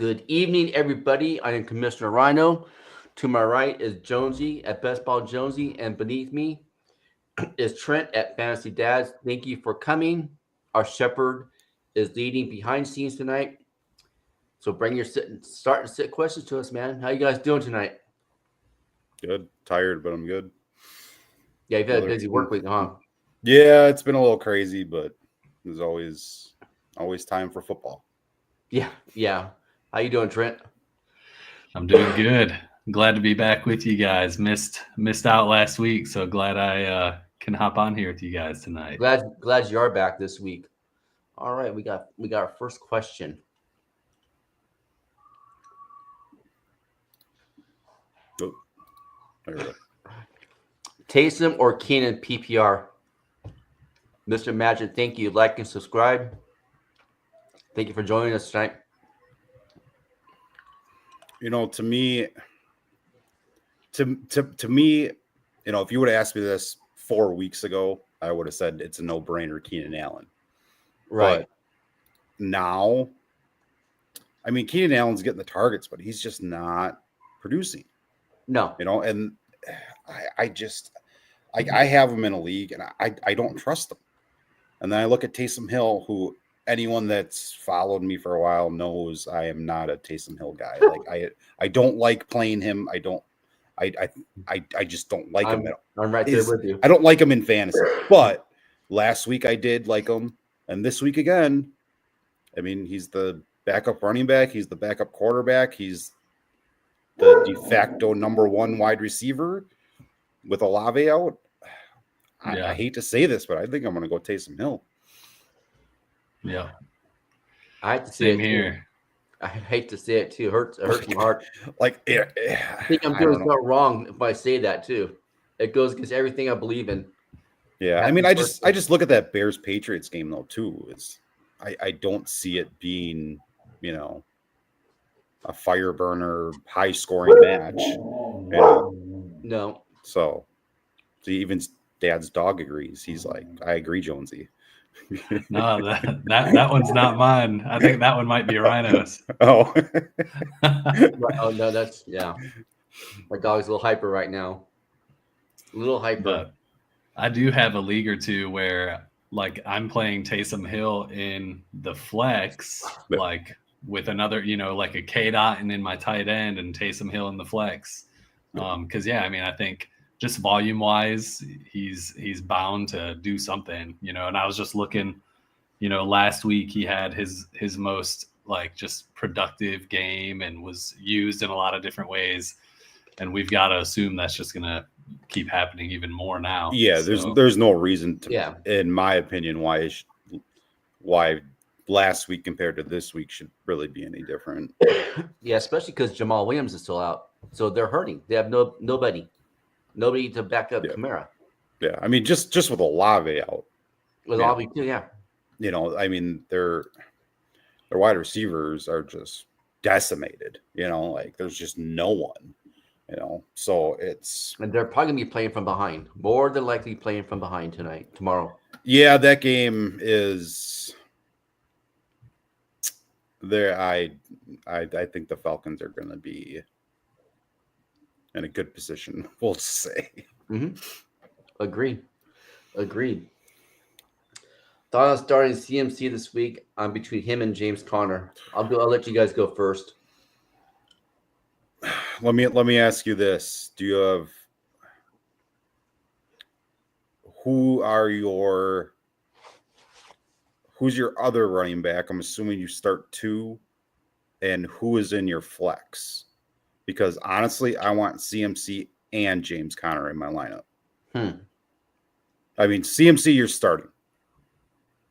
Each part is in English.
Good evening, everybody. I am Commissioner Rhino. To my right is Jonesy at Best Ball Jonesy, and beneath me is Trent at Fantasy Dads. Thank you for coming. Our shepherd is leading behind scenes tonight. So bring your start and sit questions to us, man. How you guys doing tonight? Good. Tired, but I'm good. Yeah, you've had a busy work week, huh? Yeah, it's been a little crazy, but there's always time for football. Yeah. How you doing, Trent? I'm doing good. Glad to be back with you guys. Missed out last week, so glad I can hop on here with you guys tonight. Glad you are back this week. All right, we got our first question. Oh, there we go. Taysom or Keenan PPR? Mr. Magic, thank you. Like and subscribe. Thank you for joining us tonight. To me, if you would have asked me this 4 weeks ago, I would have said it's a no-brainer, Keenan Allen. Right. But now, Keenan Allen's getting the targets, but he's just not producing. No. And I have him in a league, and I don't trust him. And then I look at Taysom Hill, who anyone that's followed me for a while knows I am not a Taysom Hill guy. Like I don't like playing him. I just don't like him. I'm right there with you. I don't like him in fantasy. But last week I did like him, and this week again. He's the backup running back. He's the backup quarterback. He's the de facto number one wide receiver with Olave out. I hate to say this, but I think I'm going to go Taysom Hill. Yeah. I hate to say Same it here. Too. I hate to say it too. It hurts my heart. I think I'm doing something wrong if I say that too. It goes against everything I believe in. Yeah, I just look at that Bears Patriots game though too. I don't see it being, a fire burner, high scoring match. No. So even Dad's dog agrees. He's like, I agree, Jonesy. No, that one's not mine. I think that one might be Rhino's. Oh. Oh no, that's my dog's a little hyper right now. A little hyper. But I do have a league or two where I'm playing Taysom Hill in the flex, with another, like a K-Dot and in my tight end and Taysom Hill in the flex. Because I think just volume wise, he's bound to do something, and I was just looking, last week he had his most just productive game and was used in a lot of different ways. And we've got to assume that's just going to keep happening even more now. Yeah. There's no reason to, in my opinion, why last week compared to this week should really be any different. Yeah. Especially because Jamal Williams is still out. So they're hurting. They have nobody to back up Kamara. Yeah. Just with Olave out. With Olave too, yeah. Their wide receivers are just decimated, there's just no one, so it's. And they're probably going to be playing from behind. More than likely playing from behind tomorrow. Yeah, that game is there. I think the Falcons are going to be in a good position, we'll say. Mm-hmm. Agreed. Thought on starting CMC this week. I'm between him and James Conner. I'll let you guys go first. Let me ask you this: who's your other running back? I'm assuming you start two, and who is in your flex? Because honestly, I want CMC and James Conner in my lineup. CMC, you're starting.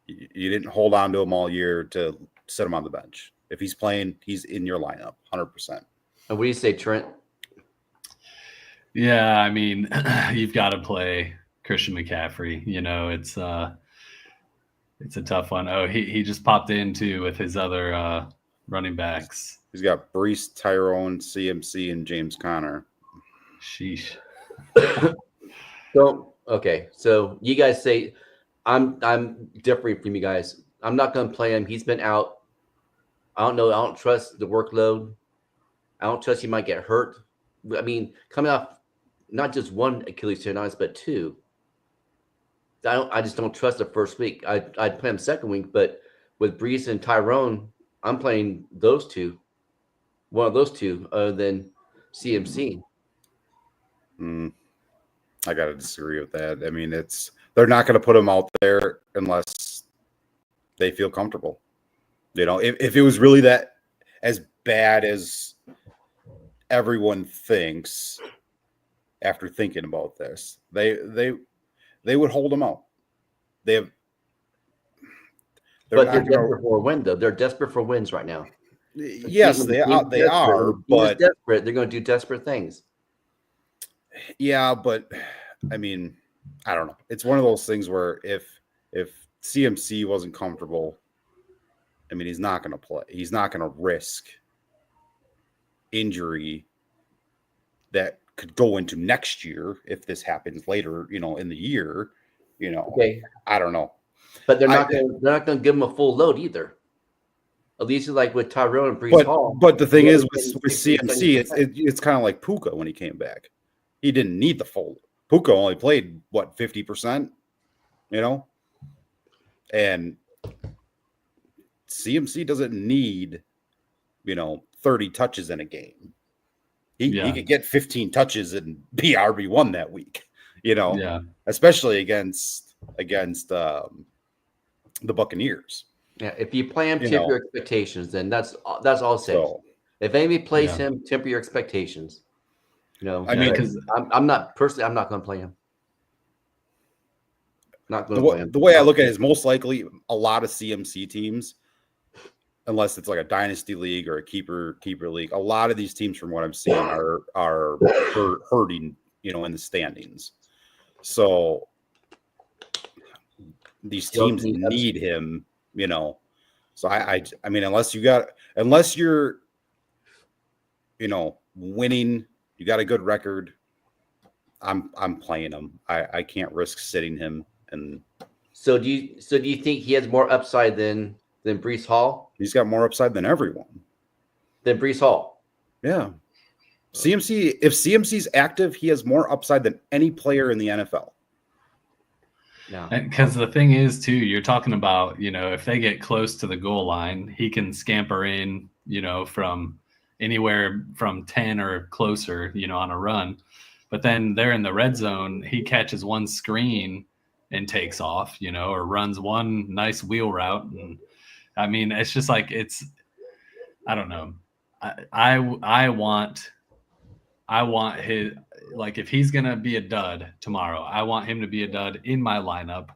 You didn't hold on to him all year to sit him on the bench. If he's playing, he's in your lineup, 100%. And what do you say, Trent? Yeah, you've got to play Christian McCaffrey. It's a tough one. Oh, he just popped in too with his other running backs. He's got Breece, Tyrone, CMC, and James Conner. Sheesh. So you guys say I'm different from you guys. I'm not going to play him. He's been out. I don't know. I don't trust the workload. I don't trust he might get hurt. I mean, coming off not just one Achilles tendonitis, but two. I just don't trust the first week. I'd play him second week, but with Brees and Tyrone, I'm playing those two. One of those two, other than CMC. I gotta disagree with that. I mean, they're not going to put him out there unless they feel comfortable. You know, if it was really that as bad as everyone thinks after thinking about this, they would hold him out. They're desperate for a win, though. They're desperate for wins right now. Yes, they are. But desperate. They're going to do desperate things. Yeah, but I mean, I don't know. It's one of those things where if CMC wasn't comfortable, I mean, he's not going to play. He's not going to risk injury that could go into next year if this happens later, in the year. Okay. I don't know. But they're not going to give him a full load either. At least like with Tyrone and Brees Hall. But the thing is with CMC, it's kind of like Puka when he came back. He didn't need the full. Puka only played 50%, and CMC doesn't need 30 touches in a game. He could get 15 touches and be RB1 that week, especially against the Buccaneers. Yeah, if you play him, temper your expectations. Then that's all I'll say. So, if anybody plays him, temper your expectations. I mean, because I'm not going to play him. Not going to play him. The way I look at it is most likely a lot of CMC teams, unless it's like a dynasty league or a keeper league, a lot of these teams, from what I'm seeing, are hurting, in the standings. So these teams need him, So I mean, unless you're, winning, you got a good record, I'm playing him. I can't risk sitting him. And so do you think he has more upside than Brees Hall? He's got more upside than everyone. Than Brees Hall. Yeah. If CMC's active, he has more upside than any player in the NFL. Yeah. Because the thing is, too, you're talking about, if they get close to the goal line, he can scamper in, from anywhere from 10 or closer, on a run. But then they're in the red zone, he catches one screen and takes off, or runs one nice wheel route. And I mean, it's just like, I don't know. I want his, like, if he's going to be a dud tomorrow, I want him to be a dud in my lineup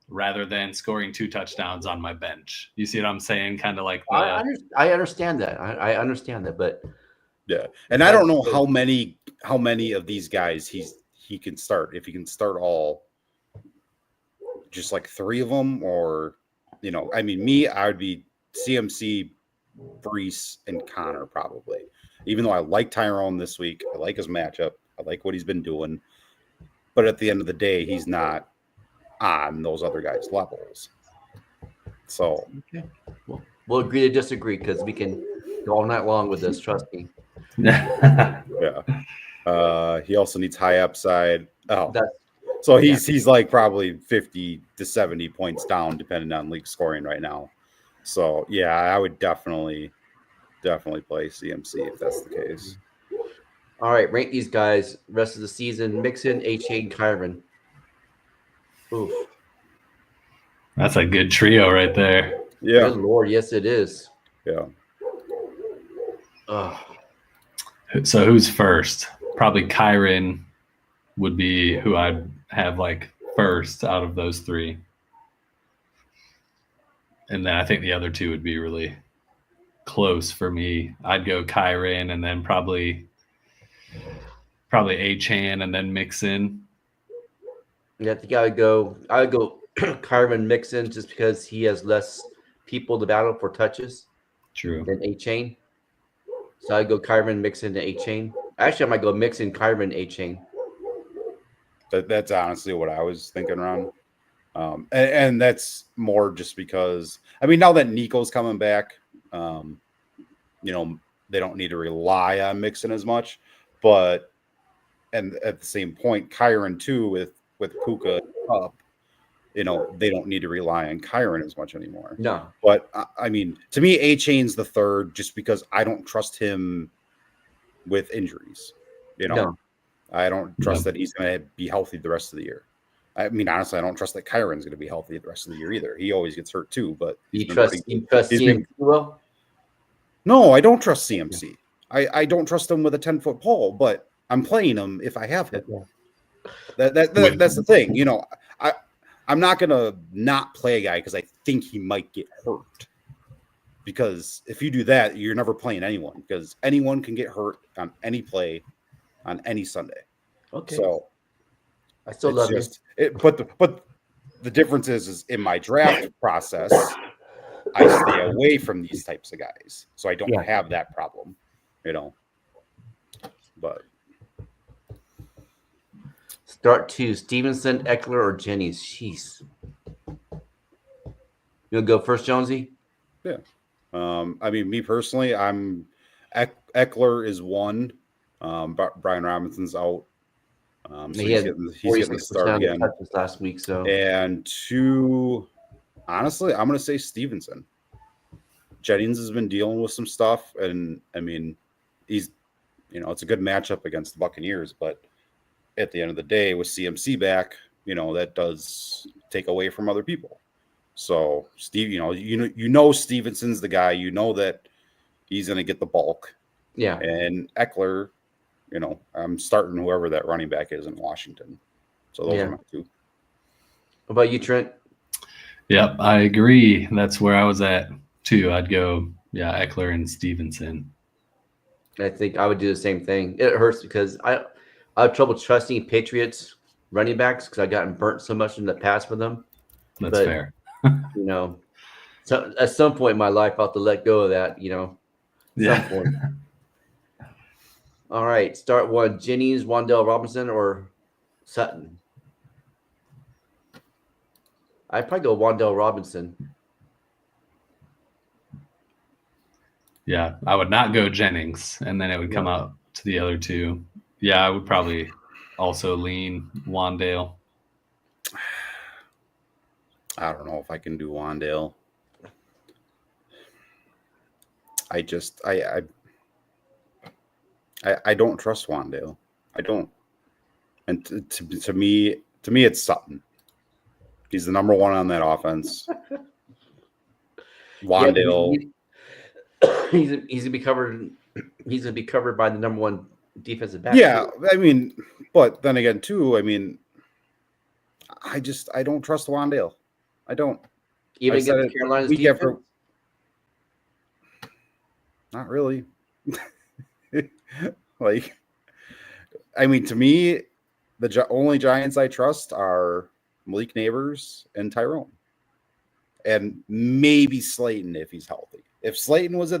rather than scoring 2 touchdowns on my bench. You see what I'm saying? Kind of like I understand that. I understand that, but yeah. And I don't know how many of these guys he can start. If he can start all, just like 3 of them, or I mean, I would be CMC, Brees, and Connor probably. Even though I like Tyrone this week, I like his matchup, I like what he's been doing, but at the end of the day, he's not on those other guys' levels. So we'll agree to disagree, because we can go all night long with this. Trust me. Yeah. He also needs high upside. So he's like probably 50 to 70 points down, depending on league scoring right now. So yeah, I would definitely play CMC if that's the case. All right, rank these guys rest of the season. Mixon, A-Chain, Kyron. Oof. That's a good trio right there. Yeah. Good Lord, yes it is. Yeah. So who's first? Probably Kyron would be who I'd have like first out of those 3. And then I think the other 2 would be really close for me. I'd go Kyron and then probably A-Chan and then Mixon. Yeah, I think I would go Kyron, Mixon, just because he has less people to battle for touches. True. Than A-Chain. So I'd go Kyron, Mixon, and A-Chain. Actually, I might go Mixon, Kyron, A-Chain. That's honestly what I was thinking around. And that's more just because, I mean, now that Nico's coming back, they don't need to rely on Mixon as much. But and at the same point, Kyron too with Puka up, they don't need to rely on Kyron as much anymore. No. But I mean, to me, A-Chain's the third just because I don't trust him with injuries. No. I don't trust that he's going to be healthy the rest of the year. I mean, honestly, I don't trust that Kyron's going to be healthy the rest of the year either. He always gets hurt too. But you trust CMC well? No, I don't trust CMC. I don't trust him with a 10-foot pole, but I'm playing him if I have him. That's the thing. I'm not going to not play a guy because I think he might get hurt. Because if you do that, you're never playing anyone because anyone can get hurt on any play on any Sunday. Okay. So I still love it. But the difference is in my draft process, I stay away from these types of guys. So I don't have that problem, But start 2, Stevenson, Eckler, or Jennings. Jeez. You'll go first, Jonesy? Yeah. I mean, me personally, Eckler is 1. Brian Robinson's out. So he's getting the start again last week. So and 2, honestly, I'm going to say Stevenson. Jennings has been dealing with some stuff, and I mean, he's it's a good matchup against the Buccaneers, but at the end of the day, with CMC back, that does take away from other people. So Steve, Stevenson's the guy. That he's going to get the bulk. Yeah, and Eckler. I'm starting whoever that running back is in Washington. So those are my 2. What about you, Trent? Yep, I agree. That's where I was at too. I'd go, Eckler and Stevenson. I think I would do the same thing. It hurts because I have trouble trusting Patriots running backs because I've gotten burnt so much in the past with them. That's fair. So at some point in my life, I'll have to let go of that. Some point. All right, start 1, Jennings, Wan'Dale Robinson, or Sutton. I'd probably go Wan'Dale Robinson. Yeah, I would not go Jennings, and then it would come out to the other 2. Yeah, I would probably also lean Wan'Dale. I don't know if I can do Wan'Dale. I don't trust Wan'Dale. I don't. And to me, it's Sutton. He's the number 1 on that offense. Wan'Dale. He's gonna be covered. He's gonna be covered by the number 1 defensive back. Yeah, I mean, but then again, too. I mean, I don't trust Wan'Dale. I don't. Even against Carolina's defense. Not really. I mean, to me, the only Giants I trust are Malik Neighbors and Tyrone, and maybe Slayton if he's healthy. If Slayton was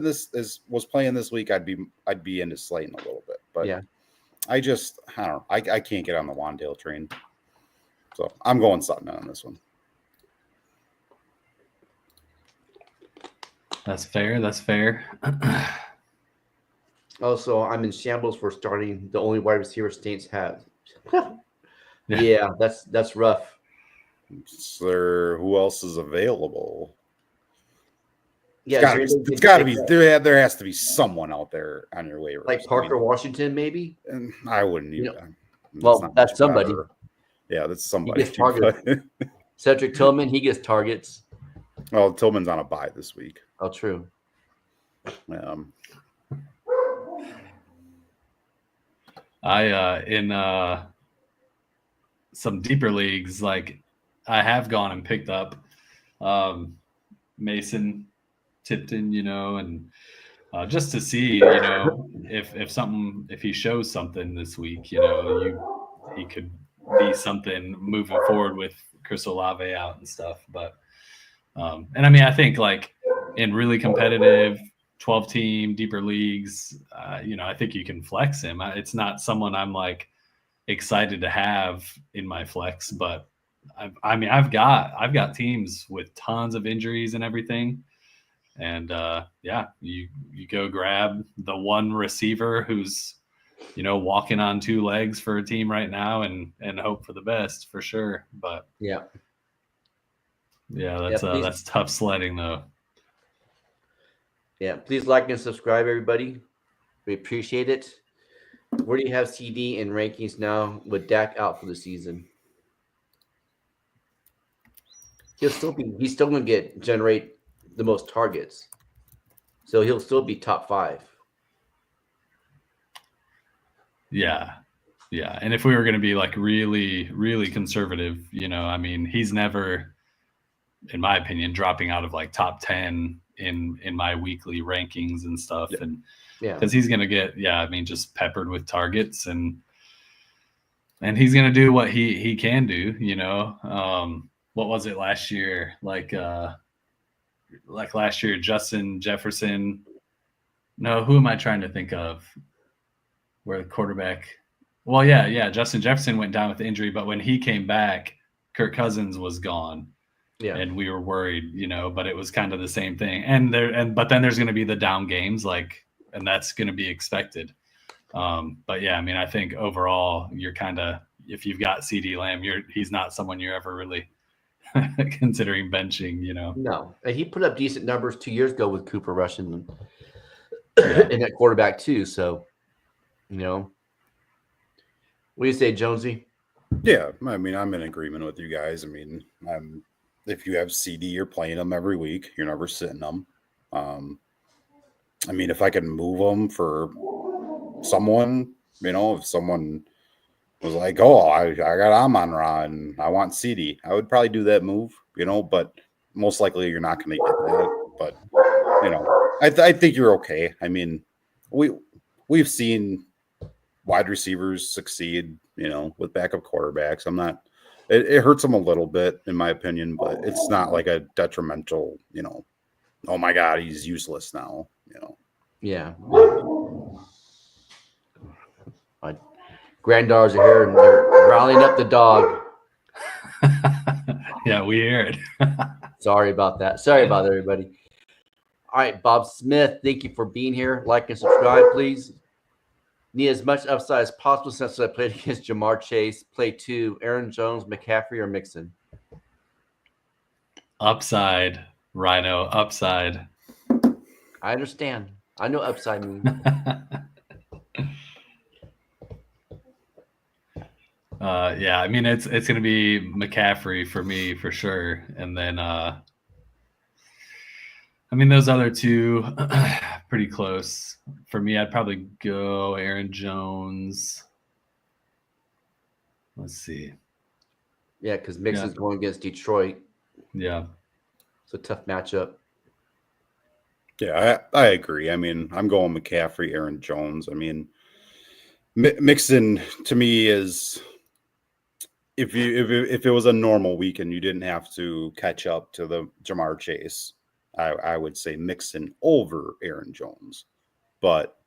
was playing this week, I'd be into Slayton a little bit. But I don't know. I can't get on the Wan'Dale train, so I'm going Sutton on this one. That's fair. That's fair. Also, I'm in shambles for starting the only wide receiver Saints have. Yeah, that's rough. Sir, who else is available? Yeah, it's got to be there. Has to be someone out there on your waiver, like Parker Washington, maybe. And I wouldn't even. Well, that's somebody. Better. Yeah, that's somebody. He gets targets. Cedric Tillman, he gets targets. Well, Tillman's on a bye this week. Oh, true. I in some deeper leagues, like I have gone and picked up Mason Tipton, and just to see, if he shows something this week, he could be something moving forward with Chris Olave out and stuff. But and I mean, I think like in really competitive 12-team deeper leagues, I think you can flex him. It's not someone I'm like excited to have in my flex, but I've got teams with tons of injuries and everything, And you go grab the one receiver who's, walking on two legs for a team right now and hope for the best for sure. But that's tough sledding though. Yeah, please like and subscribe, everybody. We appreciate it. Where do you have CD in rankings now with Dak out for the season? He's still going to generate the most targets. So he'll still be top 5. Yeah. Yeah. And if we were going to be like really, really conservative, he's never, in my opinion, dropping out of like top 10 in my weekly rankings and stuff. Yeah. And because he's going to get, just peppered with targets and he's going to do what he can do, what was it last year? Like last year, Justin Jefferson. No, who am I trying to think of? Where the quarterback? Well, yeah. Justin Jefferson went down with injury, but when he came back, Kirk Cousins was gone. Yeah, and we were worried, but it was kind of the same thing. But then there's going to be the down games, and that's going to be expected. But yeah, I think overall, you're kind of, if you've got CD Lamb, he's not someone you're ever really considering benching, No, and he put up decent numbers 2 years ago with Cooper Rush in that quarterback too. So, what do you say, Jonesy? Yeah, I'm in agreement with you guys. If you have CD, you're playing them every week. You're never sitting them. If I can move them for someone, if someone was like, oh, I got Amon-Ra and I want CD, I would probably do that move, but most likely you're not going to get that. But, I think you're okay. We've seen wide receivers succeed, with backup quarterbacks. It hurts them a little bit, in my opinion, but it's not like a detrimental, oh my God, he's useless now, Yeah. My granddaughters are here and they're rallying up the dog. Yeah, we hear it. Sorry about that. Sorry about that, everybody. All right, Bob Smith, thank you for being here. Like and subscribe, please. Need as much upside as possible since I played against Jamar Chase. Play 2, Aaron Jones, McCaffrey, or Mixon? Upside, Rhino, upside. I understand. I know upside means. It's going to be McCaffrey for me for sure. And then, those other two, pretty close. For me, I'd probably go Aaron Jones. Let's see. Yeah, because Mixon's going against Detroit. Yeah. It's a tough matchup. Yeah, I agree. I'm going McCaffrey, Aaron Jones. Mixon to me is, if it was a normal week and you didn't have to catch up to the Jamar Chase, I would say Mixon over Aaron Jones. But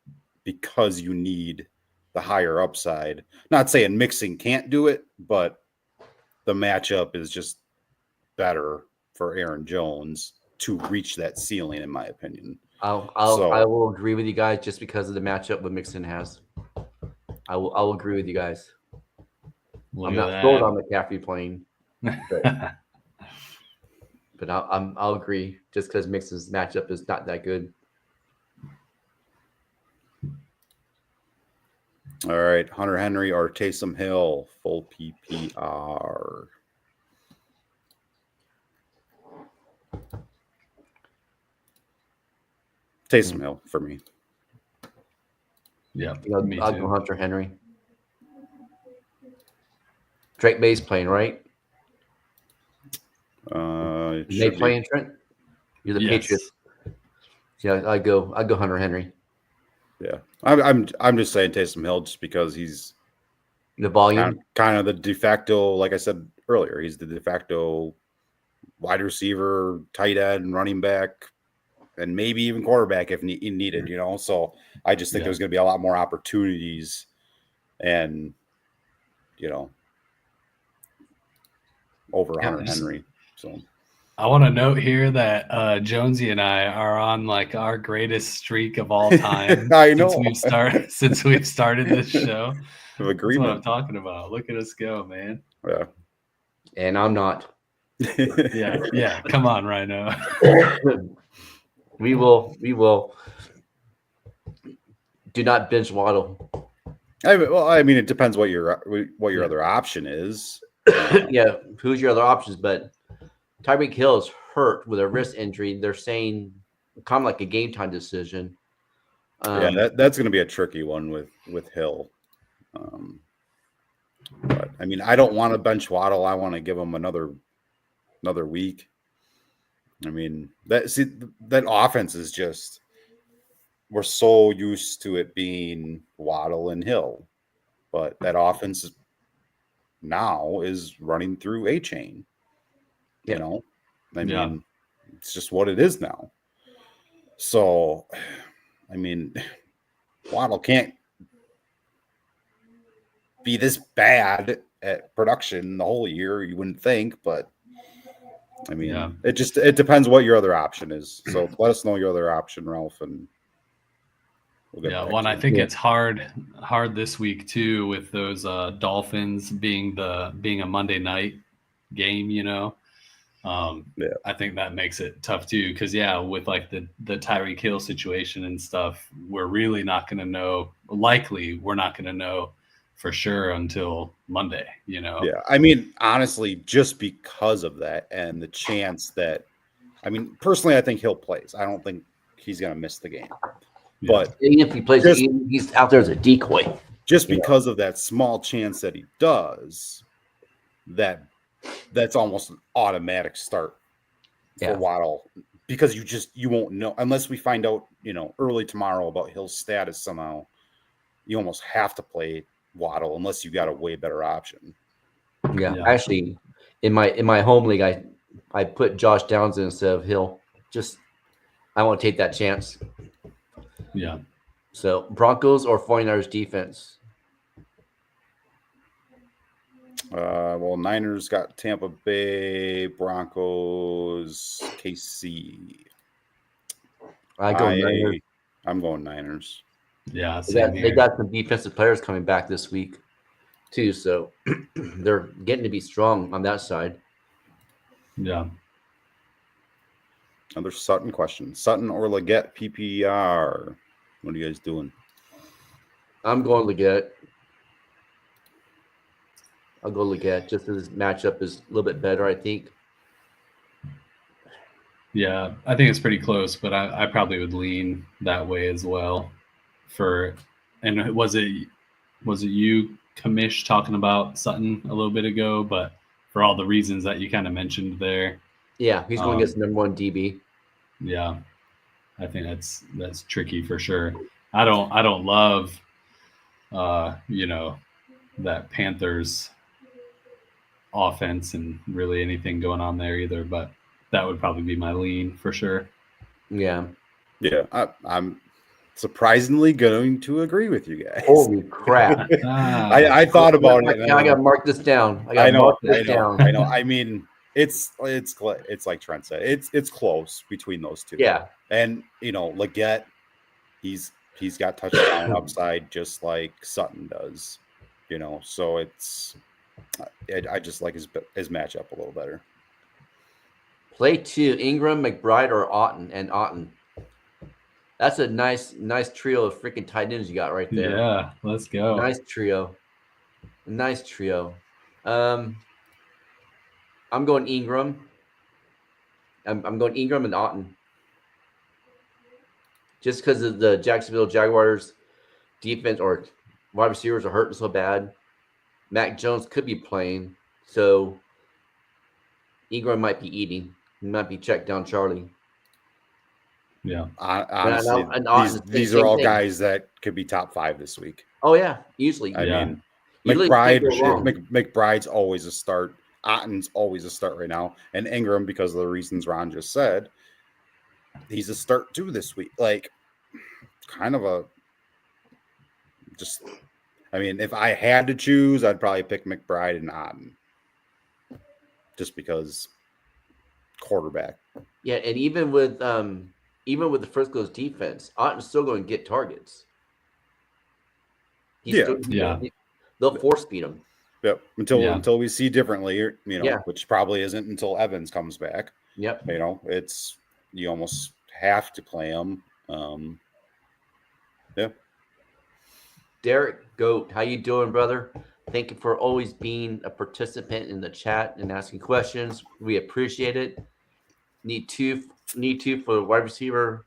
because you need the higher upside, not saying Mixon can't do it, but the matchup is just better for Aaron Jones to reach that ceiling, in my opinion. I will agree with you guys just because of the matchup what Mixon has. I will agree with you guys. I'm not sold on McCaffrey playing, but I'll agree just because Mixon's matchup is not that good. All right, Hunter Henry or Taysom Hill, full PPR. Taysom Hill for me. Yeah, I'll go Hunter Henry. Drake May's playing, right? They playing, Trent? You're the Patriots. Yeah, I go Hunter Henry. Yeah, I'm just saying Taysom Hill just because he's the volume, kind of the de facto. Like I said earlier, he's the de facto wide receiver, tight end, running back, and maybe even quarterback if needed. So I just think there's going to be a lot more opportunities, and over Hunter Henry. So I want to note here that Jonesy and I are on like our greatest streak of all time. I know. Since we've started this show. Of That's what I'm agreement. talking about. Look at us go, man. Yeah. And I'm not. Yeah. Come on, Rhino. We will. Do not bench Waddle. I mean, it depends what your other option is. Yeah, who's your other options? But Tyreek Hill is hurt with a wrist injury. They're saying kind of like a game time decision. That's going to be a tricky one with Hill. But I mean, I don't want to bench Waddle. I want to give him another week. I mean, that offense is just, we're so used to it being Waddle and Hill, but that offense now is running through a chain. You know, I mean, it's just what it is now. So, I mean, Waddle can't be this bad at production the whole year, you wouldn't think, but I mean, it depends what your other option is. So let us know your other option, Ralph, and we'll get back to I think it's hard this week too, with those Dolphins being a Monday night game, you know. I think that makes it tough too, because with like the Tyreek Hill situation and stuff, we're really not going to know. Likely, we're not going to know for sure until Monday, you know. Yeah, I mean, honestly, just because of that and the chance that, I mean, personally, I think Hill plays. I don't think he's going to miss the game. Yeah. But even if he plays, he's out there as a decoy. Just because of that small chance that he does, that's almost an automatic start for Waddle, because you won't know unless we find out, you know, early tomorrow about Hill's status somehow. You almost have to play Waddle unless you got a way better option. Yeah. Actually, in my home league, I put Josh Downs in instead of Hill. Just I want to take that chance. Yeah. So Broncos or 49ers defense? Well, Niners got Tampa Bay, Broncos, KC. I'm going Niners. Yeah, they got some defensive players coming back this week too, so they're getting to be strong on that side. Yeah. Another Sutton question: Sutton or Leggett PPR? What are you guys doing? I'm going Leggett. I'll go Leggett just as his matchup is a little bit better, I think. Yeah, I think it's pretty close, but I probably would lean that way as well. And was it you, Commish, talking about Sutton a little bit ago? But for all the reasons that you kind of mentioned there. Yeah, he's going against number one DB. Yeah, I think that's tricky for sure. I don't love, you know, that Panthers offense and really anything going on there either, but that would probably be my lean for sure. Yeah. I'm surprisingly going to agree with you guys. Holy crap! I thought about it. I got to mark this down. I know. I mean, it's like Trent said. It's close between those two. Yeah. And you know, Leggett, he's got touchdown upside just like Sutton does. You know, so I just like his matchup a little better. Play two: Ingram, McBride, or Otten. That's a nice trio of freaking tight ends you got right there. Yeah, let's go. Nice trio. I'm going Ingram. I'm going Ingram and Otten. Just because of the Jacksonville Jaguars defense or wide receivers are hurting so bad. Mac Jones could be playing, so Ingram might be eating. He might be checked down Charlie. Yeah. Honestly, these are all guys that could be top 5 this week. Oh, yeah. Easily. I mean, McBride's always a start. Otten's always a start right now. And Ingram, because of the reasons Ron just said, he's a start too this week. Like, kind of I mean, if I had to choose, I'd probably pick McBride and Otten. Just because quarterback. Yeah, and even with the Frisco's defense, Otton's still going to get targets. They'll force feed him. Yep. Until we see differently, you know, which probably isn't until Evans comes back. Yep. You know, you almost have to play him. Yeah. Derek Goat, how you doing, brother? Thank you for always being a participant in the chat and asking questions. We appreciate it. Need two for the wide receiver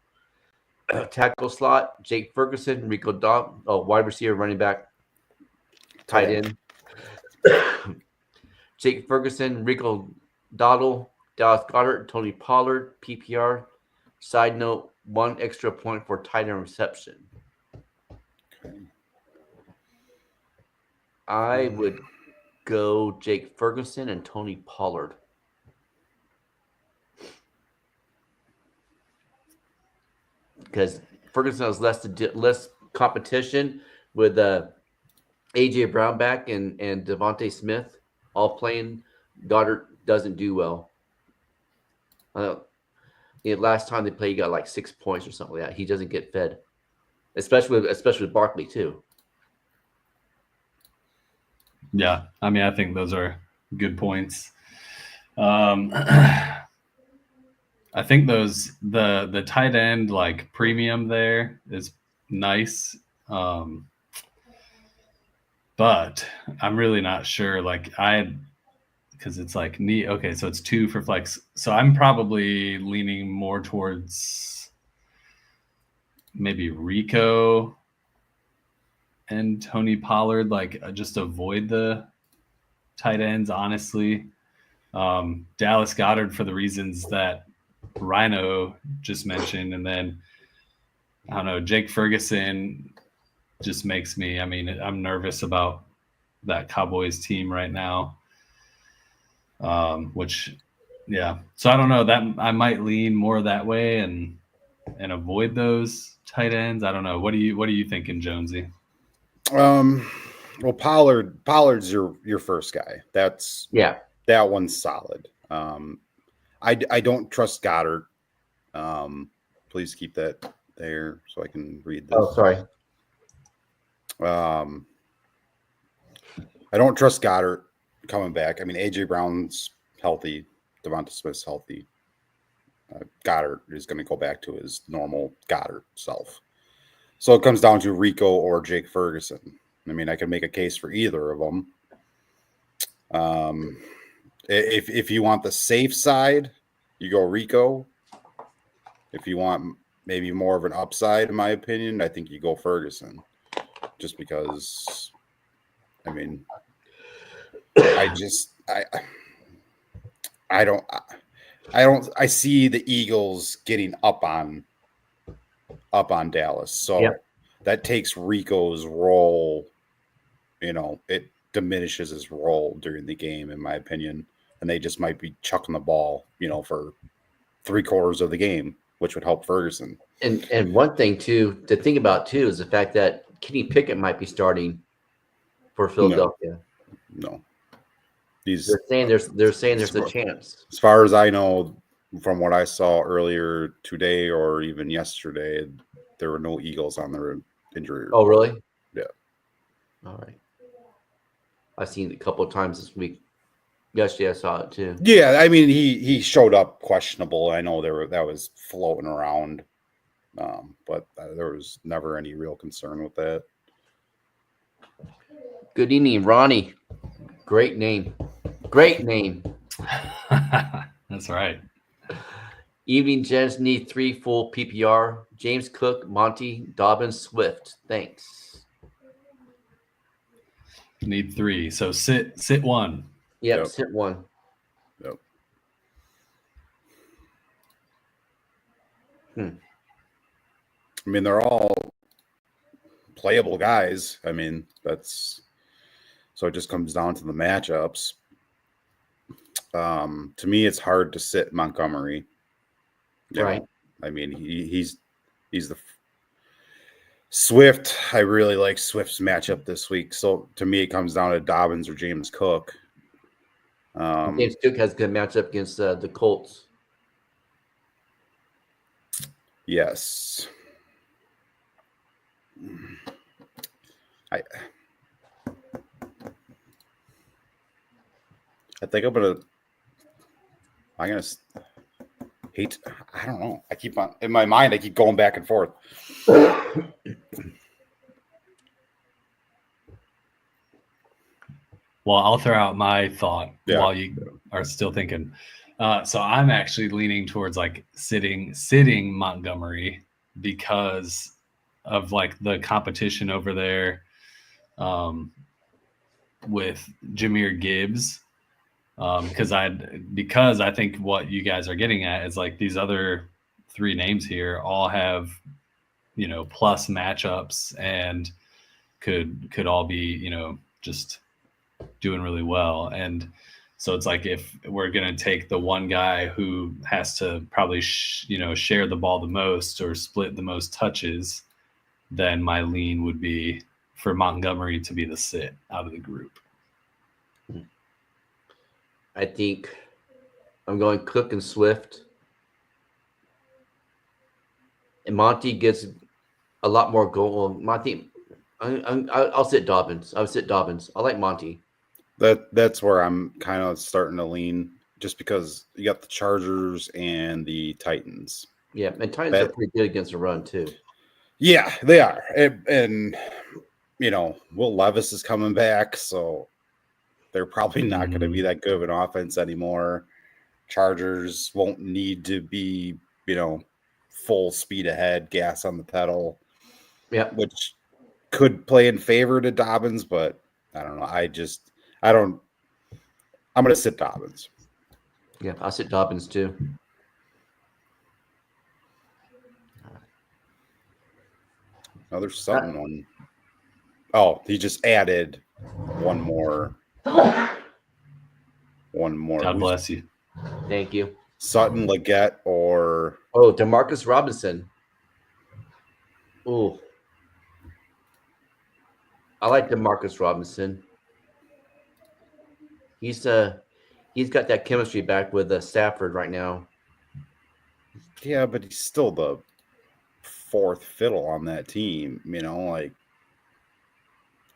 tackle slot. Jake Ferguson, Rico Dog, wide receiver, running back, tight end. Jake Ferguson, Rico Dowdle, Dallas Goedert, Tony Pollard, PPR. Side note, 1 extra point for tight end reception. Okay. I would go Jake Ferguson and Tony Pollard. Because Ferguson has less competition with A.J. Brown back and Devontae Smith all playing. Goddard doesn't do well. Last time they played, he got like 6 points or something like that. He doesn't get fed, especially with Barkley too. Yeah, I mean, I think those are good points. I think the tight end like premium there is nice, but I'm really not sure. Like because it's like neat. Okay, so it's 2 for flex. So I'm probably leaning more towards maybe Rico and Tony Pollard. Like just avoid the tight ends, honestly. Dallas Goedert for the reasons that Rhino just mentioned, and then I don't know, Jake Ferguson just makes me, I mean, I'm nervous about that Cowboys team right now. So I don't know, that I might lean more that way and avoid those tight ends. I don't know. What are you thinking, Jonesy? Well, Pollard's your first guy. That one's solid. I don't trust Goddard. Please keep that there so I can read this. Oh, sorry. I don't trust Goddard coming back. I mean, A.J. Brown's healthy. Devonta Smith's healthy. Goddard is going to go back to his normal Goddard self. So it comes down to Rico or Jake Ferguson. I mean, I can make a case for either of them. If you want the safe side, you go Rico. If you want maybe more of an upside, in my opinion, I think you go Ferguson. Just because, I mean, I see the Eagles getting up on Dallas. So that takes Rico's role, you know, it diminishes his role during the game, in my opinion. And they just might be chucking the ball, you know, for 3/4 of the game, which would help Ferguson. And one thing to think about too is the fact that Kenny Pickett might be starting for Philadelphia. No. They're saying there's a chance. As far as I know, from what I saw earlier today or even yesterday, there were no Eagles on their injury report. Oh, really? Yeah. All right. I've seen it a couple of times this week. Yesterday I saw it too. Yeah, I mean he showed up questionable. I know that was floating around, but there was never any real concern with that. Good evening, Ronnie. Great name. Great name. That's right. Evening, gents. Need 3 full PPR. James Cook, Monty, Dobbins, Swift. Thanks. Need 3. So sit 1. Yep. Sit 1. Yep. I mean, they're all playable guys. I mean, so it just comes down to the matchups. To me, it's hard to sit Montgomery. Right. I mean, he's the Swift. I really like Swift's matchup this week. So to me, it comes down to Dobbins or James Cook. James Cook has a good matchup against the Colts. Yes. I think I'm gonna hate. I don't know. I keep on in my mind. I keep going back and forth. Well, I'll throw out my thought Yeah. while you are still thinking. So I'm actually leaning towards like sitting Montgomery because of like the competition over there with Jahmyr Gibbs. Because I think what you guys are getting at is like these other three names here all have, you know, plus matchups and could all be, just doing really well. And so it's like if we're going to take the one guy who has to probably share the ball the most or split the most touches, then my lean would be for Montgomery to be the sit out of the group. I think I'm going Cook and Swift. And Monty gets a lot more goal. Monty, I'll sit Dobbins. I'll sit Dobbins. I like Monty. That's where I'm kind of starting to lean, just because you got the Chargers and the Titans. Yeah, and Titans are pretty good against the run too. Yeah, they are, and Will Levis is coming back, so they're probably not going to be that good of an offense anymore. Chargers won't need to be, full speed ahead, gas on the pedal. Yeah, which could play in favor to Dobbins, but I don't know. I'm going to sit Dobbins. Yeah, I'll sit Dobbins too. Another Sutton one. Oh, he just added one more. God bless you. Thank you. Sutton, Leggett, or Demarcus Robinson. Ooh, I like Demarcus Robinson. He's got that chemistry back with Stafford right now. Yeah, but he's still the fourth fiddle on that team.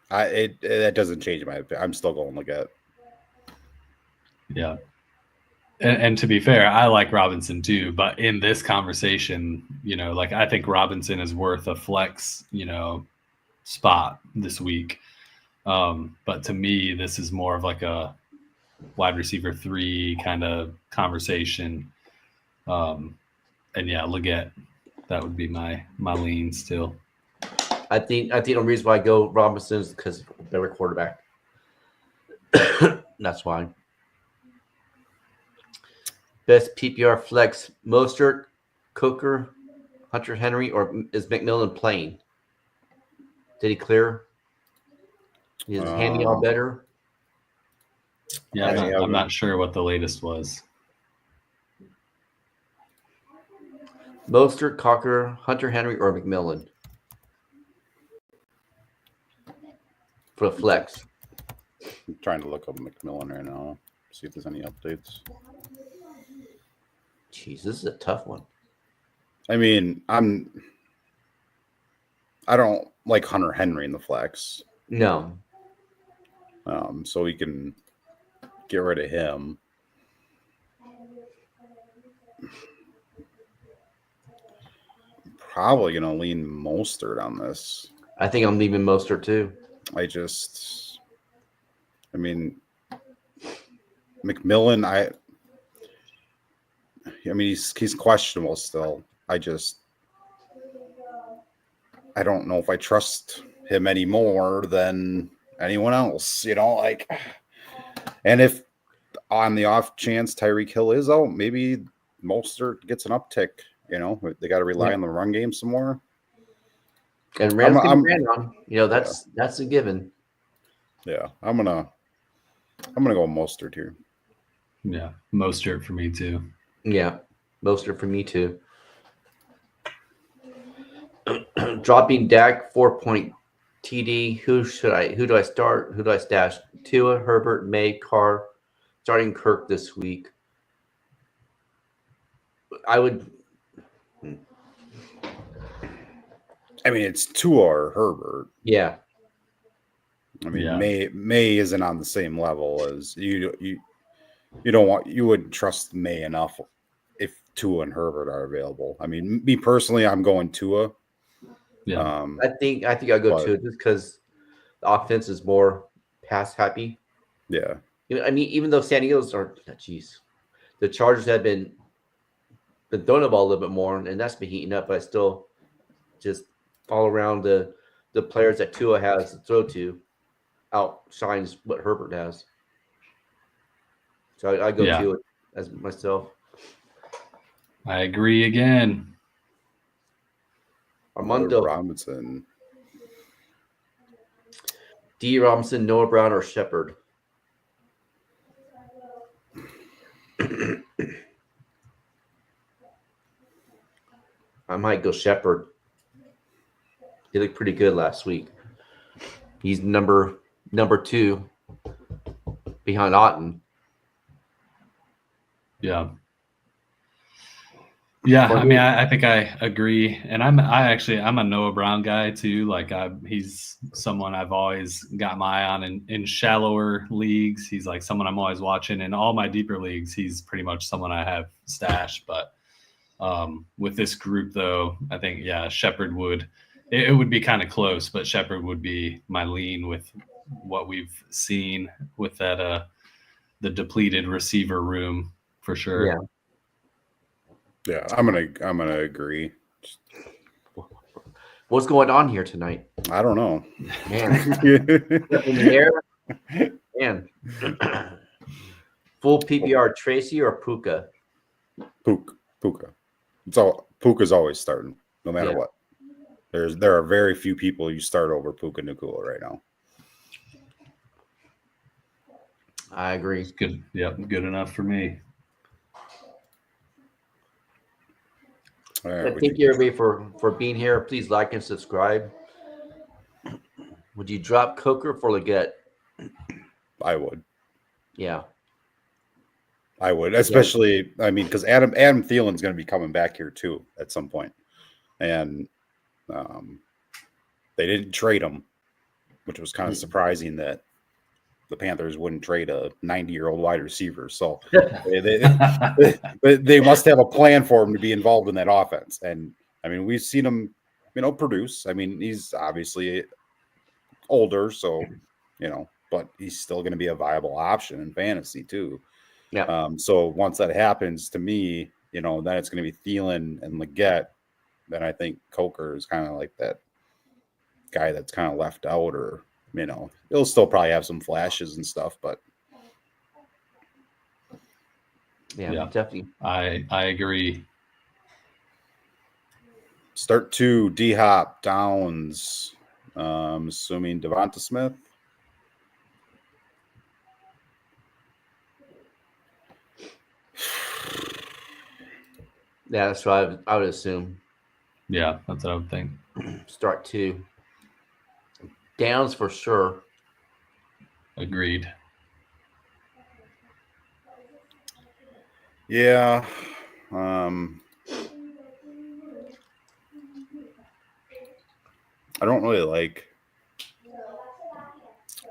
That doesn't change my opinion. I'm still going Leggett. Yeah. And to be fair, I like Robinson too, but in this conversation, I think Robinson is worth a flex, spot this week. But to me, this is more of like a wide receiver 3 kind of conversation. And yeah, Leggett, that would be my lean still. I think the reason why I go Robinson is because better quarterback. That's why. Best PPR flex: Mostert, Coker, Hunter Henry, or is McMillan playing? Did he clear? Is Handy all better? Yeah, I'm not sure what the latest was. Mostert, Coker, Hunter Henry, or McMillan for the flex. I'm trying to look up McMillan right now, see if there's any updates. Jeez, this is a tough one. I mean, I don't like Hunter Henry in the flex. No. So we can get rid of him. Probably going to lean Mostert on this. I think I'm leaving Mostert too. McMillan, I mean, he's questionable still. I don't know if I trust him any more than anyone else, and if on the off chance Tyreek Hill is out, maybe Mostert gets an uptick. They got to rely on the run game some more. And Rams can ran on. That's a given. Yeah, I'm gonna go Mostert here. Yeah, Mostert for me too. Yeah, Mostert for me too. Dropping Dak 4-point TD. Who do I start? Who do I stash? Tua, Herbert, May, Carr. Starting Kirk this week. I would. I mean, it's Tua or Herbert. Yeah. I mean, May isn't on the same level as you wouldn't trust May enough if Tua and Herbert are available. I mean, me personally, I'm going Tua. Yeah. I think I'll go Tua just because the offense is more pass happy. Yeah. I mean, even though San Diego's the Chargers have been throwing the ball a little bit more, and that's been heating up, but still just all around the players that Tua has to throw to outshines what Herbert has. So I go Tua as myself. I agree again. Armando Robinson. D. Robinson, Noah Brown, or Shepard? I might go Shepard. He looked pretty good last week. He's number 2 behind Otten. Yeah. Yeah, I mean, I think I agree, and I'm a Noah Brown guy too. Like, he's someone I've always got my eye on in shallower leagues. He's like someone I'm always watching. In all my deeper leagues, he's pretty much someone I have stashed. But with this group, though, I think Shepard would. It would be kind of close, but Shepard would be my lean with what we've seen with that the depleted receiver room for sure. Yeah. Yeah, I'm gonna agree. What's going on here tonight? I don't know. Man. In the air? Man. Full PPR, Tracy or Puka? Puka. Puka's always starting, no matter what. There are very few people you start over Puka Nacua right now. I agree. It's good. Yep, good enough for me. All right, thank you everybody for being here. Please like and subscribe. Would you drop Coker for Leggett? I would. Yeah. I would, especially, I mean, because Adam Thielen's going to be coming back here too at some point. And they didn't trade him, which was kind of surprising that the Panthers wouldn't trade a 90-year-old wide receiver. So they must have a plan for him to be involved in that offense. And I mean, we've seen him, produce. I mean, he's obviously older, so, but he's still going to be a viable option in fantasy too. Yeah. So once that happens, to me, then it's going to be Thielen and Leggett. Then I think Coker is kind of like that guy that's kind of left out, or he'll still probably have some flashes and stuff, but yeah. Definitely. I agree. Start 2, D-Hop, Downs, assuming Devonta Smith. Yeah, that's what I would assume. Yeah, that's what I would think. Start 2. Downs for sure. Agreed. Yeah. I don't really like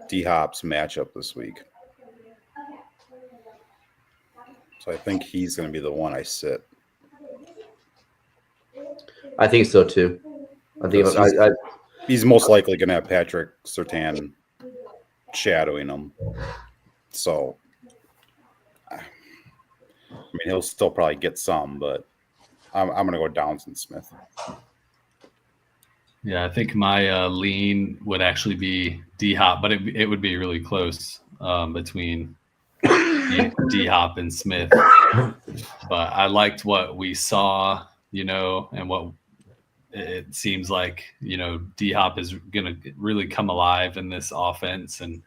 D-Hop's matchup this week. So I think he's going to be the one I sit. I think so too. I think he's most likely going to have Patrick Surtain shadowing him. So, I mean, he'll still probably get some, but I'm going to go Downs and Smith. Yeah, I think my lean would actually be D-Hop, but it would be really close between D-Hop and Smith. But I liked what we saw, and what it seems like, D-Hop is going to really come alive in this offense. And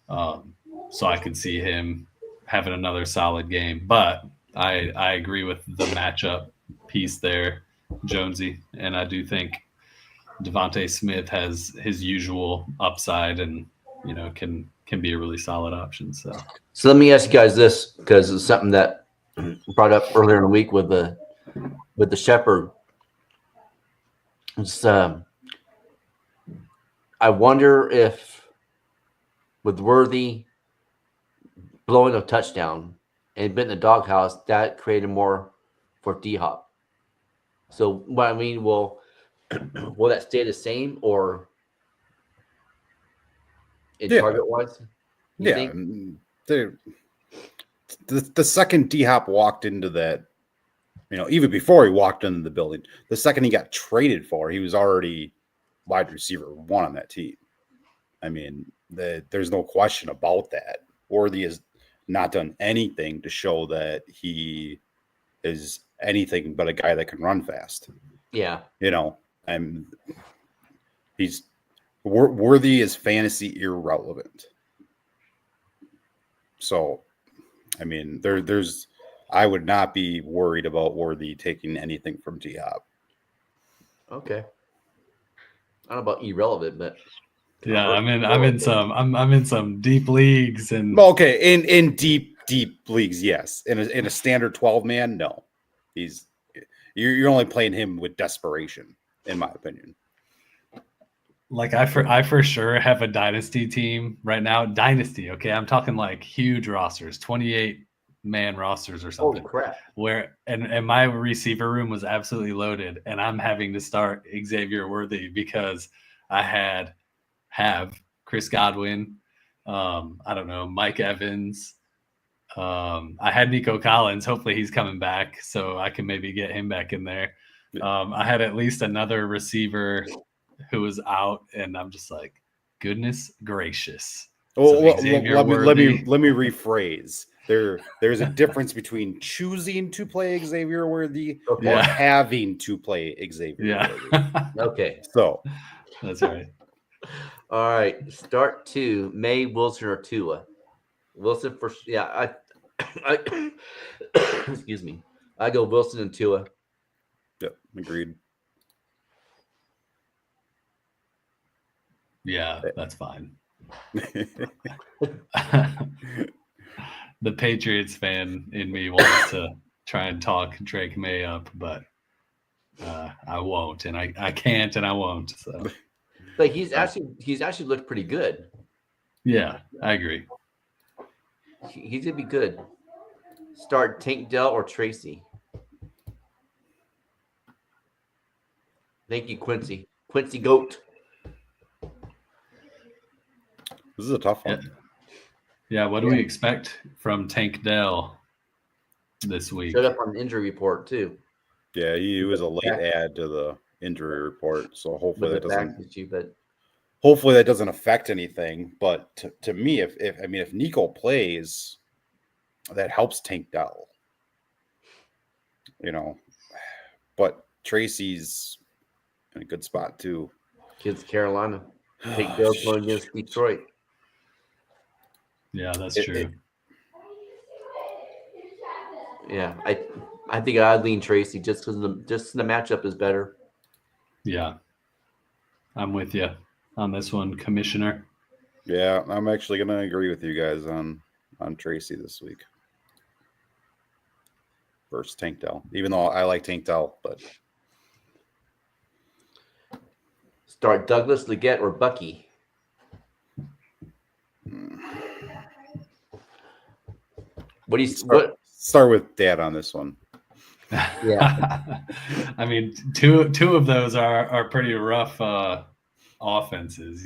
so I could see him having another solid game. But I agree with the matchup piece there, Jonesy. And I do think Devontae Smith has his usual upside and, can be a really solid option. So let me ask you guys this, because it's something that brought up earlier in the week with the Shepard. It's I wonder if with Worthy blowing a touchdown and been in the doghouse, that created more for D Hop. So what I mean, will that stay the same or in Yeah. target wise? You think? The second D Hop walked into that, even before he walked into the building, the second he got traded for, he was already wide receiver 1 on that team. I mean, there's no question about that. Worthy has not done anything to show that he is anything but a guy that can run fast. Yeah. And he's Worthy is fantasy irrelevant. So, I mean, I would not be worried about Worthy taking anything from D-Hop. Okay. I don't know about irrelevant, but yeah, I'm in some deep leagues and okay, in deep leagues, yes. In a standard 12-man, no. You're only playing him with desperation, in my opinion. Like I for sure have a dynasty team right now. Dynasty, okay. I'm talking like huge rosters, 28-man rosters or something. Holy crap. Where and my receiver room was absolutely loaded, and I'm having to start Xavier Worthy because I have Chris Godwin, I don't know, Mike Evans. I had Nico Collins. Hopefully he's coming back, so I can maybe get him back in there. I had at least another receiver who was out, and I'm just like, goodness gracious. Well, let me rephrase. There's a difference between choosing to play Xavier Worthy or having to play Xavier Worthy. Okay. So that's right. All right. Start 2. May, Wilson, or Tua. Wilson for I excuse me. I go Wilson and Tua. Yep, agreed. Yeah, that's fine. The Patriots fan in me wants to try and talk Drake May up, but I won't, and I can't, and I won't. So, but he's actually looked pretty good. Yeah, I agree. He's gonna be good. Start Tank Dell or Tracy. Thank you, Quincy. Quincy Goat. This is a tough one. Yeah, what do we expect from Tank Dell this week? Showed up on the injury report too. Yeah, he was a late add to the injury report, so hopefully that doesn't affect anything. But to me, if Nico plays, that helps Tank Dell. But Tracy's in a good spot too. Against Carolina. Tank Dell's going against Detroit. Yeah, that's true. I think I'd lean Tracy just because the matchup is better. Yeah, I'm with you on this one, Commissioner. Yeah, I'm actually going to agree with you guys on Tracy this week versus Tank Dell. Even though I like Tank Dell, but start Douglas, Leggett, or Bucky. What do you start with Dad on this one? Yeah, I mean, two of those are pretty rough offenses,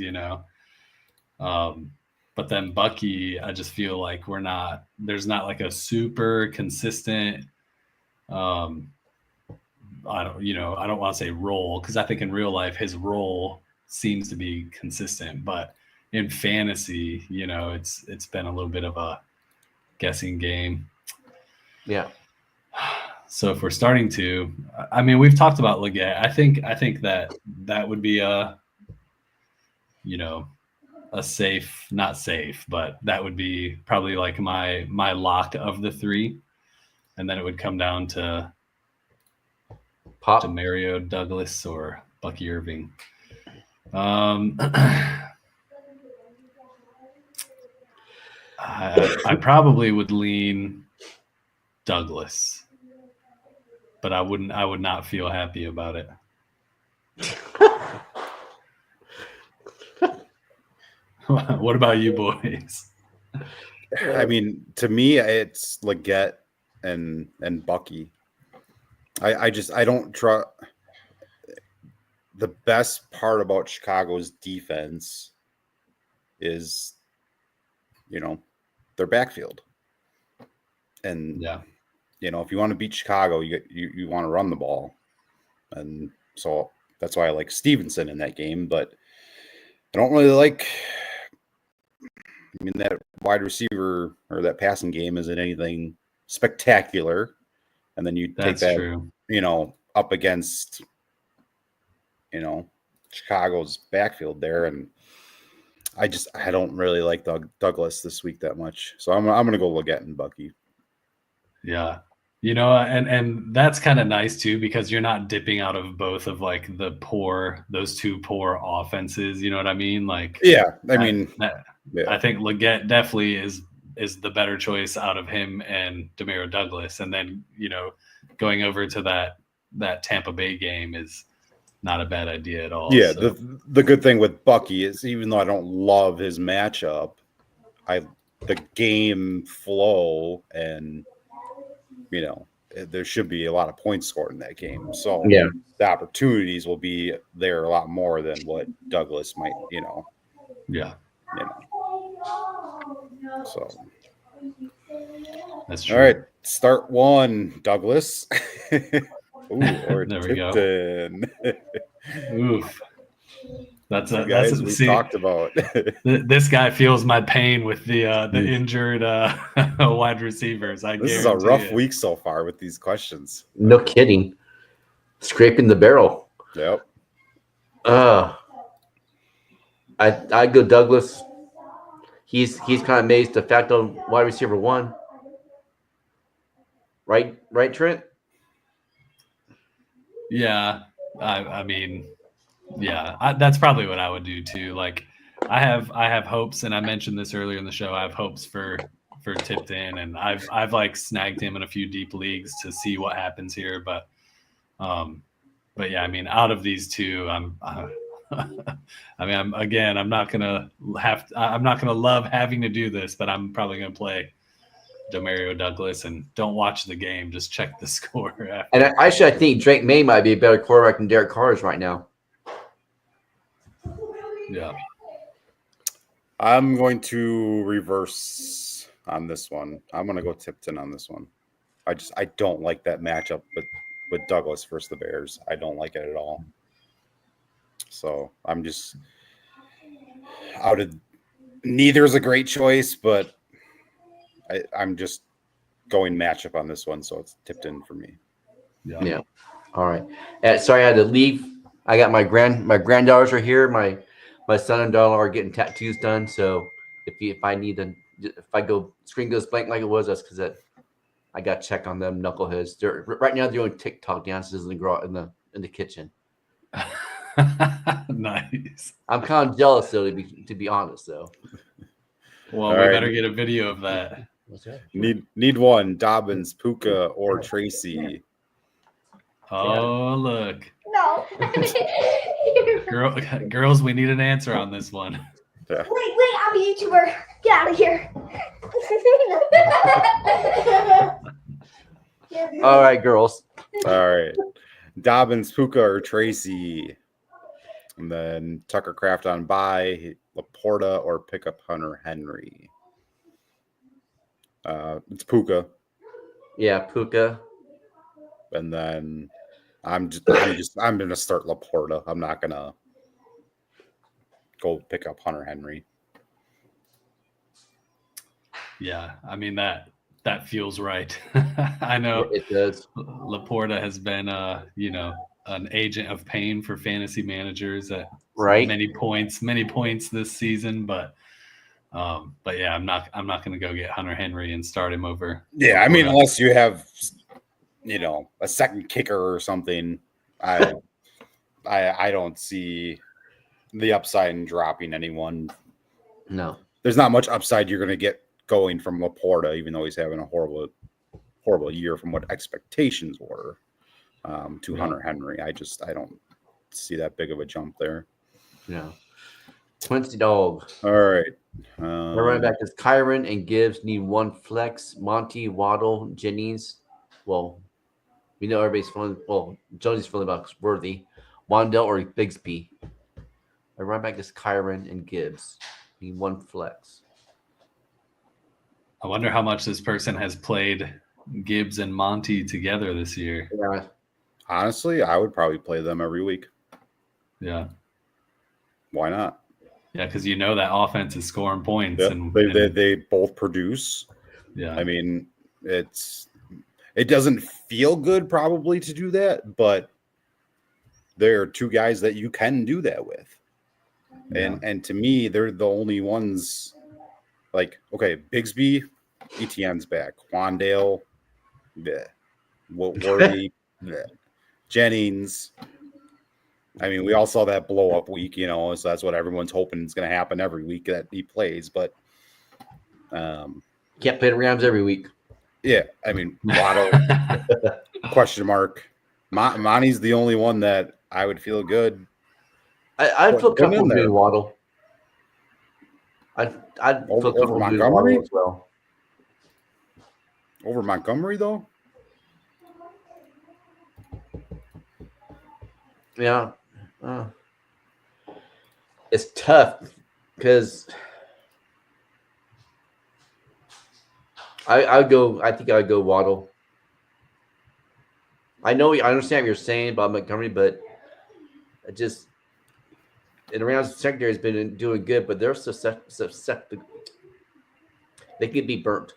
but then Bucky, I just feel like there's not like a super consistent I don't want to say role, because I think in real life his role seems to be consistent, but in fantasy, it's been a little bit of a guessing game. Yeah. So if we're starting to, we've talked about Leggett. I think that would be a safe, not safe, but that would be probably like my lock of the 3, and then it would come down to Mario Douglas or Bucky Irving. I probably would lean Douglas, but I would not feel happy about it. What about you boys? I mean, to me, it's Leggett and Bucky. I don't trust. The best part about Chicago's defense is, their backfield. And Yeah, if you want to beat Chicago, you want to run the ball, and so that's why I like Stevenson in that game. But I don't really like. I mean, that wide receiver or that passing game isn't anything spectacular, and then you that's take that, true. up against, Chicago's backfield there, and I don't really like Douglas this week that much. So I'm gonna go Leggett and Bucky. Yeah. And that's kind of nice too, because you're not dipping out of both of like those two poor offenses. You know what I mean? Like, Yeah, I mean, I think Leggett definitely is the better choice out of him and Demario Douglas. And then, going over to that Tampa Bay game is not a bad idea at all. Yeah, so. the good thing with Bucky is, even though I don't love his matchup, the game flow and there should be a lot of points scored in that game. So Yeah. the opportunities will be there a lot more than what Douglas might, Yeah. So That's true. All right, start one, Douglas. Ooh, or There we go. Tipton. Oof. That's a guys we talked about. This guy feels my pain with the injured wide receivers. This is a rough week so far with these questions. No kidding. Scraping the barrel. Yep. I go Douglas. He's kind of made de facto wide receiver 1. Right, Trent? Yeah. I mean, yeah, that's probably what I would do too. Like, I have hopes, and I mentioned this earlier in the show. I have hopes for Tipton, and I've like snagged him in a few deep leagues to see what happens here. But yeah, I mean, out of these two, I'm not gonna love having to do this, but I'm probably gonna play Demario Douglas and don't watch the game. Just check the score after. And I think Drake May might be a better quarterback than Derek Carr is right now. Yeah. I'm going to reverse on this one. I'm going to go Tipton on this one. I don't like that matchup with Douglas versus the Bears. I don't like it at all. So I'm just neither is a great choice, but I'm just going matchup on this one. So it's Tipton for me. Yeah. All right. Sorry, I had to leave. I got my granddaughters are here. My son and daughter are getting tattoos done. So if I go screen goes blank like it was, that's because I got to check on them knuckleheads. Right now they're doing TikTok dances in the kitchen. Nice. I'm kind of jealous though, to be honest though. Well, we better get a video of that. Need one. Dobbins, Puka, or Tracy. Oh, look. No. Girls, we need an answer on this one. Yeah. Wait, I'm a YouTuber. Get out of here. All right, girls. All right. Dobbins, Puka, or Tracy. And then Tucker Kraft on bye, Laporta, or pick up Hunter Henry. It's Puka. Yeah, Puka. And then I'm gonna start Laporta. I'm not gonna go pick up Hunter Henry. Yeah, I mean that feels right. I know it does. Laporta has been an agent of pain for fantasy managers at many points this season, but yeah, I'm not going to go get Hunter Henry and start him over. Yeah, Laporta. I mean, unless you have a second kicker or something, I don't see the upside in dropping anyone. No, there's not much upside you're going to get going from Laporta, even though he's having a horrible year from what expectations were to Hunter Henry. I don't see that big of a jump there. No. Quincy Dog. All right. Our running back is Kyron and Gibbs. Need one flex. Monty, Waddle, Jennings. Well, we know everybody's feeling. Well, Jonesy's feeling about Worthy, Wandell, or Bigsby. Our running back is Kyron and Gibbs. Need one flex. I wonder how much this person has played Gibbs and Monty together this year. Yeah. Honestly, I would probably play them every week. Yeah. Why not? Yeah, because you know that offense is scoring points. Yep. And They both produce. Yeah. I mean, it doesn't feel good probably to do that, but there are two guys that you can do that with. Yeah. And to me, they're the only ones. Like, okay, Bigsby, ETN's back. Wandale, yeah. Worthy, yeah. Jennings. I mean, we all saw that blow up week, so that's what everyone's hoping is going to happen every week that he plays. But Can't play the Rams every week. Yeah, I mean, Waddle, question mark. Monty's the only one that I would feel good. I'd feel comfortable doing Waddle. I'd feel over comfortable Montgomery as well. Over Montgomery, though? Yeah. It's tough because I think I would go Waddle. I understand what you're saying about Montgomery, but it just and around secondary has been doing good, but they're susceptible. They could be burnt.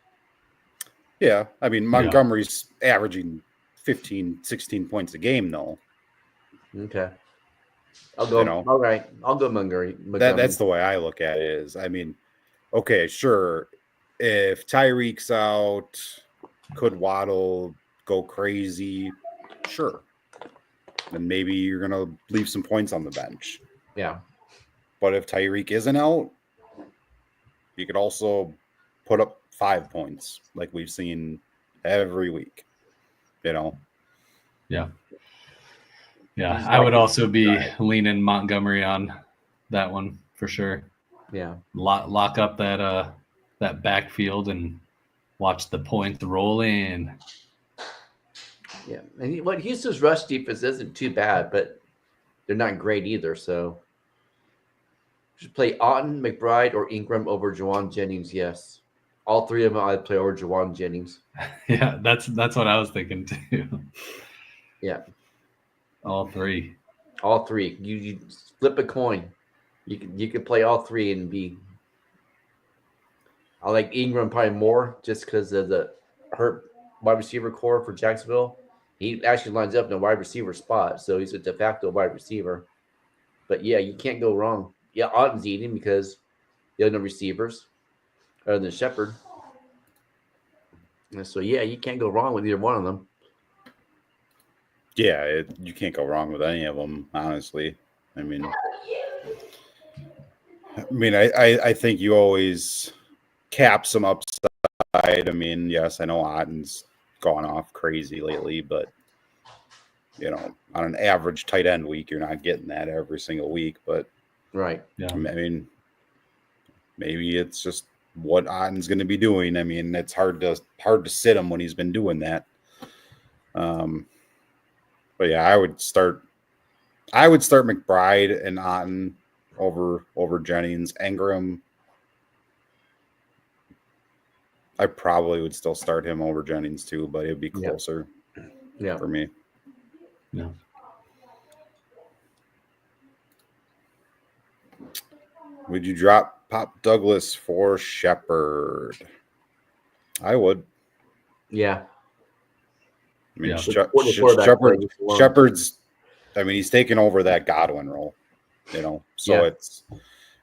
Yeah, I mean, Montgomery's averaging 15, 16 points a game, though. Okay. I'll go. All right. I'll go Montgomery. That's the way I look at it is, I mean, okay, sure. If Tyreek's out, could Waddle go crazy? Sure. Then maybe you're going to leave some points on the bench. Yeah. But if Tyreek isn't out, you could also put up 5 points like we've seen every week, Yeah. Yeah, I would also be leaning Montgomery on that one for sure. Yeah. Lock up that backfield and watch the points roll in. Yeah. And Houston's rush defense isn't too bad, but they're not great either. So should play Otten, McBride, or Ingram over Juwan Jennings. Yes. All three of them I'd play over Juwan Jennings. Yeah, that's what I was thinking too. Yeah. All three. You flip a coin. You could play all three and be. I like Ingram probably more just because of the hurt wide receiver core for Jacksonville. He actually lines up in a wide receiver spot, so he's a de facto wide receiver. But yeah, you can't go wrong. Yeah, Otten's eating because the other receivers other than Shepard. And so yeah, you can't go wrong with either one of them. Yeah, you can't go wrong with any of them, honestly. I think you always cap some upside. I mean, yes, I know Otten's gone off crazy lately, but on an average tight end week, you're not getting that every single week. But right, yeah, I mean, maybe it's just what Otten's going to be doing. I mean, it's hard to sit him when he's been doing that. But yeah, I would start McBride and Otten over Jennings. Ingram, I probably would still start him over Jennings too, but it'd be closer for me. Yeah. Would you drop Pop Douglas for Shepard? I would. Yeah. I mean, yeah. Shepard's. I mean, he's taken over that Godwin role, So it's,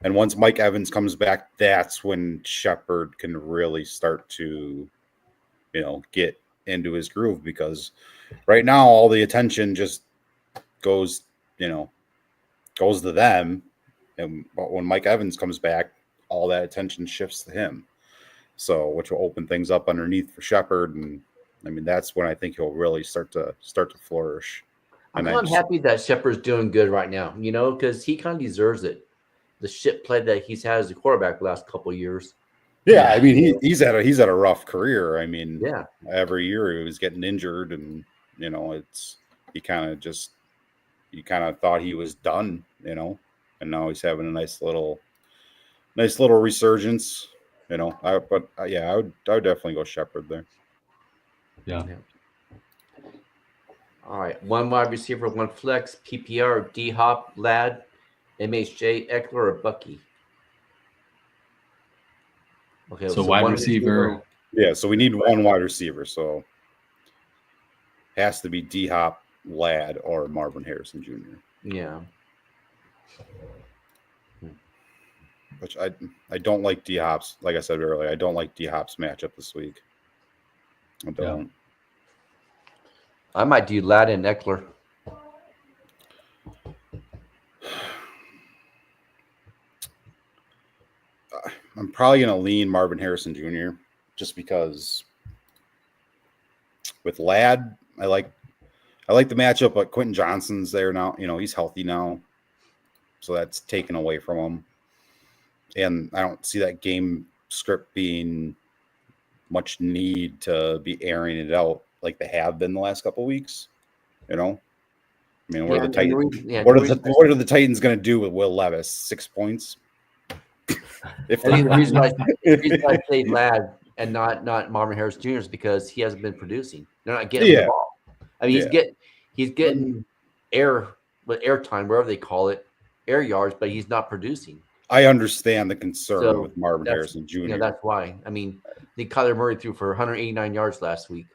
and once Mike Evans comes back, that's when Shepard can really start to, get into his groove, because right now all the attention just goes to them, but when Mike Evans comes back, all that attention shifts to him. So, which will open things up underneath for Shepard, and I mean, that's when I think he'll really start to flourish. I'm happy that Shepard's doing good right now, because he kind of deserves it. the shit play that he's had as a quarterback the last couple of years. Yeah, I mean he's had a rough career. I mean, Yeah, every year he was getting injured, and he kind of thought he was done, and now he's having a nice little resurgence, I would definitely go Shepard there. Yeah. All right, 1 wide receiver, 1 flex, PPR, D Hop, Ladd, MHJ, Eckler, or Bucky. Okay, So wide receiver. Yeah, so we need 1 wide receiver, so has to be D Hop, Ladd, or Marvin Harrison Jr. Yeah. Which I don't like D Hop's. Like I said earlier, I don't like D Hop's matchup this week. I don't. Yeah. I might do Ladd and Eckler. I'm probably going to lean Marvin Harrison Jr. just because with Ladd, I like the matchup, but Quentin Johnson's there now. He's healthy now, so that's taken away from him. And I don't see that game script being much need to be airing it out like they have been the last couple of weeks. I mean, what are the Titans going to do with Will Levis? 6 points. The reason I say Ladd and not Marvin Harris Jr. is because he hasn't been producing. They're not getting the ball. I mean, he's getting air time, wherever they call it, air yards, but he's not producing. I understand the concern with Marvin Harrison Jr. Yeah, that's why. I mean, I think Kyler Murray threw for 189 yards last week.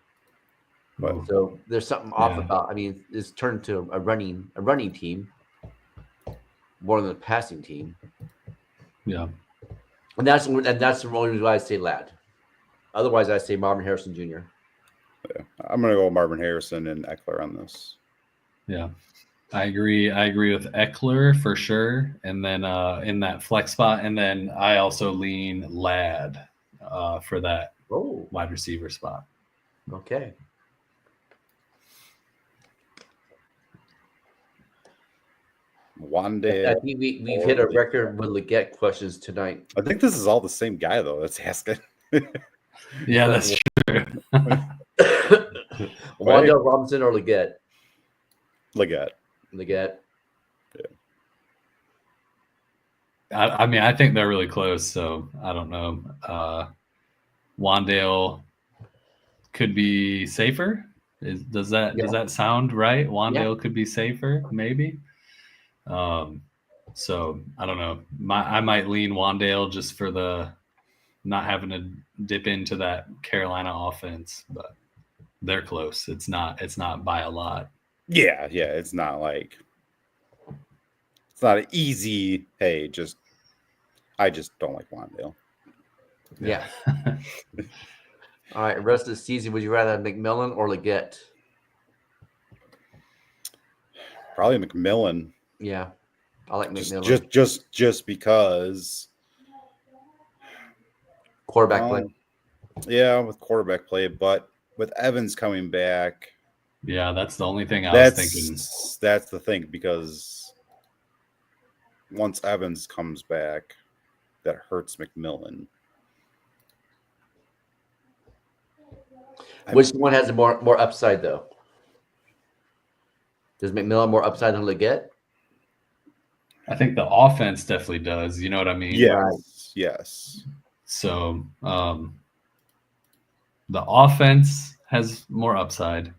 But, so there's something off about. I mean, it's turned to a running team more than a passing team. Yeah, and that's the only reason why I say Ladd. Otherwise, I say Marvin Harrison Jr. Yeah, I'm gonna go Marvin Harrison and Eckler on this. Yeah, I agree. I agree with Eckler for sure, and then in that flex spot, and then I also lean Ladd for that wide receiver spot. Okay. Wandale. I think we've hit a record with Leggett questions tonight. I think this is all the same guy though. That's asking. Yeah, that's true. Wandale Robinson or Leggett? Leggett. Yeah. I mean, I think they're really close, so I don't know. Wandale could be safer. Does that sound right? Wandale could be safer, maybe. So I don't know. I might lean Wandale just for the not having to dip into that Carolina offense, but they're close. It's not by a lot. Yeah. It's not an easy. Hey, I just don't like Wandale. Yeah. All right. Rest of the season, would you rather have McMillan or Leggett? Probably McMillan. Yeah, I like McMillan. Just because quarterback play. Yeah, with quarterback play, but with Evans coming back. Yeah, that's the only thing I was thinking. That's the thing, because once Evans comes back, that hurts McMillan. Which one has more upside though? Does McMillan more upside than Leggett? I think the offense definitely does. You know what I mean? Yes. So the offense has more upside,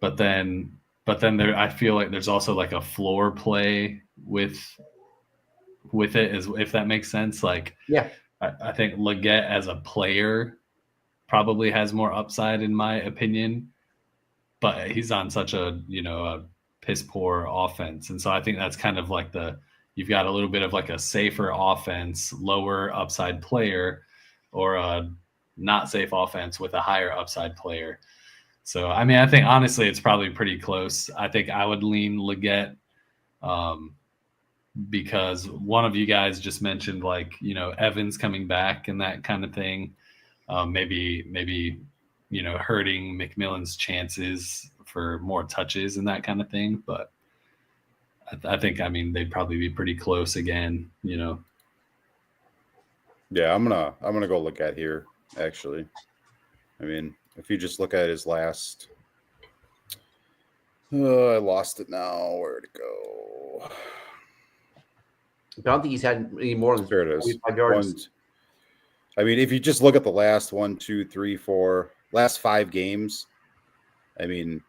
but then there, I feel like there's also like a floor play with it, is if that makes sense. Like, yeah, I think Leggett as a player probably has more upside in my opinion, but he's on such a piss poor offense. And so I think that's kind of like you've got a little bit of like a safer offense, lower upside player, or a not safe offense with a higher upside player. So, I mean, I think honestly, it's probably pretty close. I think I would lean Leggett because one of you guys just mentioned Evans coming back and that kind of thing. Maybe hurting McMillan's chances for more touches and that kind of thing. But I think, I mean, they'd probably be pretty close again, you know. Yeah, I'm gonna go look at here, actually. I mean, if you just look at his last, I lost it now. Where'd it go? I don't think he's had any more than There it is. 45 yards. I mean, if you just look at the last 5 games, I mean,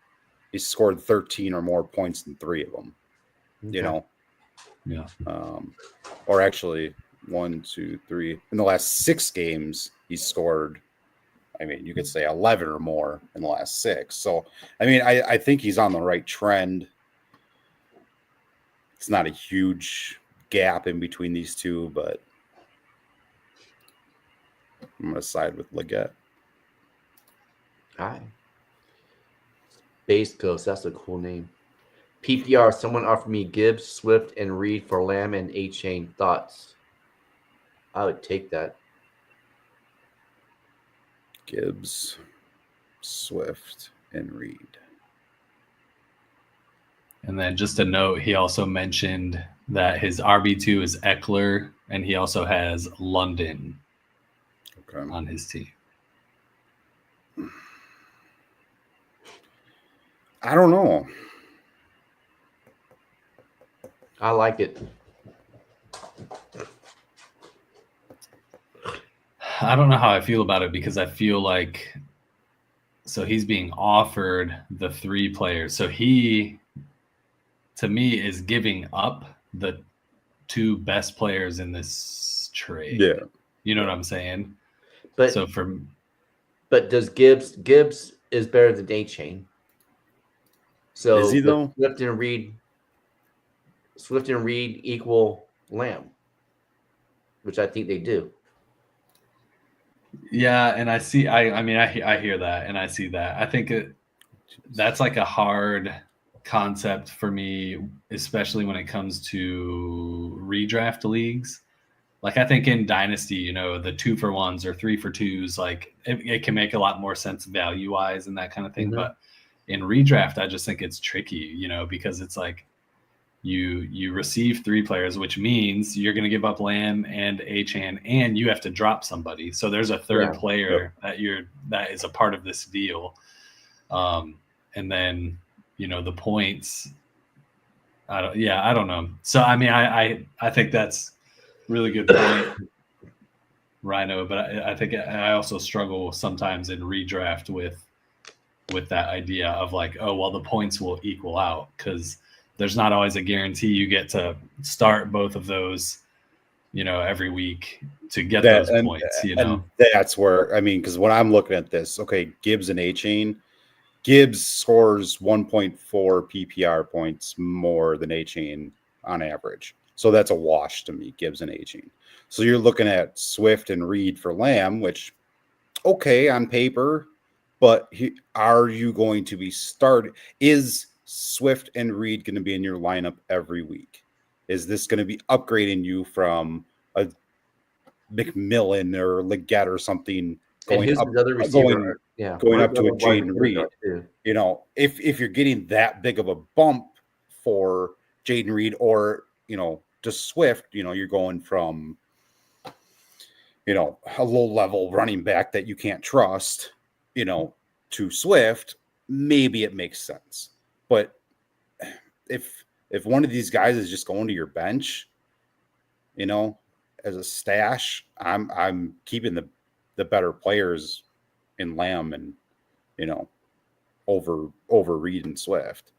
he's scored 13 or more points in 3 of them. Okay. You know, Yeah. or actually 1, 2, 3 in the last 6 games, he's scored. I mean, you could say 11 or more in the last 6. So, I mean, I think he's on the right trend. It's not a huge gap in between these two, but I'm going to side with Leggett. All right. Base Ghost, that's a cool name. PPR, someone offered me Gibbs, Swift, and Reed for Lamb and A-Chain. Thoughts? I would take that. Gibbs, Swift, and Reed. And then just a note, he also mentioned that his RB2 is Eckler, and he also has London on his team. I don't know. I like it. I don't know how I feel about it because I feel like, so he's being offered the 3 players. So he, to me, is giving up the 2 best players in this trade. Yeah. You know what I'm saying? But So but does Gibbs is better than A-Chain. So is he though? Swift and Reed equal Lamb, which I think they do. Yeah, and I hear that and I see that. I think that's like a hard concept for me, especially when it comes to redraft leagues. Like I think in Dynasty, you know, the 2-for-1s or 3-for-2s, like it can make a lot more sense value-wise and that kind of thing. Mm-hmm. But in redraft, I just think it's tricky, you know, because it's like you receive 3 players, which means you're going to give up Lamb and A-Chan, and you have to drop somebody. So there's a third player that is a part of this deal. And then, you know, the points. I don't know. So I mean, I think that's really good point, Rhino. But I think I also struggle sometimes in redraft with that idea of like, oh well, the points will equal out because there's not always a guarantee you get to start both of those, you know, every week to get those points, you know. And that's where, I mean, because when I'm looking at this, okay, Gibbs and A-Chain, Gibbs scores 1.4 PPR points more than A-Chain on average. So that's a wash to me, Gibbs and A-Chain. So you're looking at Swift and Reed for Lamb, which, okay, on paper, but are you going to be started? Is Swift and Reed going to be in your lineup every week? Is this going to be upgrading you from a McMillan or Leggett or something going up, another receiver, going up to a Jaden Reed? You know, if you're getting that big of a bump for Jaden Reed or, you know, just Swift, you know, you're going from, you know, a low level running back that you can't trust, you know, to Swift, maybe it makes sense. But if one of these guys is just going to your bench, you know, as a stash, I'm keeping the better players in Lamb and, you know, over Reed and Swift.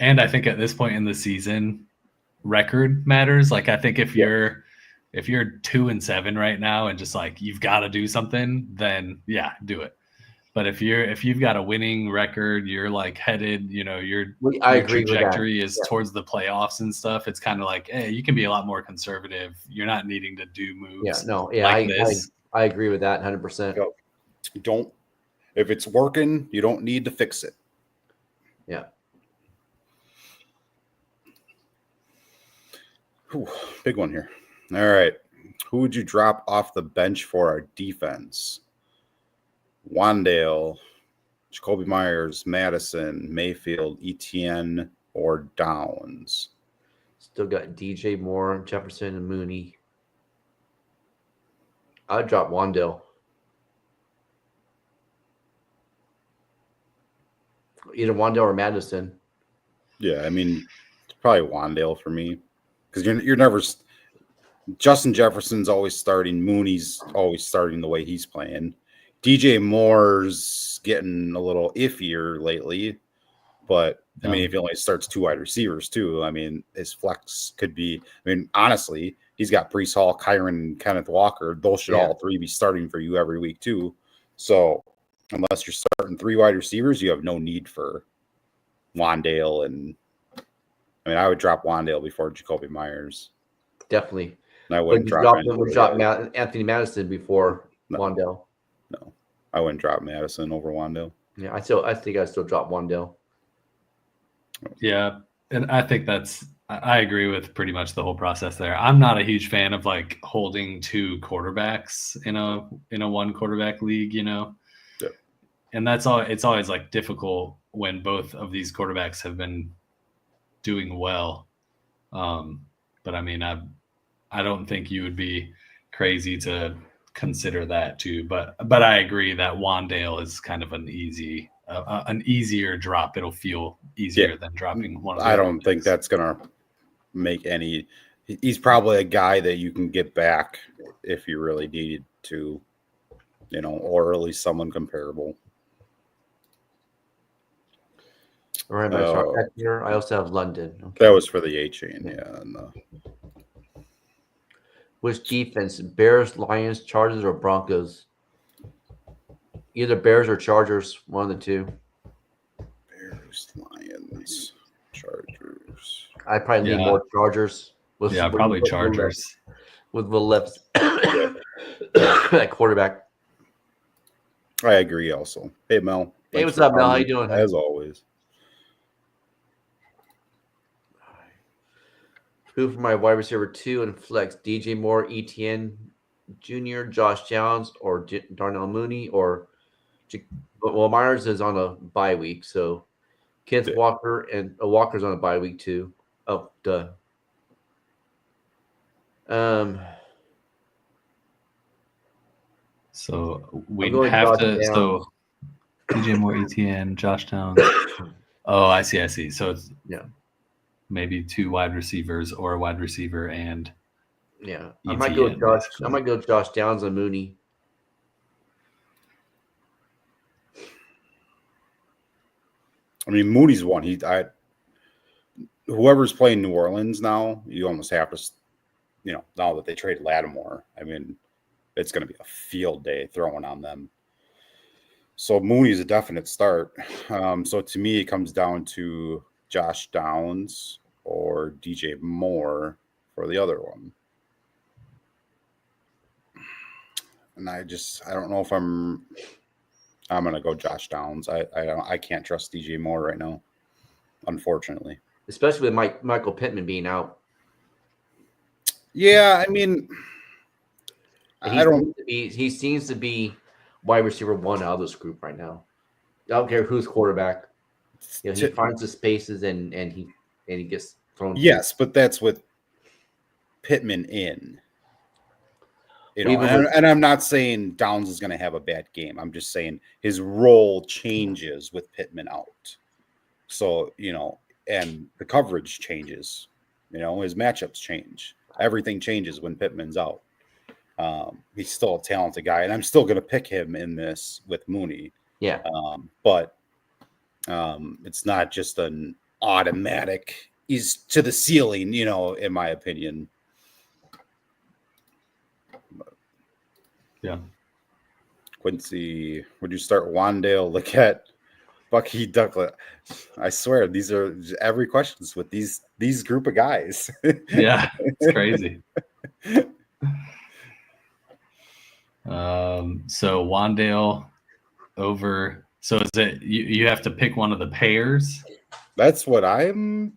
And I think at this point in the season, record matters. Like I think if you're 2-7 right now and just like you've got to do something, then yeah, do it. But if you've got a winning record, you're like headed, you know, your trajectory is towards the playoffs and stuff. It's kind of like, hey, you can be a lot more conservative. You're not needing to do moves. I agree with that 100%. Don't, if it's working, you don't need to fix it. Yeah. Whew, big one here. All right. Who would you drop off the bench for our defense? Wandale, Jacoby Myers, Madison, Mayfield, Etienne, or Downs? Still got DJ Moore, Jefferson, and Mooney. I'd drop Wandale. Either Wandale or Madison. Yeah, I mean, it's probably Wandale for me because you're never. Justin Jefferson's always starting. Mooney's always starting the way he's playing. DJ Moore's getting a little iffier lately, but I mean, if he only starts 2 wide receivers too, I mean, his flex could be. I mean, honestly, he's got Breece Hall, Kyron, and Kenneth Walker. Those should all 3 be starting for you every week too. So unless you're starting 3 wide receivers, you have no need for Wandale. And I mean, I would drop Wandale before Jacoby Myers. Definitely. And I wouldn't drop Anthony Madison before Wandale. No, I wouldn't drop Madison over Wandale. Yeah, I think I'd still drop Wandale. Yeah, and I think I agree with pretty much the whole process there. I'm not a huge fan of like holding 2 quarterbacks in a 1 quarterback league, Yeah. And it's always like difficult when both of these quarterbacks have been doing well. But I mean, I don't think you would be crazy to consider that too. But I agree that Wandale is kind of an easier drop. It'll feel easier than dropping one of the I don't think that's gonna make any. He's probably a guy that you can get back if you really needed to, or at least someone comparable. All right, here I also have London. Okay. That was for the A chain, yeah. And, which defense? Bears, Lions, Chargers, or Broncos? Either Bears or Chargers, one of the 2. Bears, Lions, Chargers. I'd probably lean more Chargers. Probably Chargers. With Will Levis at quarterback. I agree also. Hey, Mel. Hey, what's up, Mel? How you doing? As always. Who for my wide receiver 2 and flex? DJ Moore, ETN Jr., Josh Downs, or Darnell Mooney, or Myers is on a bye week, so Kenneth Walker and Walker's on a bye week too. Oh, duh. So we have to. So DJ Moore, ETN, Josh Downs. Oh, I see. So it's maybe 2 wide receivers or a wide receiver and I might go with Josh. I might go with Josh Downs and Mooney. I mean, Mooney's one. Whoever's playing New Orleans now, you almost have to, now that they traded Lattimore, I mean, it's going to be a field day throwing on them. So Mooney's a definite start. So to me, it comes down to Josh Downs or DJ Moore for the other one. And I don't know if I'm going to go Josh Downs. I can't trust DJ Moore right now, unfortunately. Especially with Michael Pittman being out. Yeah, I mean, he seems to be wide receiver 1 out of this group right now. I don't care who's quarterback. He finds the spaces and he gets thrown. Yes, but that's with Pittman in. And I'm not saying Downs is going to have a bad game. I'm just saying his role changes with Pittman out. So, and the coverage changes. His matchups change. Everything changes when Pittman's out. He's still a talented guy, and I'm still going to pick him in this with Mooney. Yeah. But it's not just an automatic. He's to the ceiling, in my opinion. Yeah. Quincy, would you start Wandale, Leggett, Bucky, Ducklet? I swear, these are every questions with these group of guys. Yeah, it's crazy. So Wandale over. So is it you have to pick one of the pairs? That's what I'm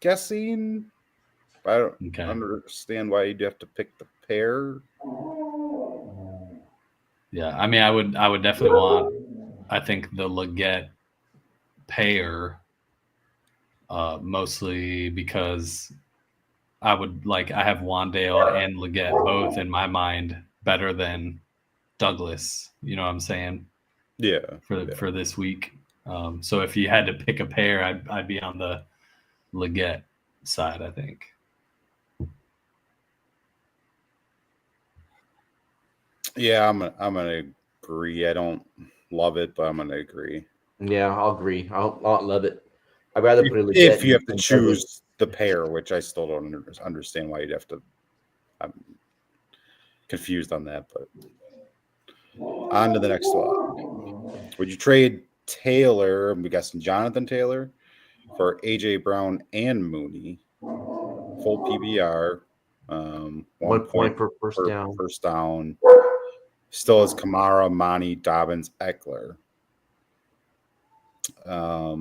guessing. I don't understand why you'd have to pick the pair. Yeah, I mean, I would definitely want. I think the Leggett pair mostly because I have Wandale and Leggett both in my mind better than Douglas. You know what I'm saying? Yeah. For this week. So if you had to pick a pair, I'd be on the Leggett side, I think. Yeah, I'm gonna agree. I don't love it, but I'm gonna agree. Yeah, I'll agree. I'll love it. I'd rather put a If you have to than choose Douglas. the pair, which I still don't understand why you'd have to. I'm confused on that, but on to the next one. Would you trade Taylor? I'm guessing Jonathan Taylor for AJ Brown and Mooney, full PBR, 1 point per first down. First down. Still has Kamara, Monty, Dobbins, Eckler. I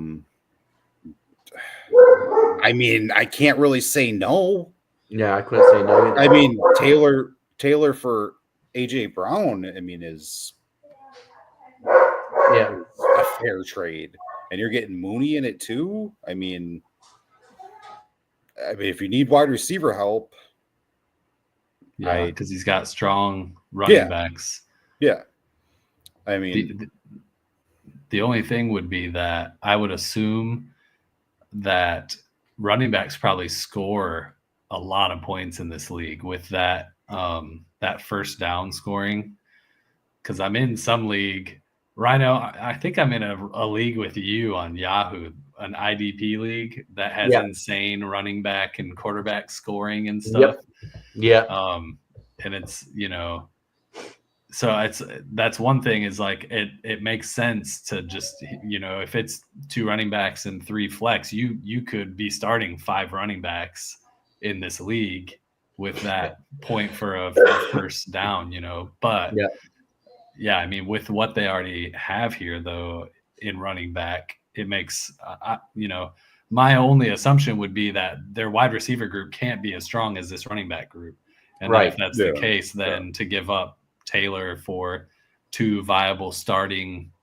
mean, I can't really say no. Yeah, I couldn't say no either. I mean, Taylor for AJ Brown, I mean, is Yeah, a fair trade. And you're getting Mooney in it too. I mean, if you need wide receiver help, yeah, because he's got strong running backs. Yeah, I mean, the only thing would be that I would assume that running backs probably score a lot of points in this league with that that first down scoring. Because I'm in some league. Rhino, I think I'm in a league with you on Yahoo, an IDP league that has insane running back and quarterback scoring and stuff. Yeah. And it's, so that's one thing is like it makes sense to just, if it's 2 running backs and 3 flex, you could be starting 5 running backs in this league with that point for a first down, but yeah, I mean, with what they already have here, though, in running back, it makes, my only assumption would be that their wide receiver group can't be as strong as this running back group. And if that's the case, then to give up Taylor for 2 viable starting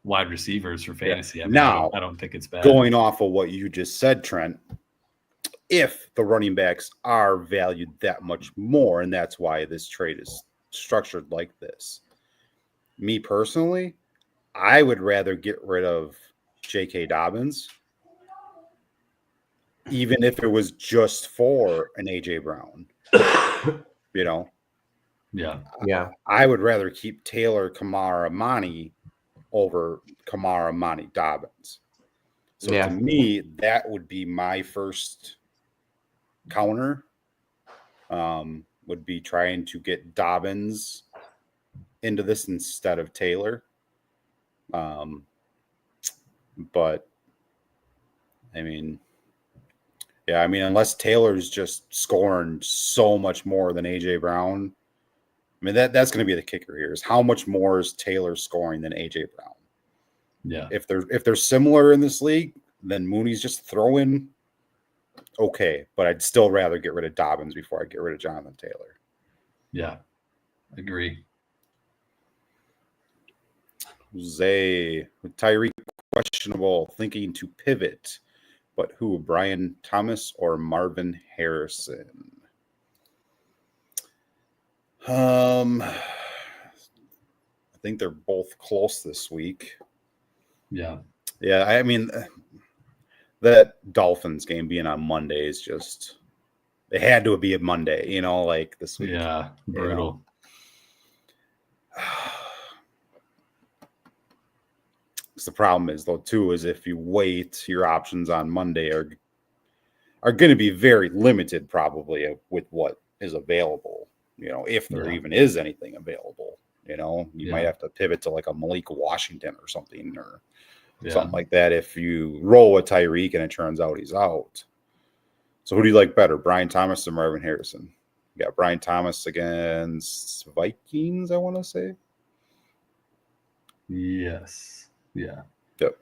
wide receivers for fantasy, I mean, I don't think it's bad. Going off of what you just said, Trent, if the running backs are valued that much more, and that's why this trade is structured like this, me personally, I would rather get rid of J.K. Dobbins, even if it was just for an A.J. Brown. Yeah. I would rather keep Taylor, Kamara, Monty over Kamara, Monty, Dobbins. So to me, that would be my first counter. Would be trying to get Dobbins into this instead of Taylor. But I mean, unless Taylor's just scoring so much more than AJ Brown, I mean, that's going to be the kicker here is how much more is Taylor scoring than AJ Brown? Yeah. If they're similar in this league, then Mooney's just throwing okay, but I'd still rather get rid of Dobbins before I get rid of Jonathan Taylor. Yeah. Agree. Jose, Tyreek questionable, thinking to pivot, but who? Brian Thomas or Marvin Harrison? I think they're both close this week. Yeah. Yeah, I mean, that Dolphins game being on Monday is just, it had to be a Monday, like this week. Yeah, brutal. The problem is, though, too, is if you wait, your options on Monday are going to be very limited, probably, with what is available. If there even is anything available, you might have to pivot to like a Malik Washington or something, or something like that. If you roll with Tyreek and it turns out he's out. So who do you like better, Brian Thomas or Marvin Harrison? You got Brian Thomas against Vikings, I want to say. Yes. Yeah. Yep.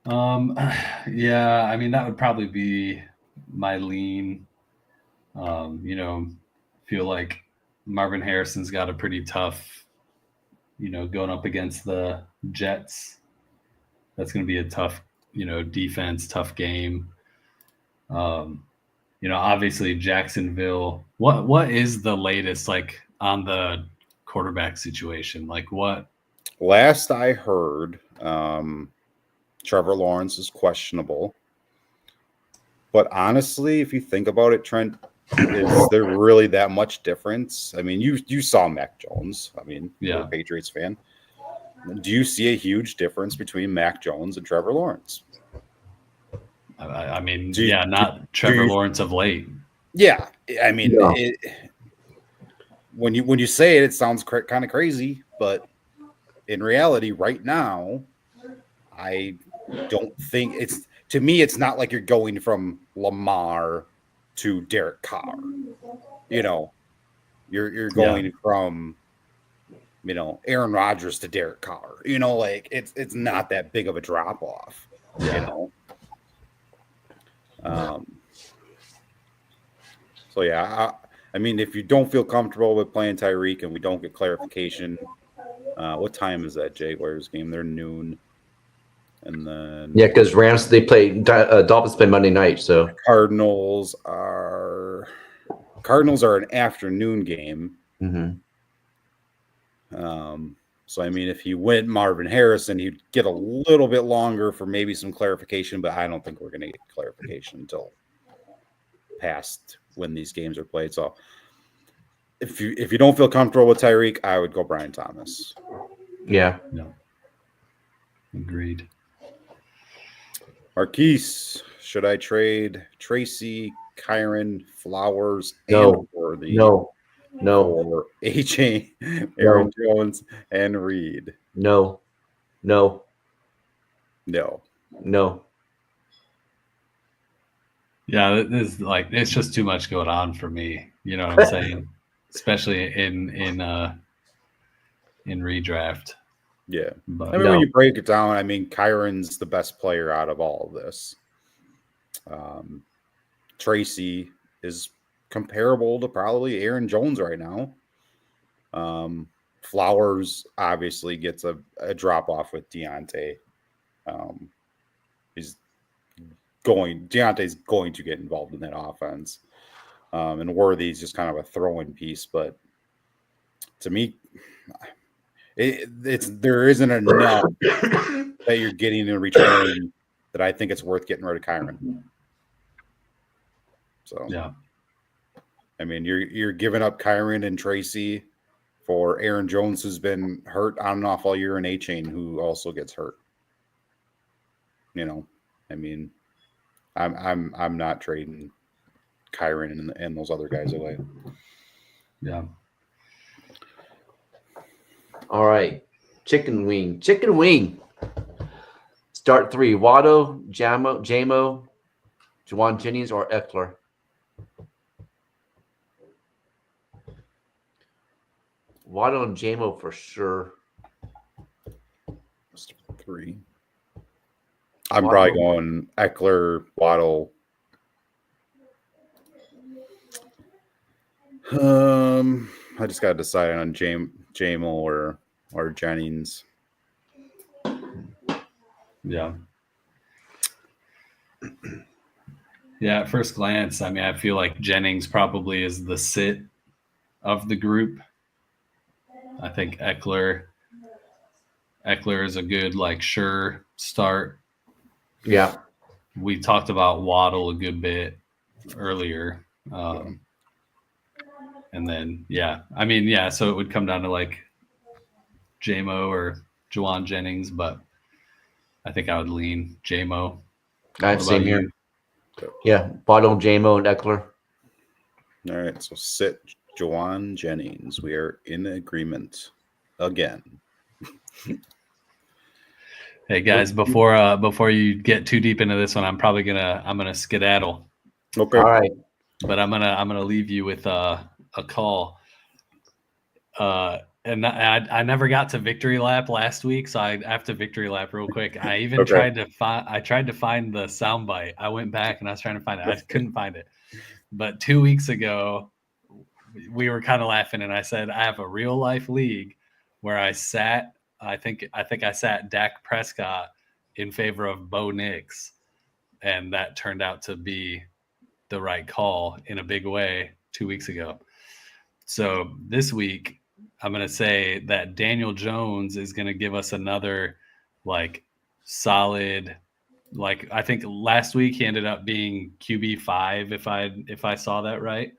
Yeah, I mean, that would probably be my lean. Feel like Marvin Harrison's got a pretty tough, going up against the Jets. That's going to be a tough defense, tough game. Obviously Jacksonville. What is the latest like on the quarterback situation? Like what? Last I heard, Trevor Lawrence is questionable. But honestly, if you think about it, Trent, is there really that much difference? I mean, you saw Mac Jones. I mean, you're a Patriots fan. Do you see a huge difference between Mac Jones and Trevor Lawrence? I mean, not Trevor Lawrence of late. Yeah, I mean, when you say it, it sounds kind of crazy, but in reality, right now, I don't think it's. To me, it's not like you're going from Lamar to Derek Carr. You're going from Aaron Rodgers to Derek Carr. Like it's not that big of a drop off. So yeah, I mean, if you don't feel comfortable with playing Tyreek and we don't get clarification, what time is that Jaguars game? They're noon. And then because Rams Dolphins play Monday night, so Cardinals are an afternoon game. Mm-hmm. So I mean, if he went Marvin Harrison, he'd get a little bit longer for maybe some clarification, but I don't think we're going to get clarification until past when these games are played. So if you don't feel comfortable with Tyreek, I would go Brian Thomas. Yeah. No. Agreed. Marquise, should I trade Tracy, Kyron, Flowers, No. and Worthy? No. Or AJ, Aaron Jones, and Reed? No. No. Yeah, this is like it's just too much going on for me. You know what I'm saying? Especially in redraft. Yeah. But I mean, when you break it down, I mean, Kyron's the best player out of all of this. Tracy is comparable to probably Aaron Jones right now. Flowers obviously gets a drop off with Deontay. Deontay's going to get involved in that offense. And Worthy's just kind of a throw-in piece, but to me, there isn't enough that you're getting in return that I think it's worth getting rid of Kyron. So yeah, I mean, you're giving up Kyron and Tracy for Aaron Jones, who's been hurt on and off all year, and A-Chain, who also gets hurt. I mean, I'm not trading Kyron and those other guys away. Yeah. All right. Chicken wing. Start 3. Watto, Jamo, Juwan Jennings, or Eckler. Watto and Jamo for sure. 3. I'm probably going Eckler, Waddle. I just got to decide on Jamo or Jennings. Yeah. Yeah, at first glance, I mean, I feel like Jennings probably is the sit of the group. I think Eckler is a good, sure start. Yeah. We talked about Waddle a good bit earlier. And then, I mean, so it would come down to Jamo or Juwan Jennings, but I think I would lean Jamo. Same here. Yeah, Waddle, Jamo, and Eckler. All right, so sit Juwan Jennings. We are in agreement again. Hey guys, before you get too deep into this one, I'm gonna skedaddle. Okay. All right. But I'm gonna leave you with a call. And I never got to victory lap last week, so I have to victory lap real quick. I even tried to find the soundbite. I went back and I was trying to find it. I couldn't find it. But 2 weeks ago, we were kind of laughing, and I said I have a real life league where I sat. I think I sat Dak Prescott in favor of Bo Nix, and that turned out to be the right call in a big way 2 weeks ago. So this week, I'm going to say that Daniel Jones is going to give us another like solid. Like I think last week he ended up being QB5 if I saw that right.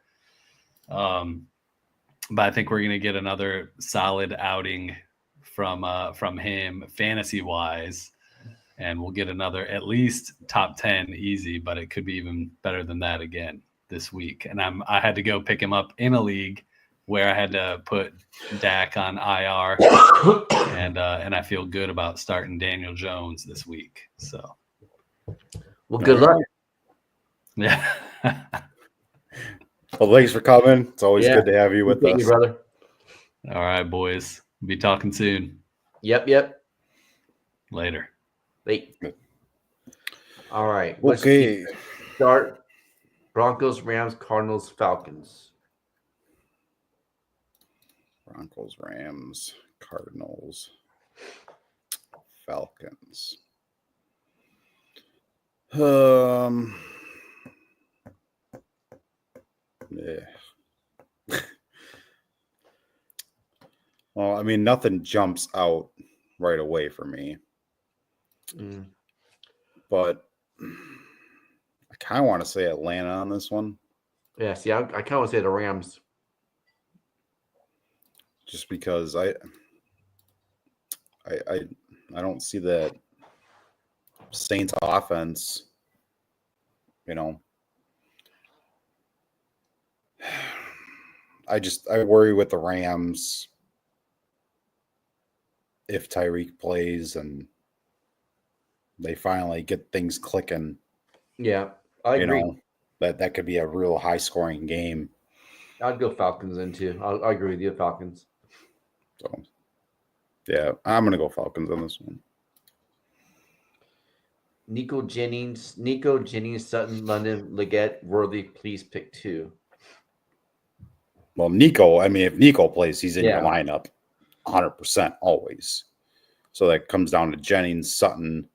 But I think we're going to get another solid outing from him fantasy wise, and we'll get another at least top 10 easy, but it could be even better than that again this week. And I had to go pick him up in a league where I had to put Dak on IR, and I feel good about starting Daniel Jones this week. So, well, good luck. Yeah. Well, thanks for coming. It's always Yeah. good to have you with Thank us. you, brother. All right, boys. Be talking soon. Yep. Later. Wait. All right. Okay. Start Broncos, Rams, Cardinals, Falcons. Broncos, Rams, Cardinals, Falcons. Yeah. Well, I mean, nothing jumps out right away for me. But I kind of want to say Atlanta on this one. Yeah, see, I kind of want to say the Rams. Just because I don't see that Saints offense, I worry with the Rams if Tyreek plays and they finally get things clicking. Yeah, I agree. That could be a real high scoring game. I'd go Falcons in too. I agree with you, Falcons. So, yeah, I'm going to go Falcons on this one. Nico Jennings, Sutton, London, Leggett, Worthy, please pick two. Well, Nico, I mean, if Nico plays, he's in your lineup 100% always. So that comes down to Jennings, Sutton.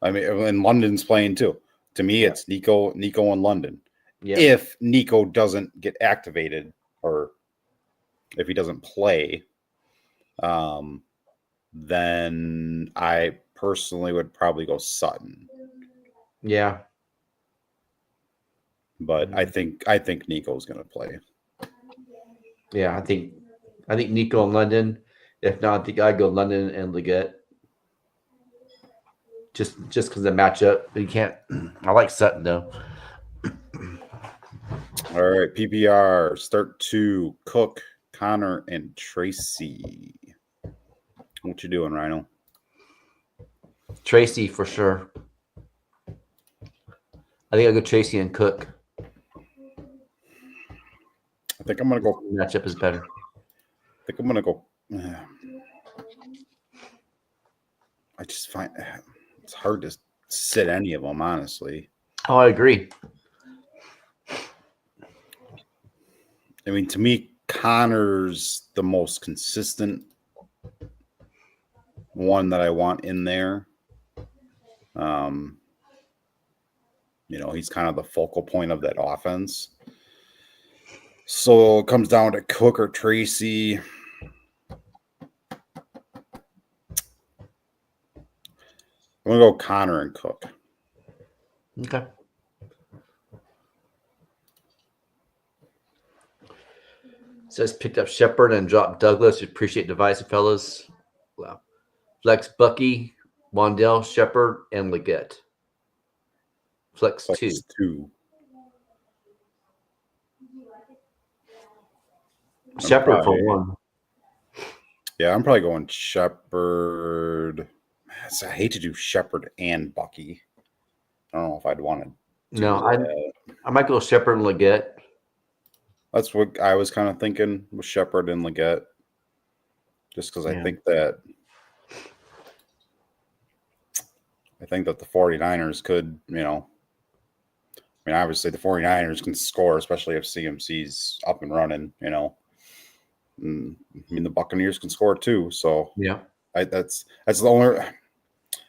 I mean, and London's playing too. To me, it's Nico and London. Yeah. If Nico doesn't get activated or if he doesn't play, then I personally would probably go Sutton. Yeah. But I think Nico's going to play. Yeah, I think Nico and London. If not, I think I'd go London and Leggett. Just because of the matchup. But you can't. I like Sutton though. All right, PPR start 2. Cook, Connor, and Tracy. What you doing, Rhino? Tracy for sure. I think I'll go Tracy and Cook. I think I'm going to go. Matchup is better. I think I'm going to go. I just find it's hard to sit any of them, honestly. Oh, I agree. I mean, to me, Connor's the most consistent one that I want in there. He's kind of the focal point of that offense. So it comes down to Cook or Tracy. I'm going to go Connor and Cook. Okay. Says picked up Shepard and dropped Douglas. Appreciate the advice, fellas. Wow. Flex Bucky, Wandell, Shepard, and Leggett. Flex 2. Shepard for 1. Yeah, I'm probably going Shepard. I hate to do Shepard and Bucky. I don't know if I'd want to. No, I might go Shepard and Leggett. That's what I was kind of thinking with Shepard and Leggett. Just because I think that the 49ers could, obviously the 49ers can score, especially if CMC's up and running, the Buccaneers can score too. So yeah, that's the only.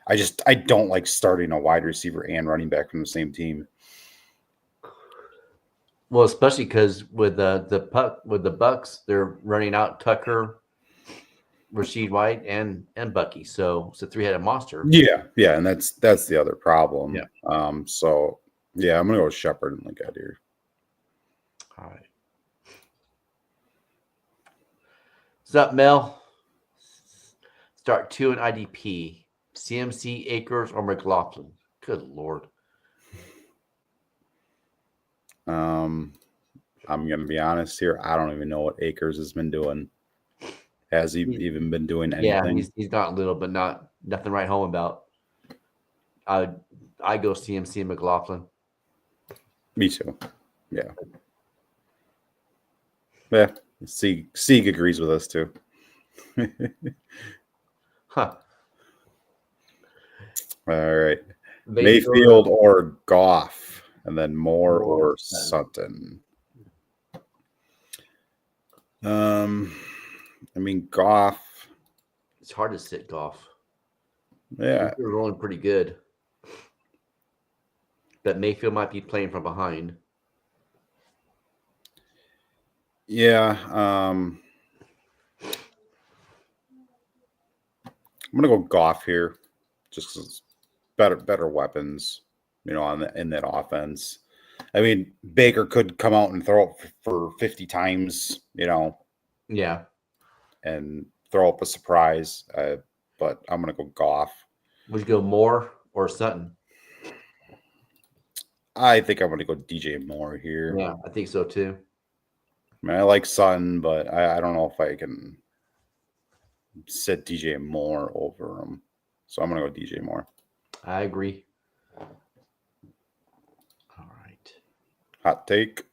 I don't like starting a wide receiver and running back from the same team. Well, especially because with the Bucks, they're running out Tucker, Rashid White, and Bucky. So it's a three-headed monster. Yeah, and that's the other problem. Yeah. So yeah, I'm gonna go with Shepard and Linkett here. All right. What's up, Mel? Start 2 in IDP. CMC, Akers, or McLaughlin. Good Lord. I'm gonna be honest here. I don't even know what Akers has been doing. Has he even been doing anything? Yeah, he's not little, but nothing to write home about. I go CMC and McLaughlin. Me too. Yeah. Yeah. Sieg agrees with us too. Huh. All right. Mayfield or Goff, and then Moore or Sutton. I mean, Goff. It's hard to sit Goff. Yeah. They're rolling pretty good. But Mayfield might be playing from behind. Yeah. I'm gonna go Goff here, just 'cause better weapons, in that offense. I mean, Baker could come out and throw it for 50 times, Yeah. and throw up a surprise. But I'm gonna go Goff. Would you go Moore or Sutton? I think I'm gonna go DJ Moore here. Yeah, I think so too. I mean, I like Sutton, but I don't know if I can sit DJ Moore over him. So I'm gonna go DJ Moore. I agree. All right. Hot take.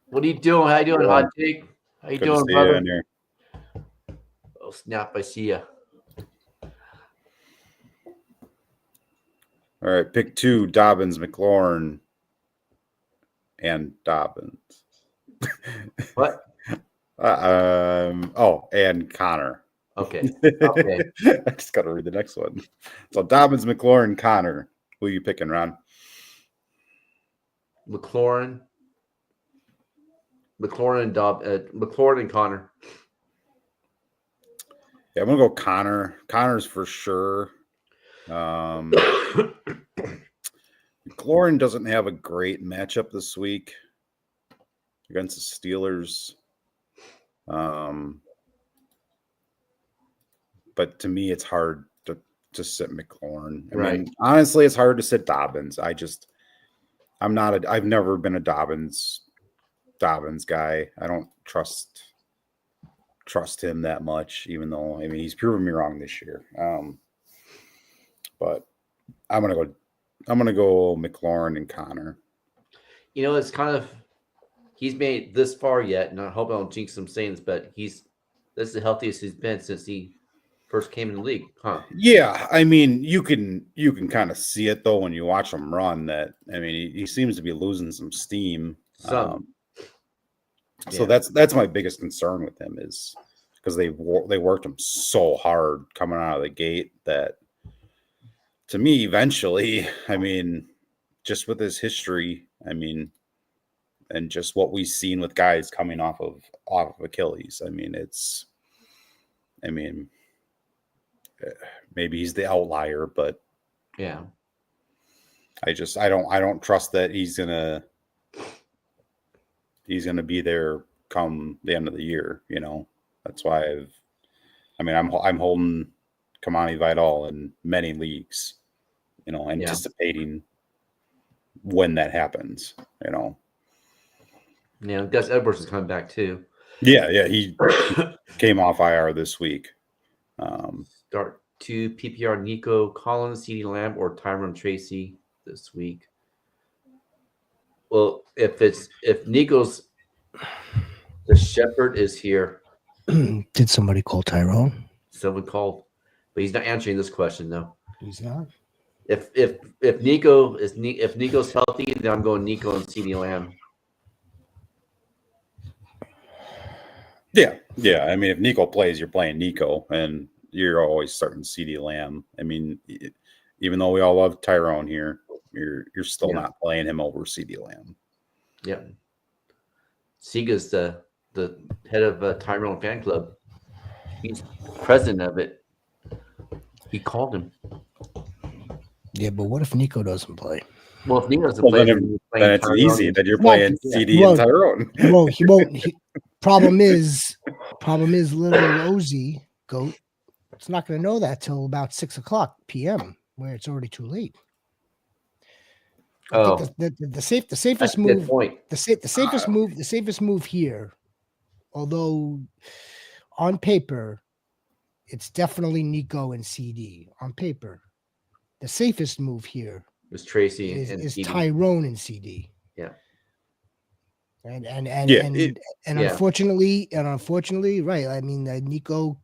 What are you doing? How you doing, Hot Take? How you Good doing, to see you brother? in here. Oh, snap. I see ya. All right, pick 2, Dobbins, McLaurin, and Dobbins. What? And Connor. Okay. Okay. I just got to read the next one. So Dobbins, McLaurin, Connor. Who are you picking, Ron? McLaurin and Connor. Yeah, I'm gonna go Connor. Connor's for sure. McLaurin doesn't have a great matchup this week against the Steelers. But to me, it's hard to sit McLaurin. I mean, honestly, it's hard to sit Dobbins. I've never been a Dobbins guy. I don't trust him that much, even though, I mean, he's proven me wrong this year. But I'm gonna go McLaurin and Connor. It's kind of, he's made it this far yet, and I hope I don't jinx him saying this, but this is the healthiest he's been since he first came in the league, huh? Yeah, I mean, you can kind of see it though when you watch him run. That, I mean, he seems to be losing some steam. So that's my biggest concern with him, is because they worked him so hard coming out of the gate that, to me, eventually, I mean, just with his history, I mean, and just what we've seen with guys coming off of Achilles, I mean, maybe he's the outlier, but yeah, I don't trust that he's gonna be there come the end of the year. That's why I'm holding Kamani Vidal in many leagues, anticipating when that happens. Yeah, Gus Edwards is coming back too. Yeah, he came off IR this week. Start 2 PPR Nico Collins, CeeDee Lamb, or Tyron Tracy this week. Well, if Nico's, the Shepherd is here. Did somebody call Tyrone? Someone called, but he's not answering this question though. He's not. If Nico's healthy, then I'm going Nico and CeeDee Lamb. Yeah. I mean, if Nico plays, you're playing Nico, and you're always starting CeeDee Lamb. I mean, even though we all love Tyrone here, you're still Yeah. not playing him over CD Lamb. Yep. Sieg is the head of Tyrone fan club. He's president of it. He called him. Yeah, but what if Nico doesn't play? Well, if Nico doesn't Well, play, then it's Tyrone. easy that you're No, playing yeah. CD and Tyrone. He won't. Problem is, little Rosie goat. It's not going to know that till about 6:00 p.m. where it's already too late. I think the safest That's a move. good point. The safest move here, although on paper, it's definitely Nico and CD. On paper, the safest move here It's Tracy is CD. Tyrone and CD. Yeah. And Yeah. unfortunately, right. I mean, Nico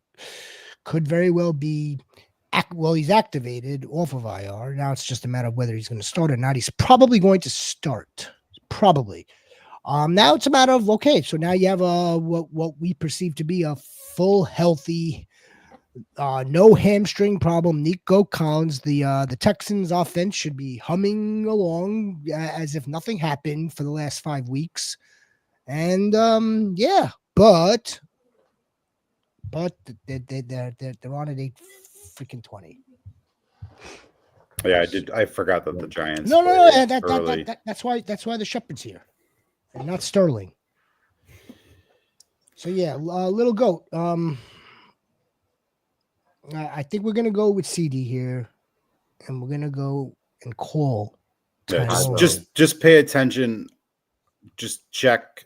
could very well be. He's activated off of IR. Now it's just a matter of whether he's going to start or not. He's probably going to start. Probably. Now it's a matter of, okay, so now you have what we perceive to be a full, healthy, no hamstring problem. Nico Collins, the Texans offense should be humming along as if nothing happened for the last 5 weeks. And but they're on at 8-20. Yeah, I forgot that the Giants. No. played early. That's why the Shepard's here, and not Sterling. So yeah, little goat. I think we're gonna go with CD here, and we're gonna go and call. Yeah, Tyrone. just pay attention. Just check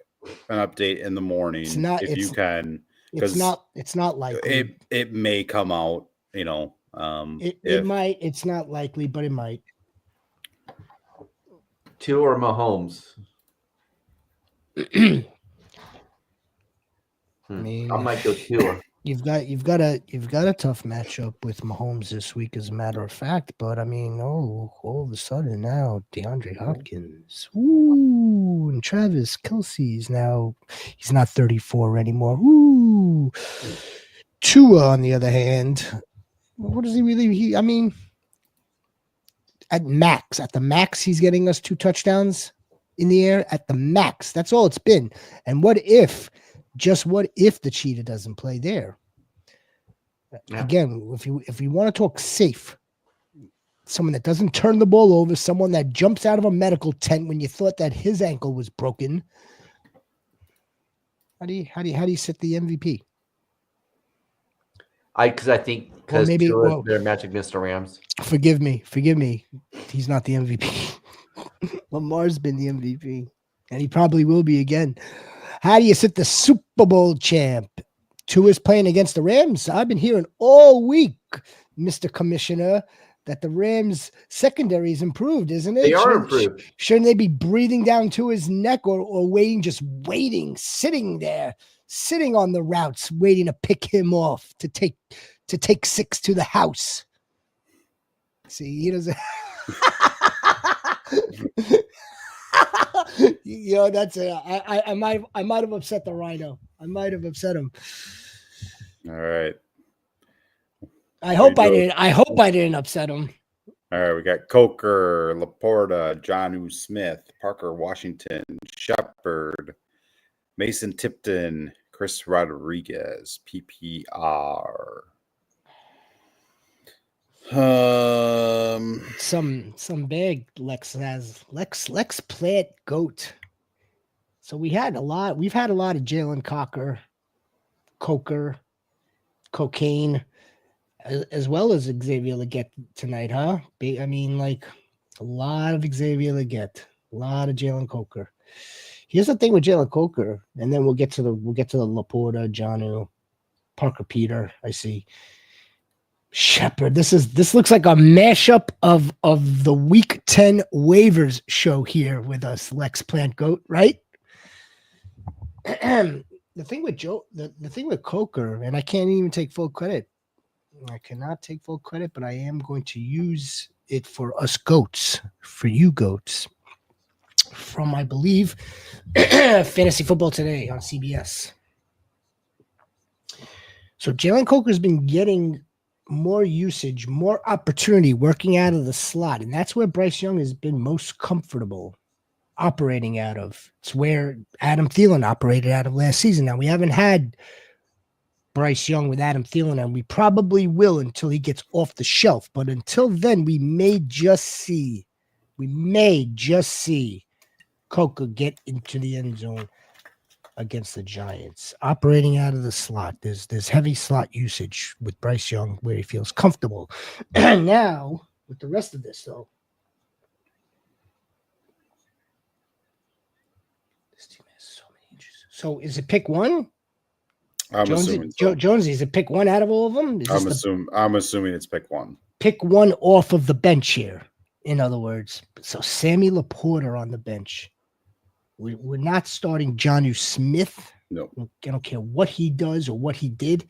an update in the morning if you can. It's not likely. It may come out. It might. It's not likely, but it might. Tua or Mahomes? I mean, I might go Tua. You've got a tough matchup with Mahomes this week, as a matter of fact. But I mean, all of a sudden now DeAndre Hopkins, and Travis Kelce's now he's not 34 anymore. Tua, on the other hand, what does he really? I mean, at the max, he's getting us 2 touchdowns in the air at the max. That's all it's been. And what if the cheetah doesn't play there? Yeah. Again, if we want to talk safe, someone that doesn't turn the ball over, someone that jumps out of a medical tent when you thought that his ankle was broken. How do you sit the MVP? Because I think they're Magic Mr. Rams. Forgive me. He's not the MVP. Lamar's been the MVP, and he probably will be again. How do you sit the Super Bowl champ? Tua's playing against the Rams. I've been hearing all week, Mr. Commissioner, that the Rams secondary is improved, isn't it? They are improved. Shouldn't they be breathing down to his neck or waiting, sitting there, sitting on the routes, waiting to pick him off to take 6 to the house? See, he doesn't. That's it. I might have upset the Rhino. I might have upset him. All right. I hope I didn't upset him. All right, we got Coker, Laporta, Jonnu Smith, Parker Washington, Shepard, Mason Tipton, Chris Rodriguez, PPR. Some big Lex has Lex Plant Goat. So we've had a lot of Jalen Coker, Cocaine, as well as Xavier Legette tonight, huh? I mean, like a lot of Xavier Legette, a lot of Jalen Coker. Here's the thing with Jalen Coker, and then we'll get to the Laporta, Jonnu, Parker Peter. I see. Shepard. This looks like a mashup of the Week 10 waivers show here with us, Lex Plant Goat, right? The thing with the thing with Coker, and I can't even take full credit. I cannot take full credit, but I am going to use it for us goats, for you goats, from I believe Fantasy Football Today on CBS. So Jalen Coker's been getting more usage, more opportunity working out of the slot. And that's where Bryce Young has been most comfortable operating out of. It's where Adam Thielen operated out of last season. Now, we haven't had Bryce Young with Adam Thielen, and we probably will until he gets off the shelf. But until then, we may just see Coca get into the end zone against the Giants, operating out of the slot. There's heavy slot usage with Bryce Young where he feels comfortable. And now, with the rest of this, though, this team has so many injuries. So is it pick one? Assuming so. Jonesy, is it pick one out of all of them? I'm assuming it's pick one. Pick one off of the bench here, in other words. So Sammy Laporta on the bench. We're not starting Jonnu Smith. No. I don't care what he does or what he did.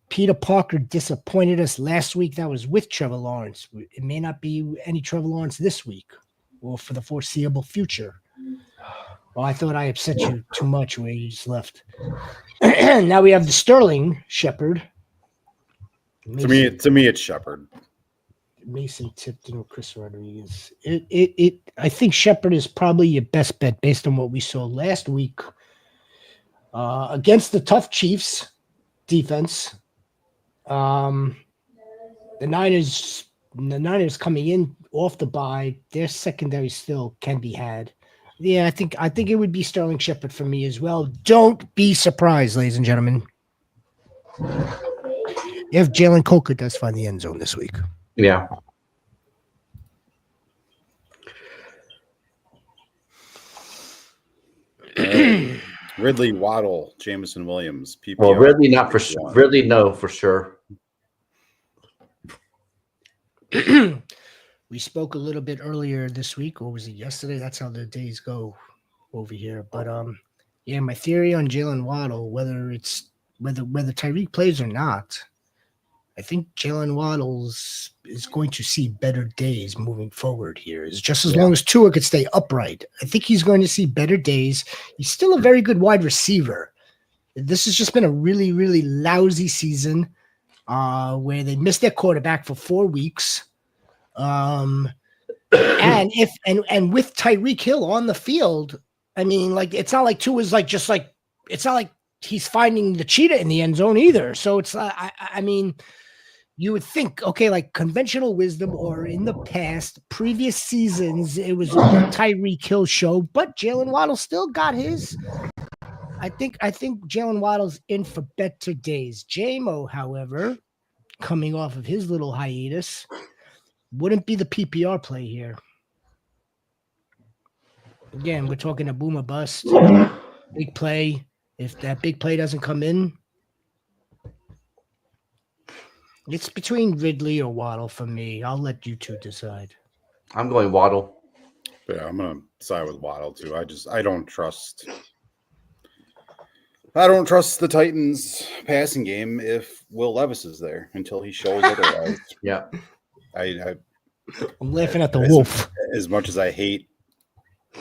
Peter Parker disappointed us last week. That was with Trevor Lawrence. It may not be any Trevor Lawrence this week or for the foreseeable future. Well, I thought I upset you too much where you just left. Now we have the Sterling Shepard. To me, it's Shepard. Mason Tipton or Chris Rodriguez. I think Shepard is probably your best bet based on what we saw last week against the tough Chiefs defense. The Niners coming in off the bye, their secondary still can be had. Yeah, I think it would be Sterling Shepard for me as well. Don't be surprised, ladies and gentlemen, if Jalen Coker does find the end zone this week. Yeah. Ridley, Waddle, Jameson Williams. PPR. Well, Ridley not for sure. Ridley, no, for sure. We spoke a little bit earlier this week, or was it yesterday? That's how the days go over here. But yeah, my theory on Jalen Waddle, whether Tyreek plays or not, I think Jalen Waddle is going to see better days moving forward here. It's just as long as Tua could stay upright. I think he's going to see better days. He's still a very good wide receiver. This has just been a really, really lousy season where they missed their quarterback for 4 weeks. And with Tyreek Hill on the field, I mean, like, it's not like Tua's it's not like he's finding the cheetah in the end zone either. So it's, I mean, you would think, okay, like conventional wisdom or in the past, previous seasons, it was a Tyreek Hill show, but Jalen Waddle still got his. I think Jalen Waddle's in for better days. J-Mo, however, coming off of his little hiatus, wouldn't be the PPR play here. Again, we're talking a boom or bust. Big play. If that big play doesn't come in, it's between Ridley or Waddle for me. I'll let you two decide. I'm going Waddle. Yeah, I'm gonna side with Waddle too. I don't trust the Titans passing game if Will Levis is there until he shows otherwise. Yeah. I'm laughing at the wolf. As much as I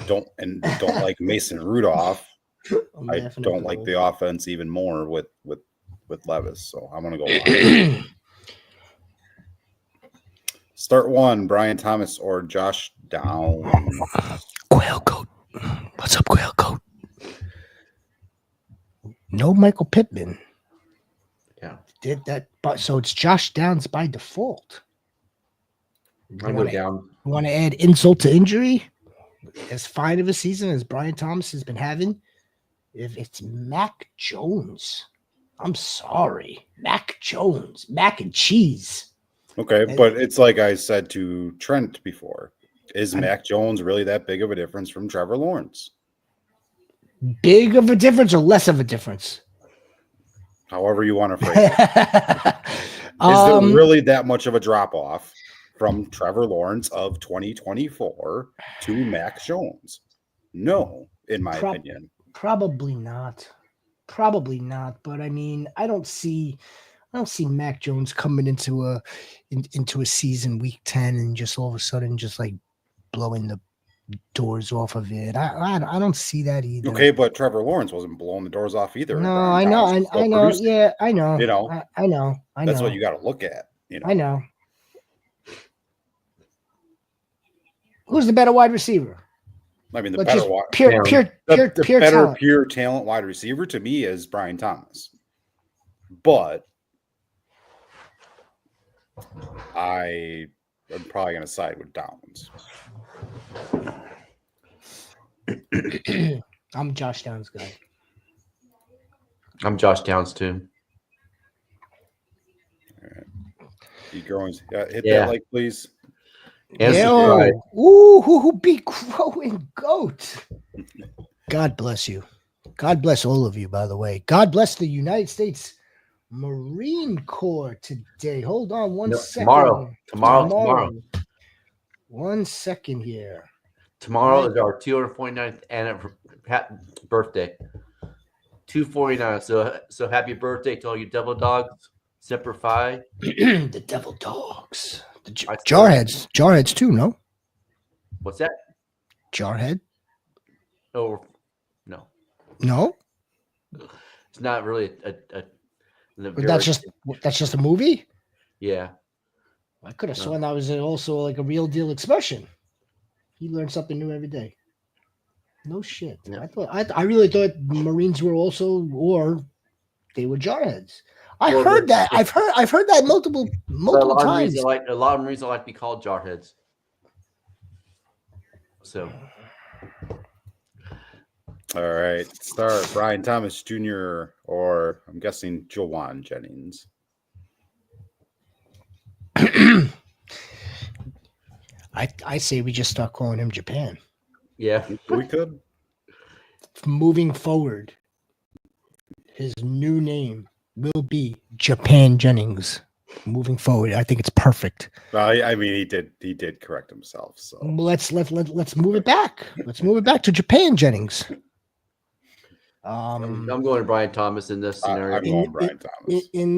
don't like Mason Rudolph, I don't like the offense even more with Levis. So I'm gonna go Waddle. Start one, Brian Thomas or Josh Downs. Quail Coat. What's up, Quail Coat? No Michael Pittman. Yeah. Did that, but so it's Josh Downs by default. I go down. You want to add insult to injury? As fine of a season as Brian Thomas has been having, if it's Mac Jones, I'm sorry. Mac Jones, mac and cheese. Okay, but it's like I said to Trent before. Is Mac Jones really that big of a difference from Trevor Lawrence? Big of a difference or less of a difference? However you want to phrase it. Is there really that much of a drop-off from Trevor Lawrence of 2024 to Mac Jones? No, in my opinion. Probably not. But I mean, I don't see Mac Jones coming into a season week 10 and just all of a sudden just like blowing the doors off of it. I don't see that either. Okay, but Trevor Lawrence wasn't blowing the doors off either. No, I know. Yeah, I know. You know, I know. that's what you got to look at. You know, I know. Who's the better wide receiver? I mean, the But better just wide, pure the better talent. pure talent wide receiver to me is Brian Thomas. But I'm probably going to side with Downs. I'm Josh Downs guy. I'm Josh Downs too. You growing? Hit Yeah. that like, please. And Yeah. subscribe. Ooh, who beat Growing Goat? God bless you. God bless all of you, by the way. God bless the United States Marine Corps today. Hold on one No, second. tomorrow. 1 second here. Tomorrow is our 249th birthday. 249. So happy birthday to all you devil dogs. Semper Fi. The Devil Dogs. The I still- Jarheads. Jarheads too, no? What's that? Jarhead? Oh, no. No? It's not really But that's just a movie? Yeah. I could have No. sworn that was also like a real deal expression. You learn something new every day. No shit. Yeah. I really thought Marines were also, or they were jarheads. Well, I've heard that multiple But a lot times. of Marines don't like to be called jarheads. So All right. Start Brian Thomas Jr. or I'm guessing Jawan Jennings. I say we just start calling him Japan. yeah. We could. Moving forward, his new name will be Japan Jennings. Moving forward, I think it's perfect. Well, I mean, he did correct himself. So Let's move it back. Let's move it back to Japan Jennings. I'm going to Brian Thomas in this scenario. I'm going Brian Thomas. In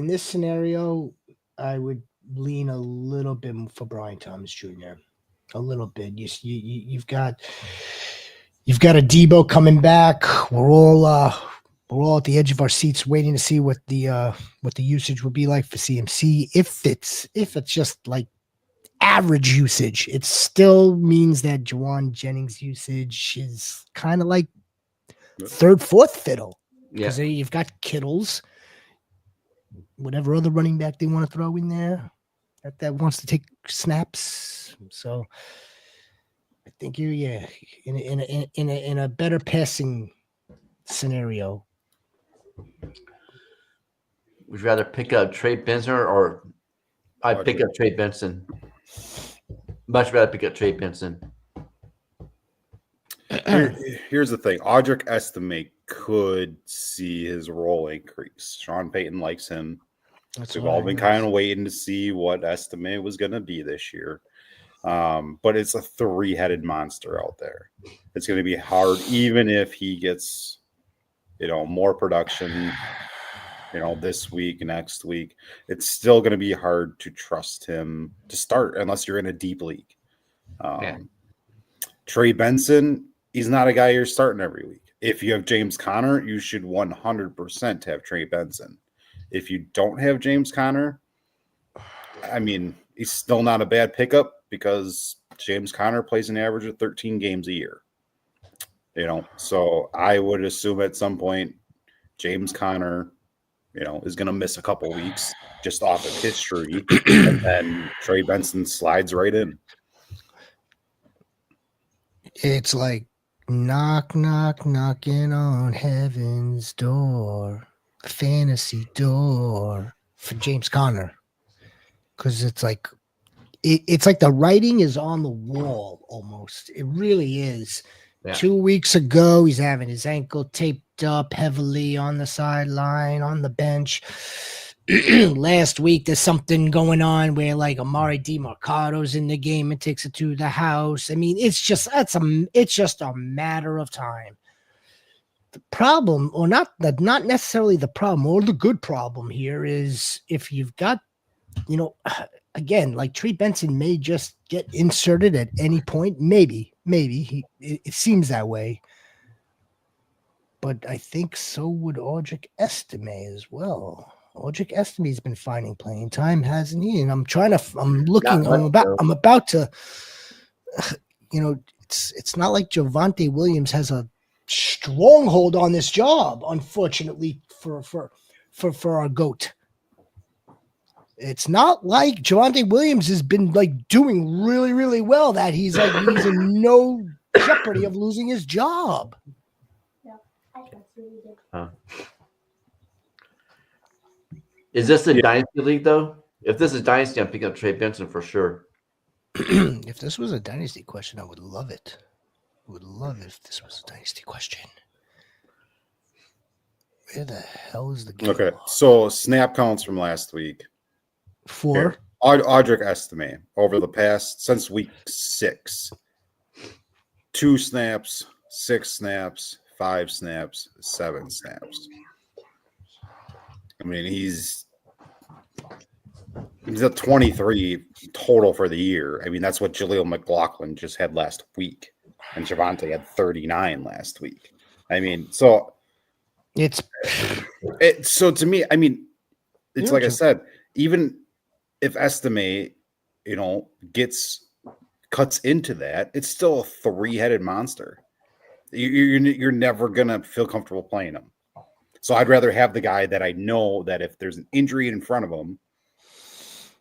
this scenario, I would lean a little bit for Brian Thomas Jr. A little bit. You've got a Debo coming back. We're all at the edge of our seats waiting to see what the usage would be like for CMC. If it's just like average usage, it still means that Jawan Jennings usage is kind of like third, fourth fiddle. Yeah. Because you've got Kittles, whatever other running back they want to throw in there that wants to take snaps. So I think you're in a better passing scenario. Would you rather pick up Trey Benson or I'd pick up Trey Benson? Much rather pick up Trey Benson. Here's the thing. Audric Estime could see his role increase. Sean Payton likes him. We've all been kind of waiting to see what Estime was going to be this year. But it's a three-headed monster out there. It's going to be hard, even if he gets, more production, this week, next week. It's still going to be hard to trust him to start unless you're in a deep league. Trey Benson, he's not a guy you're starting every week. If you have James Conner, you should 100% have Trey Benson. If you don't have James Conner, I mean, he's still not a bad pickup because James Conner plays an average of 13 games a year. So I would assume at some point James Conner, is going to miss a couple weeks just off of history, and then Trey Benson slides right in. It's like knock, knock, knocking on heaven's door, fantasy door for James Conner. Because it's like the writing is on the wall almost. It really is. Yeah. 2 weeks ago, he's having his ankle taped up heavily on the sideline, on the bench. Last week, there's something going on where like Amari DeMarcado's in the game and takes it to the house. I mean, it's just a matter of time. The problem, or not necessarily the problem, or the good problem here is if you've got, again, like Trey Benson may just get inserted at any point. Maybe it seems that way. But I think so would Audric Estime as well. Audric Estime's been finding playing time, hasn't he? And I'm trying to. I'm looking. Not much, though. I'm about to. It's not like Javonte Williams has a stronghold on this job. Unfortunately, for our goat, it's not like Javonte Williams has been like doing really, really well. That he's in no jeopardy of losing his job. Is this a dynasty league though? If this is dynasty, I'm picking up Trey Benson for sure. If this was a dynasty question, I would love it. I would love it if this was a dynasty question. Where the hell is the game? Okay, so snap counts from last week. 4. Audric Estime over the past since week 6. 2 snaps, 6 snaps, 5 snaps, 7 snaps. I mean, he's at 23 total for the year. I mean, that's what Jaleel McLaughlin just had last week, and Javonte had 39 last week. I mean, so so to me, I mean, it's like I said, even if Estime, cuts into that, it's still a 3-headed monster. You're never gonna feel comfortable playing him. So I'd rather have the guy that I know that if there's an injury in front of him,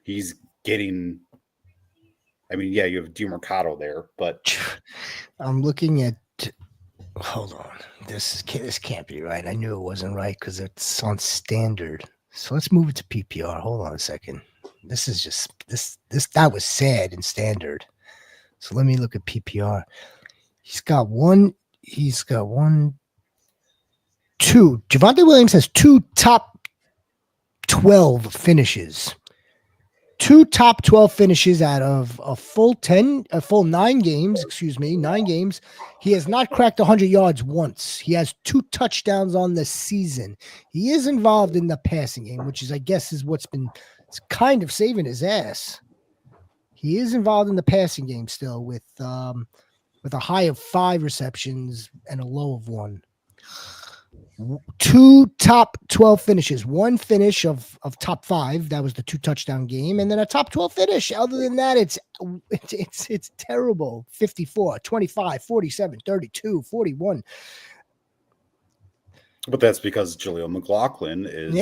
he's getting. I mean, yeah, you have DeMarcado there, but I'm looking at. Hold on, this can't be right. I knew it wasn't right because it's on standard. So let's move it to PPR. Hold on a second. This is just that was sad in standard. So let me look at PPR. He's got 2. Javonte Williams has 2 top 12 finishes. 2 top 12 finishes out of a full 9 games. 9 games. He has not cracked 100 yards once. He has 2 touchdowns on the season. He is involved in the passing game, which is, I guess, is what's been kind of saving his ass. He is involved in the passing game still with a high of 5 receptions and a low of 1. 2 top 12 finishes, 1 finish of top 5. That was the 2 touchdown game. And then a top 12 finish. Other than that, it's terrible. 54, 25, 47, 32, 41. But that's because Jaleel McLaughlin is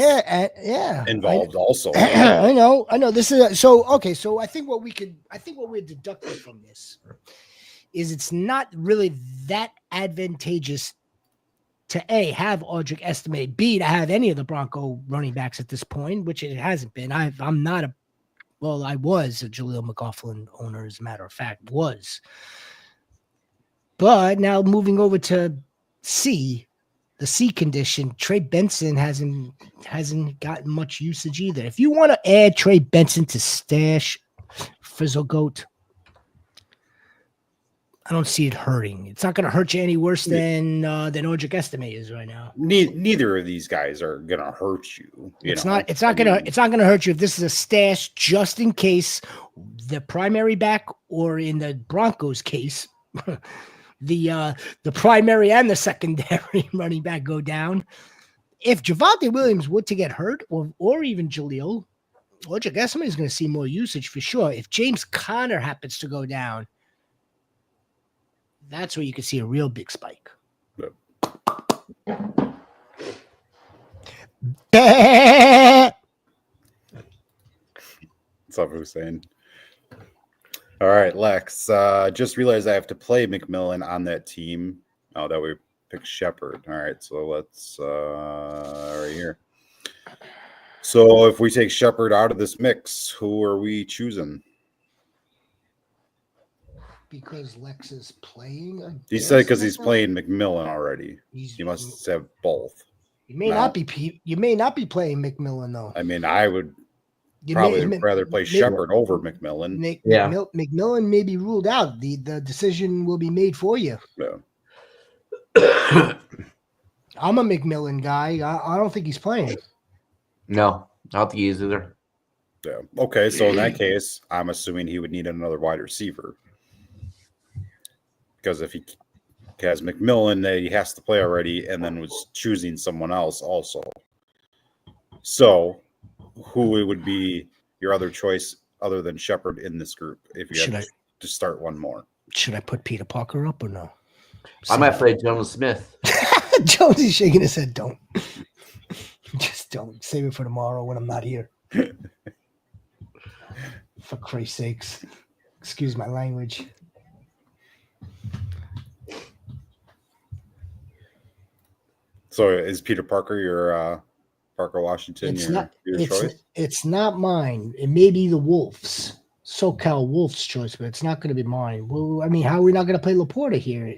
involved also. I know. This is so okay. So I think what we're deducting from this is it's not really that advantageous to A, have Audric Estime, B, to have any of the Bronco running backs at this point, which it hasn't been. I was a Jaleel McLaughlin owner, as a matter of fact, was. But now moving over to C, the C condition, Trey Benson hasn't gotten much usage either. If you want to add Trey Benson to stash Fizzle Goat, I don't see it hurting. It's not going to hurt you any worse than Audric Estime is right now. Neither of these guys are going to hurt you. It's not going to hurt you if this is a stash just in case the primary back, or in the Broncos case, the primary and the secondary running back go down. If Javonte Williams were to get hurt, or even Jaleel, Audric Estime is going to see more usage for sure. If James Conner happens to go down, that's where you can see a real big spike. Yep. What's up, Hussein? All right, Lex. Just realized I have to play McMillan on that team. Oh, that we picked Shepard. All right, so let's right here. So if we take Shepard out of this mix, who are we choosing? Because Lex is playing. He said because he's playing McMillan already. He must have both. You may not be playing McMillan though. I mean, I would probably rather play Shepard over McMillan. McMillan may be ruled out. The decision will be made for you. Yeah. I'm a McMillan guy. I don't think he's playing. No, I don't think he is either. Yeah. Okay, so in that case, I'm assuming he would need another wide receiver. Because if he has McMillan that he has to play already, and then was choosing someone else also. So, who would be your other choice other than Shepard in this group if you had to start one more? Should I put Peter Parker up or no? I might play Jonas Smith. Jonesy's shaking his head. Don't. Just don't. Save it for tomorrow when I'm not here. For Christ's sakes. Excuse my language. So is Peter Parker your Parker Washington your choice? It's not mine. It may be the Wolves. SoCal Wolves choice, but it's not going to be mine. Well, I mean, how are we not going to play Laporta here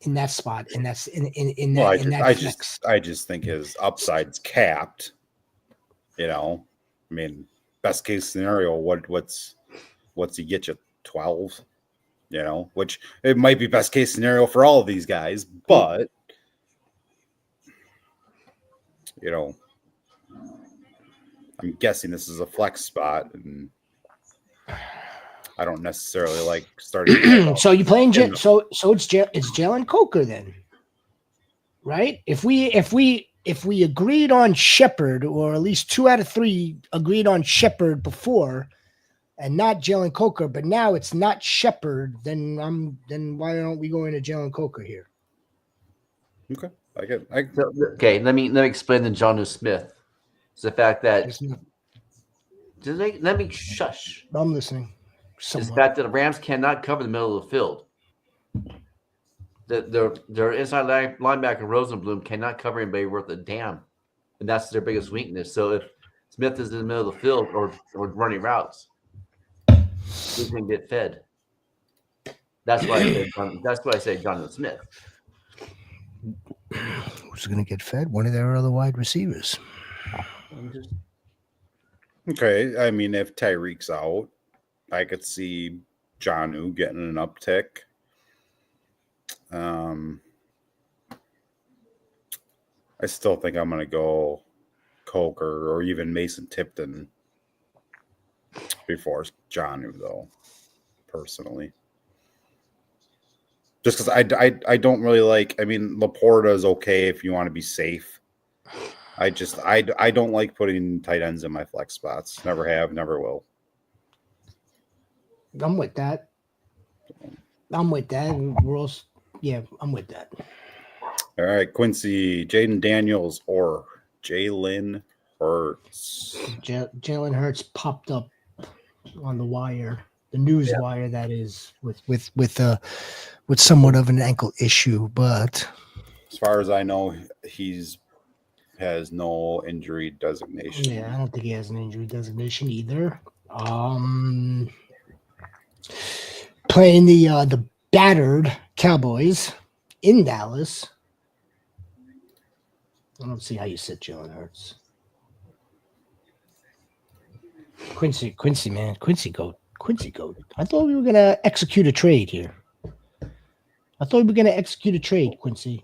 in that spot? And that's in that. I just think his upside's capped. You know, I mean, best case scenario, what's he get you 12? You know, which it might be best case scenario for all of these guys, but you know, I'm guessing this is a flex spot, and I don't necessarily like starting. So you playing so it's Jalen Coker then, right? If we agreed on Shepard, or at least 2 out of 3 agreed on Shepard before, and not Jalen Coker, but now it's not Shepard, then why don't we go into Jalen Coker here? Okay. Okay, let me explain the Jonas Smith. It's the fact that let me shush. I'm listening. It's the fact that the Rams cannot cover the middle of the field. Their inside linebacker Rosenblum cannot cover anybody worth a damn, and that's their biggest weakness. So if Smith is in the middle of the field or running routes, he can get fed. That's why I say Jonas Smith. Who's going to get fed? One of their other wide receivers. Okay, I mean, if Tyreek's out, I could see Jonnu getting an uptick. I still think I'm going to go Coker or even Mason Tipton before Jonnu, though, personally. Just because I don't really like. I mean, Laporta is okay if you want to be safe. I don't like putting tight ends in my flex spots. Never have, never will. I'm with that. I'm with that. I'm with that. All right, Quincy, Jaden Daniels or Jalen Hurts. Jalen Hurts popped up on the wire, the news wire, that is, with somewhat of an ankle issue, but as far as I know, has no injury designation. Yeah, I don't think he has an injury designation either. Playing the battered Cowboys in Dallas. I don't see how you sit Jalen Hurts. Quincy, man. Quincy goat. I thought we were gonna execute a trade here. Quincy.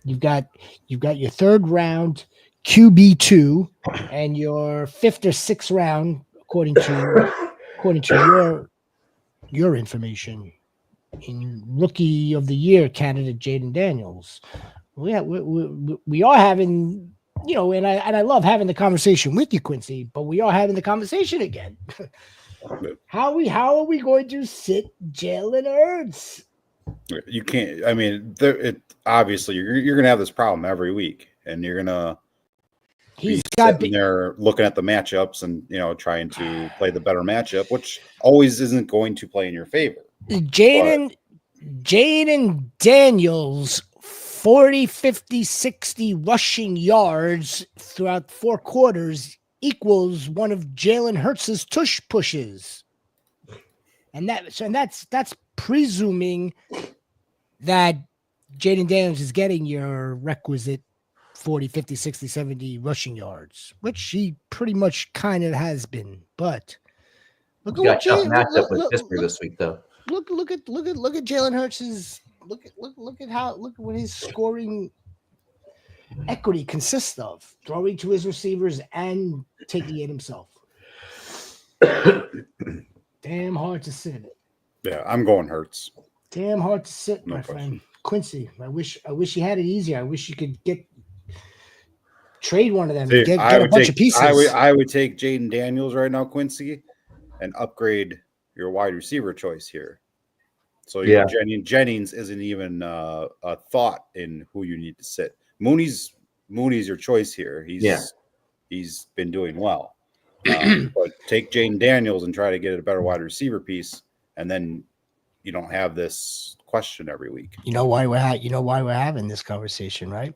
You've got your 3rd round QB2 and your 5th or 6th round, according to your information, in Rookie of the Year candidate Jaden Daniels. We are having, and I love having the conversation with you, Quincy, but we are having the conversation again. How are we going to sit Jalen Hurts? You can't. I mean, obviously you're gonna have this problem every week, and you're gonna be sitting there looking at the matchups and trying to play the better matchup, which always isn't going to play in your favor. Jaden Daniels 40, 50, 60 rushing yards throughout 4 quarters equals one of Jalen Hurts' tush pushes. And that's presuming that Jaden Daniels is getting your requisite 40, 50, 60, 70 rushing yards, which he pretty much kind of has been. But look at what matchup with Pittsburgh this week, though. Look at Jalen Hurts' look at what his scoring equity consists of: throwing to his receivers and taking it himself. Damn hard to sit. Yeah, I'm going Hurts. Damn hard to sit, my friend. Quincy, I wish you had it easier. I wish you could Trade one of them. See, Get I a would bunch take of pieces. I would take Jaden Daniels right now, Quincy, and upgrade your wide receiver choice here. So Jennings isn't even a thought in who you need to sit. Mooney's your choice here. He's been doing well. But take Jaden Daniels and try to get a better wide receiver piece, and then you don't have this question every week. You know why we're having this conversation, right?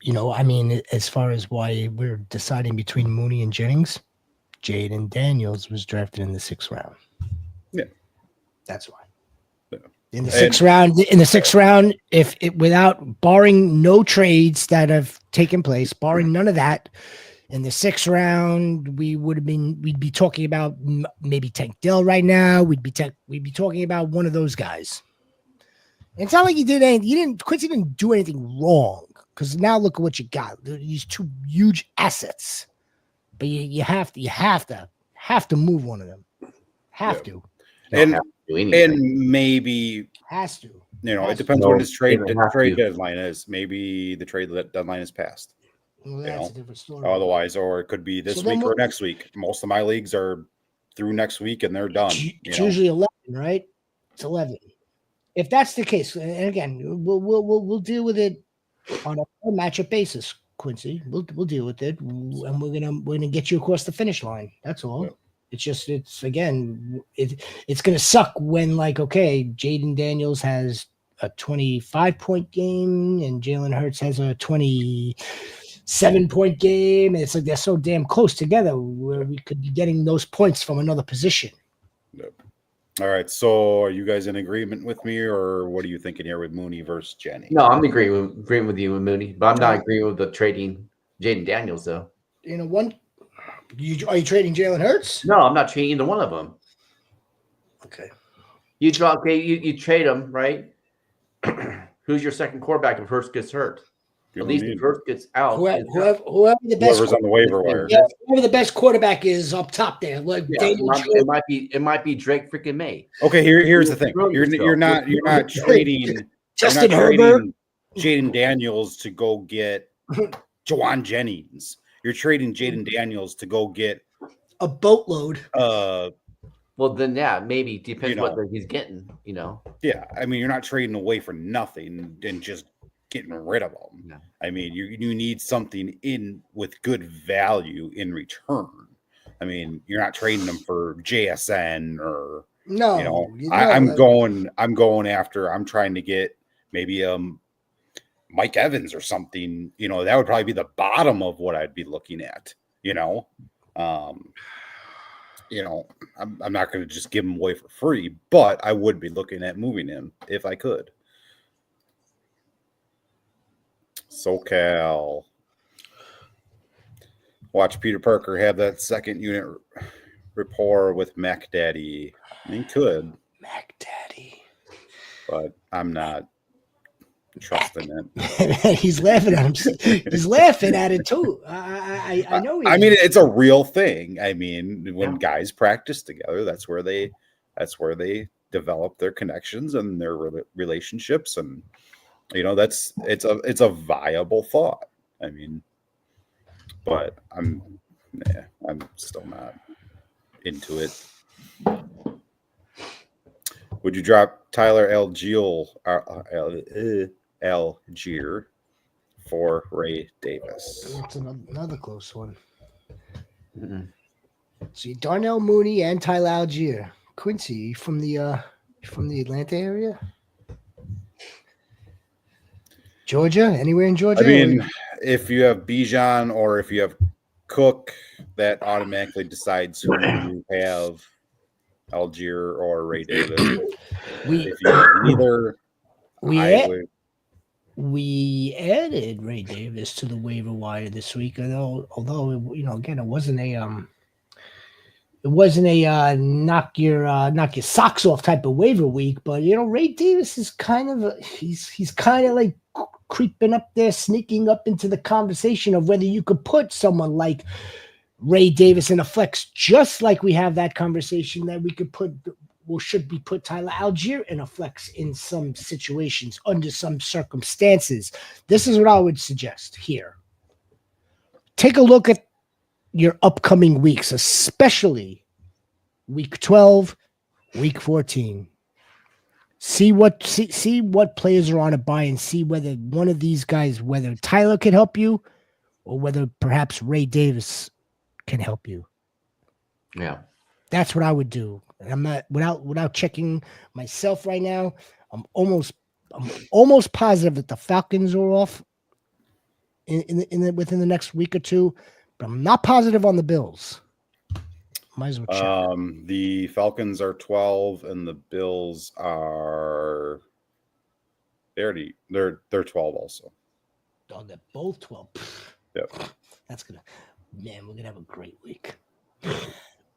I mean, as far as why we're deciding between Mooney and Jennings, Jaden Daniels was drafted in the 6th round. Yeah, that's why. Yeah. In the sixth round, if it without barring no trades that have taken place, barring none of that, in the 6th round, we'd be talking about maybe Tank Dell right now. We'd be talking about one of those guys. And it's not like Quincy didn't do anything wrong, because now look at what you got. These 2 huge assets. But you have to move one of them. Have to. And maybe has to. It depends when his trade deadline is. Maybe the trade deadline is passed. Well, that's a different story. Otherwise, or it could be this week or next week. Most of my leagues are through next week and they're done. It's usually 11, right? It's 11. If that's the case, and again, we'll deal with it on a matchup basis, Quincy. We'll deal with it, and we're gonna get you across the finish line. That's all. Yeah. It's gonna suck when, like, okay, Jaden Daniels has a 25-point game and Jalen Hurts has a 27-point game, and it's like they're so damn close together where we could be getting those points from another position. Yep. All right, so are you guys in agreement with me, or what are you thinking here with Mooney versus Jenny? No, I'm agreeing with you with Mooney, but I'm not agreeing with the trading Jaden Daniels, though. Are you trading Jalen Hurts? No, I'm not trading either one of them. Okay. You trade them, right? Who's your second quarterback if Hurts gets hurt? At least if Hurts gets out. Whoever's on the waiver wire. Yeah, whoever the best quarterback is up top there. Like it might be Drake freaking May. Okay, here's the thing. You're not trading Justin Herbert, Jaden Daniels to go get Juwan Jennings. You're trading Jaden Daniels to go get a boatload. Well, then maybe depends what he's getting. Yeah, I mean, you're not trading away for nothing and just getting rid of them. No. I mean, you need something in with good value in return. I mean, you're not trading them for JSN or I'm trying to get maybe Mike Evans or something. That would probably be the bottom of what I'd be looking at. I'm not going to just give him away for free, but I would be looking at moving him if I could. SoCal. Watch Peter Parker have that second unit rapport with Mac Daddy. He could. Mac Daddy. But I'm not trusting it. He's laughing at him. He's laughing at it too. I know. I mean, it's a real thing. I mean, when guys practice together, that's where they develop their connections and their relationships, and it's a viable thought. I mean, but I'm still not into it. Would you drop Tyler Algier for Ray Davis? That's another close one. Mm-hmm. See, Darnell Mooney and Tyler Algier. Quincy, from the Atlanta area? Georgia? Anywhere in Georgia? I mean, if you have Bijan or if you have Cook, that automatically decides who you have, Algier or Ray Davis. If you have neither, we added Ray Davis to the waiver wire this week, although again, it wasn't a knock your socks off type of waiver week, but Ray Davis is kind of he's kind of like creeping up there, sneaking up into the conversation of whether you could put someone like Ray Davis in a flex, just like we have that conversation that we could put should we put Tyler Algier in a flex in some situations under some circumstances? This is what I would suggest here. Take a look at your upcoming weeks, especially week 12, week 14. See what players are on a buy and see whether one of these guys, whether Tyler can help you or whether perhaps Ray Davis can help you. Yeah. That's what I would do. And I'm not without checking myself right now. I'm almost positive that the Falcons are off within the next week or two, but I'm not positive on the Bills. Might as well check. The Falcons are 12 and the Bills are they're 12 also. Oh, they're both 12. Yep. We're gonna have a great week.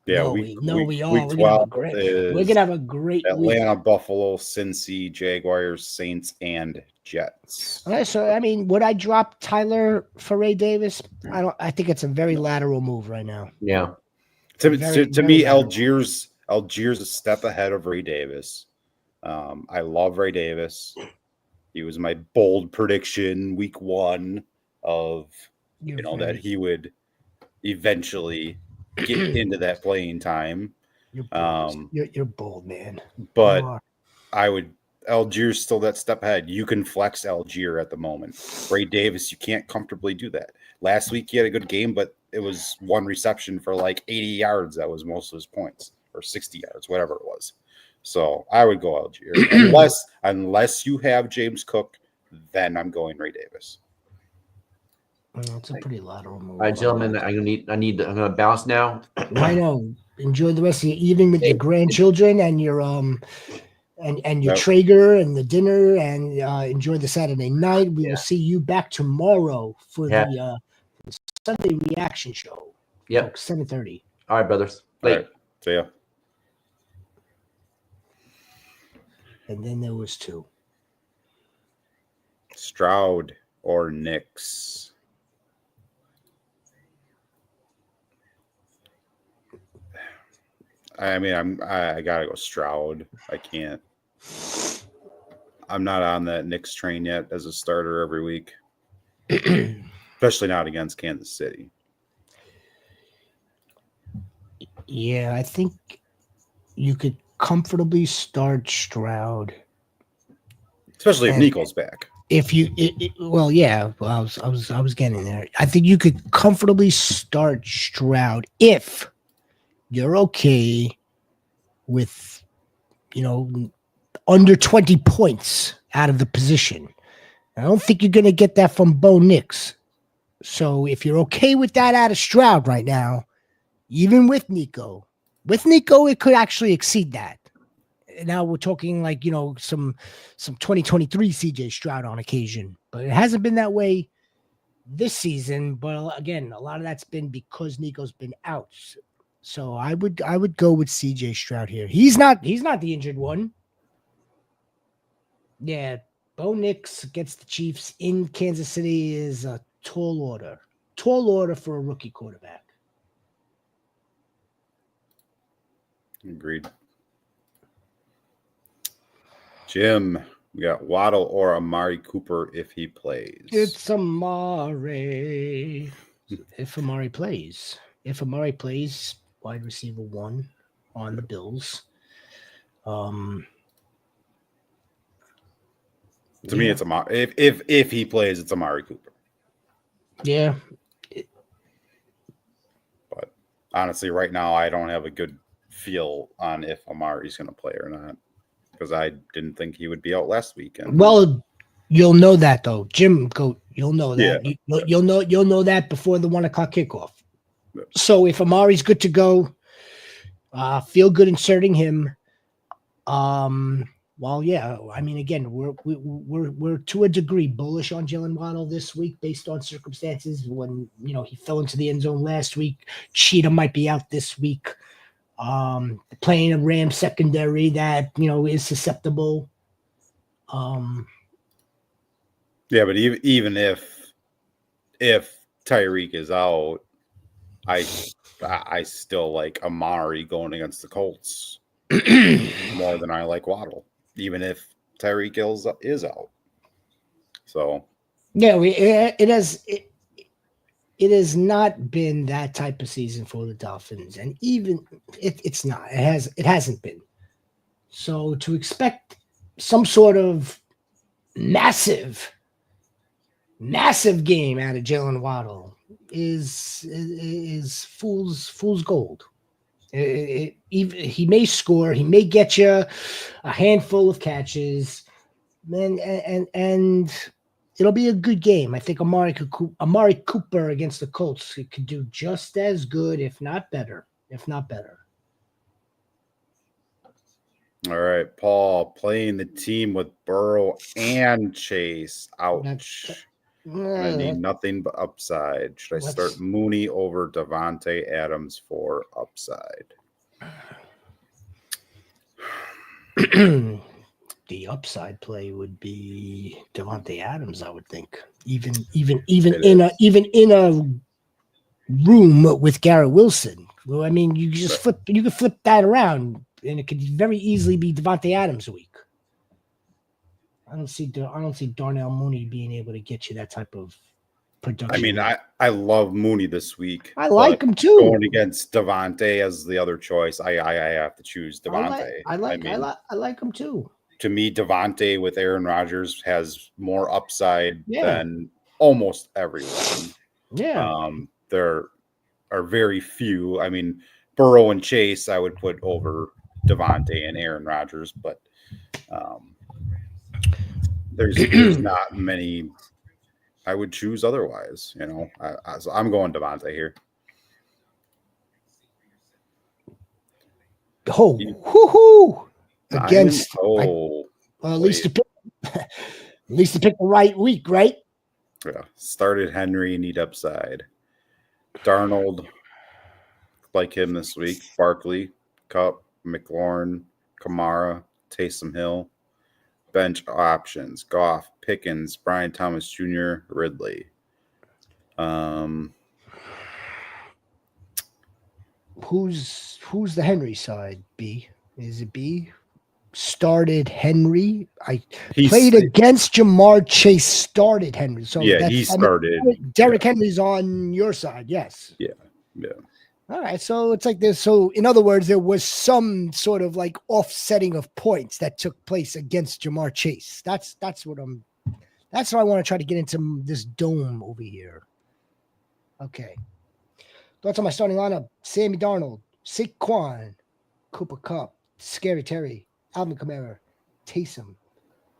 Yeah, we are. Week 12 we're gonna have a great Atlanta, week. Buffalo, Cincy, Jaguars, Saints, and Jets. All right, so I mean, would I drop Tyler for Ray Davis? I think it's a very lateral move right now. Yeah. To me, lateral. Algiers a step ahead of Ray Davis. I love Ray Davis. He was my bold prediction week 1 of that he would eventually get into that playing time. You're bold, man. But Algiers still that step ahead. You can flex Algier at the moment. Ray Davis, you can't comfortably do that. Last week he had a good game, but it was one reception for like 80 yards. That was most of his points, or 60 yards, whatever it was. So I would go Algier. unless you have James Cook, then I'm going Ray Davis. It's a pretty lateral move. All right, gentlemen, I'm gonna bounce now. I know. Enjoy the rest of your evening with your grandchildren and your and your Traeger and the dinner, and enjoy the Saturday night. We will see you back tomorrow for the Sunday reaction show. Yep, 7:30. All right, brothers. Late. All right. See ya. And then there was 2. Stroud or Knicks. I mean, I gotta go Stroud. I can't. I'm not on that Knicks train yet as a starter every week, especially not against Kansas City. Yeah, I think you could comfortably start Stroud, especially if Nico's back. If you, I was getting there. I think you could comfortably start Stroud if you're okay with, under 20 points out of the position. I don't think you're going to get that from Bo Nix. So if you're okay with that out of Stroud right now, even with Nico, it could actually exceed that. Now we're talking like, some 2023 CJ Stroud on occasion, but it hasn't been that way this season. But again, a lot of that's been because Nico's been out. So I would go with CJ Stroud here. He's not the injured one. Yeah, Bo Nix against the Chiefs in Kansas City is a tall order. Tall order for a rookie quarterback. Agreed. Jim, we got Waddle or Amari Cooper if he plays. It's Amari. If Amari plays, wide receiver 1 on the Bills. To me, it's Amari. If he plays, it's Amari Cooper. Yeah. But honestly, right now, I don't have a good feel on if Amari's going to play or not, because I didn't think he would be out last weekend. Well, you'll know that though, Jim. You'll know that. Yeah. You'll know that before the 1:00 kickoff. So if Amari's good to go, feel good inserting him. Well, yeah. I mean, again, we're to a degree bullish on Jalen Waddle this week based on circumstances. When he fell into the end zone last week, Cheetah might be out this week. Playing a Rams secondary that is susceptible. Yeah, but even if Tyreek is out, I still like Amari going against the Colts more than I like Waddle, even if Tyreek Hill is out. So Yeah, it has not been that type of season for the Dolphins, and even it's not. It hasn't been. So to expect some sort of massive game out of Jalen Waddle is fool's gold. He may score, he may get you a handful of catches, and it'll be a good game. I think Amari Cooper against the Colts could do just as good, if not better. all right, Paul playing the team with Burrow and Chase. Ouch. I need nothing but upside. Should I start Mooney over Devontae Adams for upside? The upside play would be Devontae Adams, I would think. Even in a room with Garrett Wilson. Well, I mean, you can flip that around, and it could very easily be Devontae Adams week. I don't see Darnell Mooney being able to get you that type of production. I mean, I love Mooney this week. I like him too. Going against Devontae as the other choice, I have to choose Devontae. I like him too. To me, Devontae with Aaron Rodgers has more upside than almost everyone. Yeah. There are very few. I mean, Burrow and Chase I would put over Devontae and Aaron Rodgers, but there's not many I would choose otherwise. You know, so I'm going Devontae here. Oh, whoo-hoo! Against at least to pick the right week, right? Yeah, started Henry, need upside. Darnold, like him this week. Barkley, Cup, McLaurin, Kamara, Taysom Hill. Bench options: Goff, Pickens, Brian Thomas Jr., Ridley. Who's the Henry side? B? Is it B? Started Henry. He played against Jamar Chase. Started Henry. So yeah, he started. Derrick Henry's on your side. Yes. Yeah. All right. So it's like this. So in other words, there was some sort of like offsetting of points that took place against Jamar Chase. That's what I want to try to get into this dome over here. Okay. Thoughts on my starting lineup: Sammy Darnold, Saquon, Cooper Kupp, Scary Terry, Alvin Kamara, Taysom,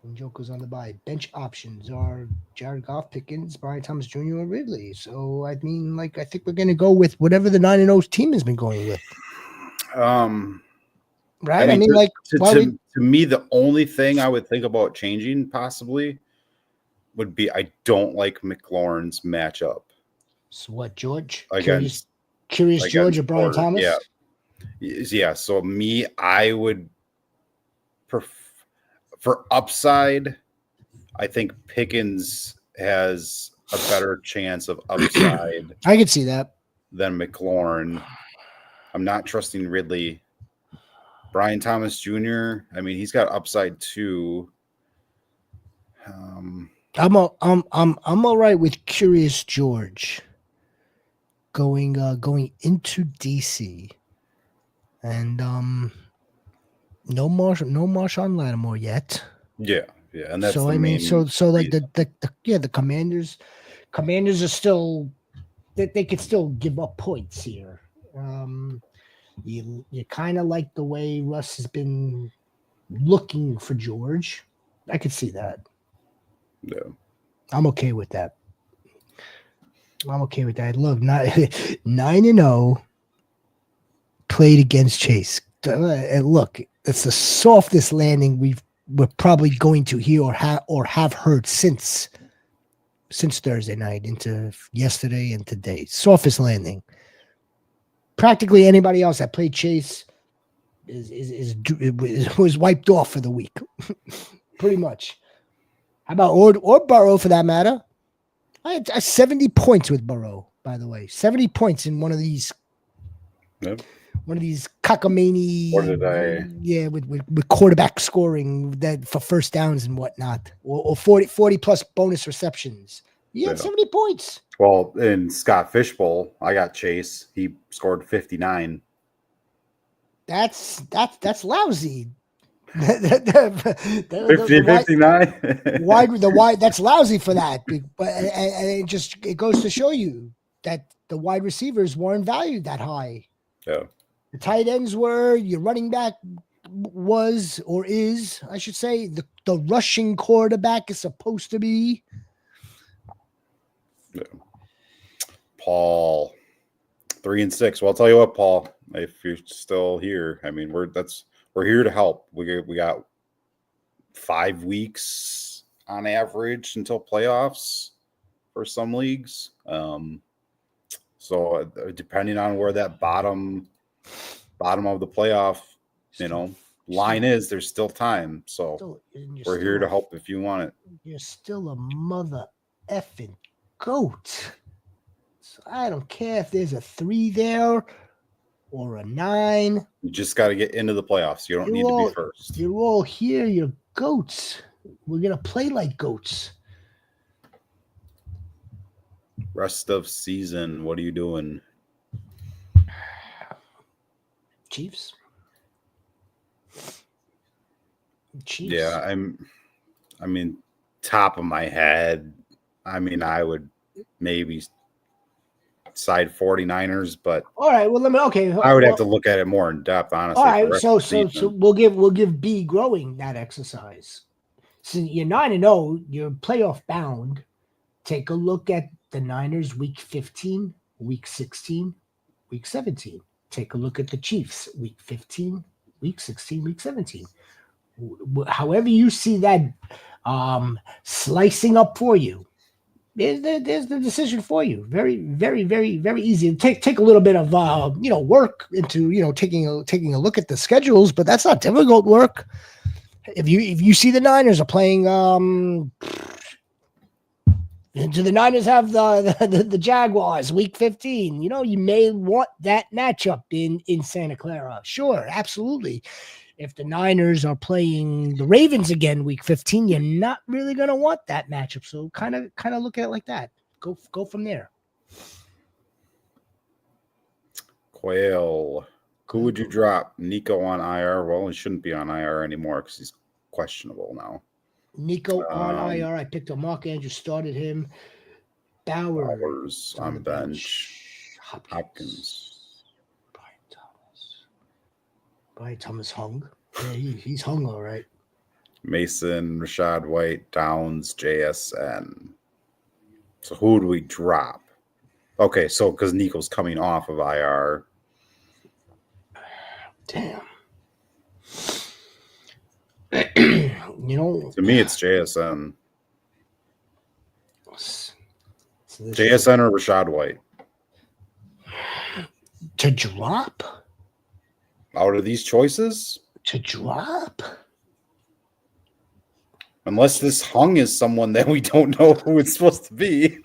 and Joker's on the bye. Bench options are Jared Goff, Pickens, Brian Thomas Jr., and Ridley. So, I mean, I think we're going to go with whatever the 9-0 team has been going with. Right? To me, the only thing I would think about changing possibly would be I don't like McLaurin's matchup. So, what, George? Curious George or Brian Thomas? Yeah. Yeah, so me, I would for upside, I think Pickens has a better chance of upside. I could see that. Than McLaurin. I'm not trusting Ridley. Brian Thomas Jr., I mean, he's got upside too. I'm all right with Curious George going into DC. And no Marshawn Lattimore yet. Yeah, and that's so the main like the Commanders are still they could still give up points here. You kind of like the way Russ has been looking for George. I could see that. Yeah, I'm okay with that. Look, 9-0. Played against Chase. And look, it's the softest landing we're probably going to hear or have heard since Thursday night into yesterday and today. Softest landing. Practically anybody else that played Chase was wiped off for the week, pretty much. How about or Burrow for that matter? I had 70 points with Burrow, by the way. 70 points in one of these. Yep. cockamamie. What did I? Yeah, with quarterback scoring that for first downs and whatnot, or 40 plus bonus receptions. You had Yeah. 70 points. Well, in Scott Fishbowl, I got Chase. He scored 59. That's lousy. 59. The wide that's lousy for that. But and it goes to show you that the wide receivers weren't valued that high. Yeah. The tight ends were, your running back was or is, I should say, the rushing quarterback is supposed to be. Yeah. Paul, 3-6. Well, I'll tell you what, Paul, if you're still here, I mean, we're here to help. We got 5 weeks on average until playoffs for some leagues. So depending on where that bottom of the playoff, line is, there's still time. So we're here to help if you want it. You're still a mother effing goat. So I don't care if there's a 3 there or a 9. You just got to get into the playoffs. You don't need to be first. You're all here. You're goats. We're going to play like goats. Rest of season, what are you doing? Chiefs. Yeah, I mean, top of my head, I would maybe side 49ers, but all right. Well, I would have to look at it more in depth, honestly. All right, so we'll give B growing that exercise. So you're 9-0, you're playoff bound. Take a look at the Niners week 15, week 16, week 17. Take a look at the Chiefs week 15, week 16, week 17. However you see that slicing up for you, there's the decision for you. Very, very, very, very easy. Take a little bit of work into taking a look at the schedules, but that's not difficult work. If you see the Niners are playing, do the Niners have the Jaguars week 15? You may want that matchup in Santa Clara. Sure, absolutely. If the Niners are playing the Ravens again week 15, you're not really going to want that matchup. So kind of look at it like that. Go from there. Quail, who would you drop? Nico on IR? Well, he shouldn't be on IR anymore because he's questionable now. Nico on IR. I picked up Mark Andrews, started him. Bowers on bench. Hopkins. Brian Thomas hung. Yeah, he's hung all right. Mason, Rashad White, Downs, JSN. So who do we drop? Okay, so because Nico's coming off of IR. Damn. To me, it's JSN. JSN or Rashad White? To drop? Out of these choices? To drop? Unless this hung is someone that we don't know who it's supposed to be.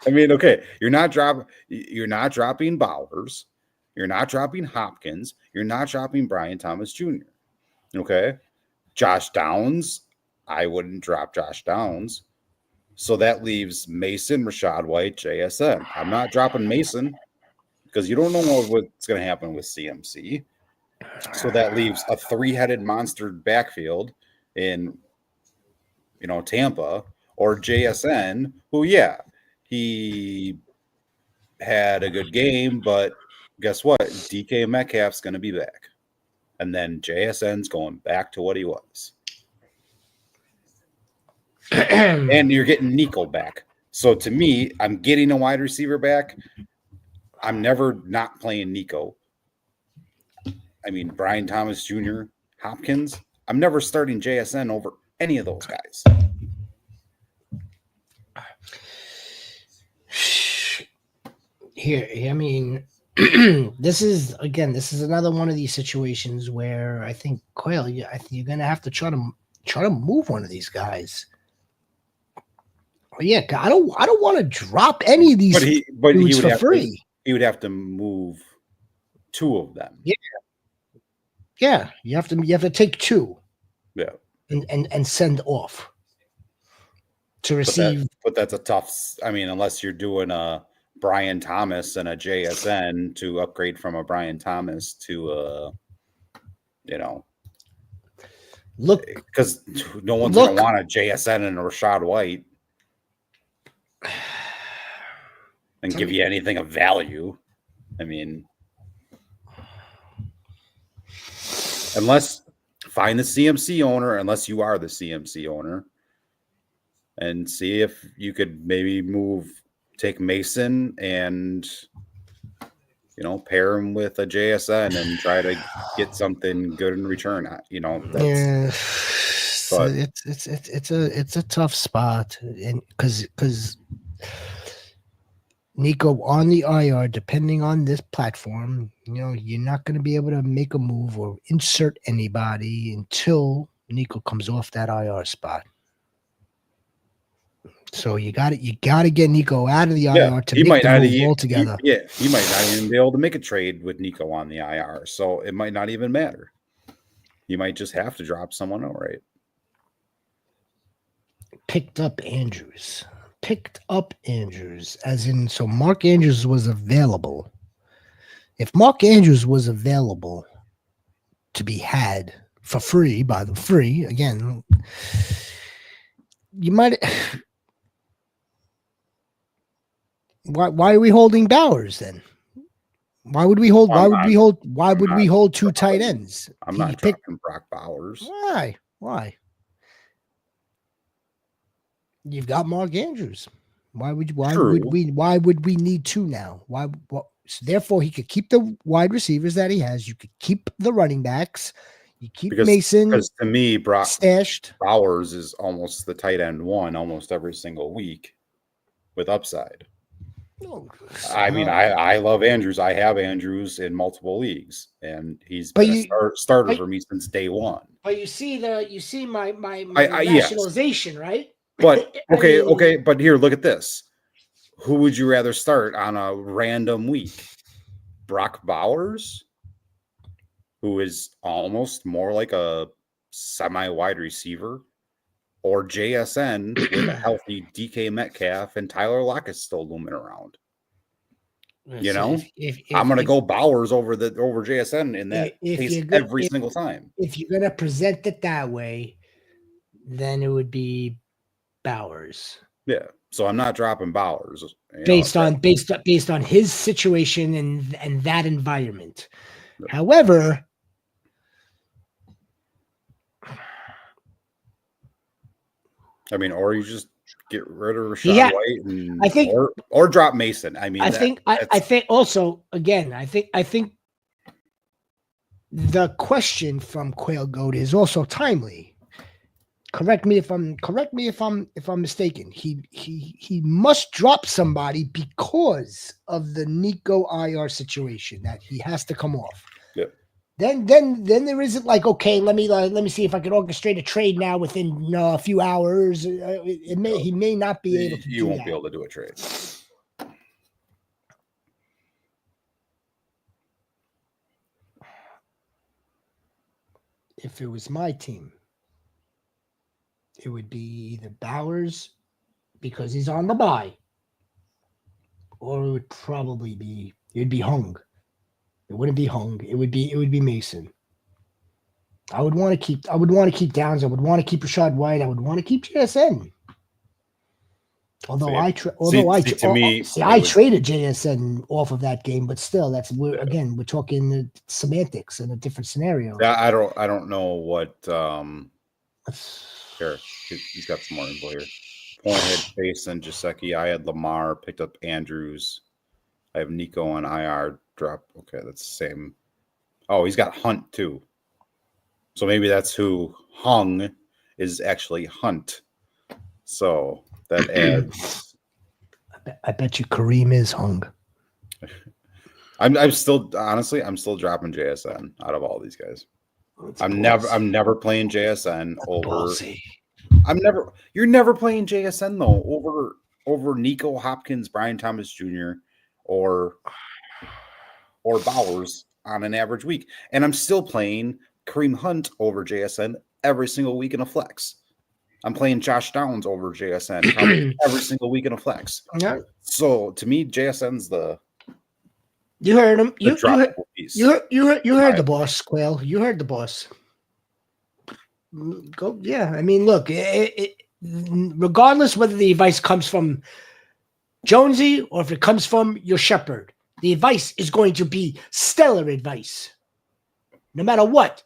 I mean, okay, you're not dropping Bowers. You're not dropping Hopkins. You're not dropping Brian Thomas Jr. Okay? Josh Downs, I wouldn't drop Josh Downs. So that leaves Mason, Rashad White, JSN. I'm not dropping Mason because you don't know what's going to happen with CMC. So that leaves a 3-headed monster backfield in, Tampa, or JSN, who, yeah, he had a good game, but guess what? DK Metcalf's going to be back. And then JSN's going back to what he was. And you're getting Nico back. So to me, I'm getting a wide receiver back. I'm never not playing Nico. I mean, Brian Thomas Jr., Hopkins. I'm never starting JSN over any of those guys. Here, I mean, this is another one of these situations where I think Quail, I think you're gonna have to try to move one of these guys. Yeah, I don't want to drop any of these but he would for have free. He would have to move 2 of them. Yeah, you have to take 2. Yeah. And send off to receive. But that's a tough. I mean, unless you're doing a Brian Thomas and a JSN to upgrade from a Brian Thomas to a, Look, because no one's going to want a JSN and a Rashad White and give you anything of value. I mean, find the CMC owner, unless you are the CMC owner, and see if you could maybe take Mason and, pair him with a JSN and try to get something good in return. So it's a tough spot, and because Nico on the IR, depending on this platform, you're not going to be able to make a move or insert anybody until Nico comes off that IR spot. So you got to get Nico out of the IR to make the move altogether. He might not even be able to make a trade with Nico on the IR, so it might not even matter. You might just have to drop someone outright. Picked up Andrews, as in, so Mark Andrews was available. If Mark Andrews was available to be had for free, again, you might. Why are we holding Bowers then? Why would we hold? Why would we hold 2 tight ends? I'm not dropping Brock Bowers. Why? You've got Mark Andrews. Why would we need 2 now? So therefore, he could keep the wide receivers that he has. You could keep the running backs. You keep Mason. Because to me, Brock stashed. Bowers is almost the tight end 1 almost every single week with upside. I mean, I love Andrews. I have Andrews in multiple leagues, and he's been a starter for me since day 1. But you see my rationalization, right? But okay. But here, look at this. Who would you rather start on a random week? Brock Bowers, who is almost more like a semi-wide receiver, or JSN with a healthy DK Metcalf and Tyler Lockett still looming around. I'm going to go Bowers over JSN in that case every single time. If you're going to present it that way, then it would be Bowers. Yeah. So I'm not dropping Bowers based on his situation and that environment. Yeah. However, I mean, or you just get rid of Rashad White, and or drop Mason. I mean, I think also, again, I think the question from Quail Goat is also timely. Correct me if I'm mistaken. He must drop somebody because of the Nico IR situation that he has to come off. Yeah. Then there isn't like, okay, let me see if I can orchestrate a trade now within a few hours. He may not be able to. You won't be able to do a trade. If it was my team, it would be either Bowers because he's on the bye, or it would probably be Hung. It wouldn't be Hung. It would be Mason. I would want to keep Downs. I would want to keep Rashad White. I would want to keep JSN. Although I traded JSN off of that game, but still, we're talking semantics in a different scenario. Yeah, I don't know what. Here, he's got some more info here. Pointhead, Mason, Jasecki. I had Lamar, picked up Andrews. I have Nico on IR. Drop. Okay, that's the same. Oh, he's got Hunt too. So maybe that's who Hung is actually Hunt. So that adds. I bet you Kareem is Hung. I'm still dropping JSN out of all these guys. I'm never playing JSN over. You're never playing JSN though over Nico Hopkins, Brian Thomas Jr. or Bowers on an average week. And I'm still playing Kareem Hunt over JSN every single week in a flex. I'm playing Josh Downs over JSN probably every single week in a flex. Yeah. So to me, JSN's the You heard him. You heard Right. the boss, Quail. You heard the boss. Go. Yeah. I mean, look. Regardless whether the advice comes from Jonesy or if it comes from your shepherd, the advice is going to be stellar advice, no matter what.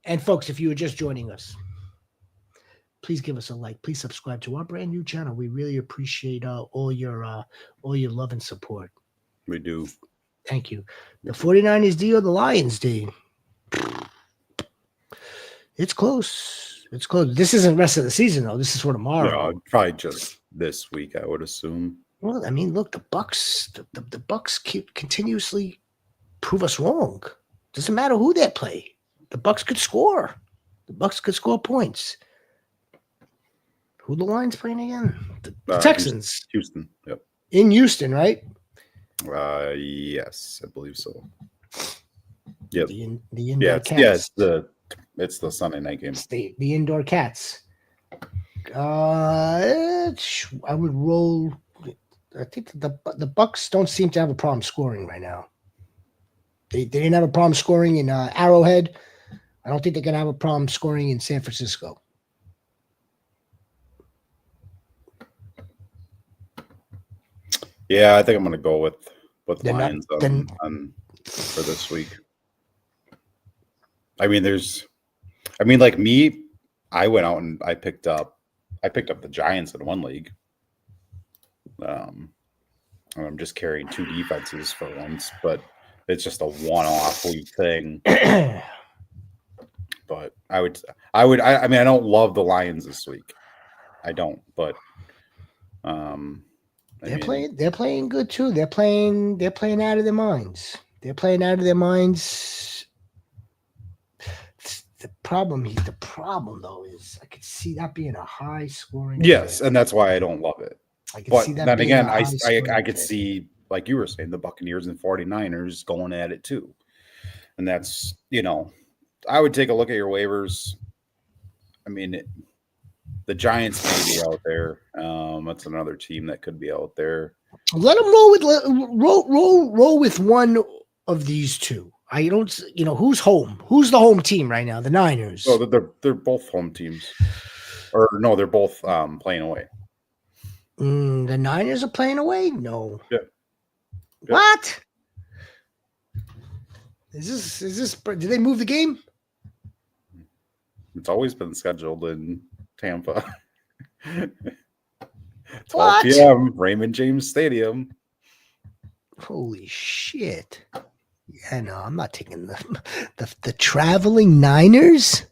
And folks, if you are just joining us, please give us a like. Please subscribe to our brand new channel. We really appreciate all your love and support. We do. Thank you. The 49ers D or the Lions D? It's close. It's close. This isn't the rest of the season, though. This is for tomorrow. No, probably just this week, I would assume. Well, I mean, look, the Bucks, the Bucks keep continuously prove us wrong. Doesn't matter who they play. The Bucks could score. The Bucks could score points. Who the Lions playing again? The Texans. Houston. Yep. In Houston, right? Yes, I believe so. Yep. The indoor cats. It's the Sunday night game. It's the indoor cats. I would roll. I think the Bucks don't seem to have a problem scoring right now. They didn't have a problem scoring in Arrowhead. I don't think they're gonna have a problem scoring in San Francisco. Yeah, I think I'm gonna go with Lions for this week. I mean, like me, I went out and I picked up the Giants in one league. I'm just carrying two defenses for once, but it's just a one-off week thing. But I mean, I don't love the Lions this week. I don't, but they're playing good too. They're playing out of their minds. They're playing out of their minds. The problem though is I could see that being a high scoring. Yes, and that's why I don't love it. But then again, I could game. see, like you were saying, the Buccaneers and 49ers going at it too. And that's, I would take a look at your waivers. I mean, the Giants may be out there. That's another team that could be out there. Let them roll with one of these two. I don't, who's home? Who's the home team right now? The Niners. Oh, they're both home teams. Or no, they're both playing away. The Niners are playing away? No. Yeah. What? Is this? Did they move the game? It's always been scheduled in Tampa. 12 What? p.m. Raymond James Stadium. Holy shit! Yeah, no, I'm not taking the traveling Niners.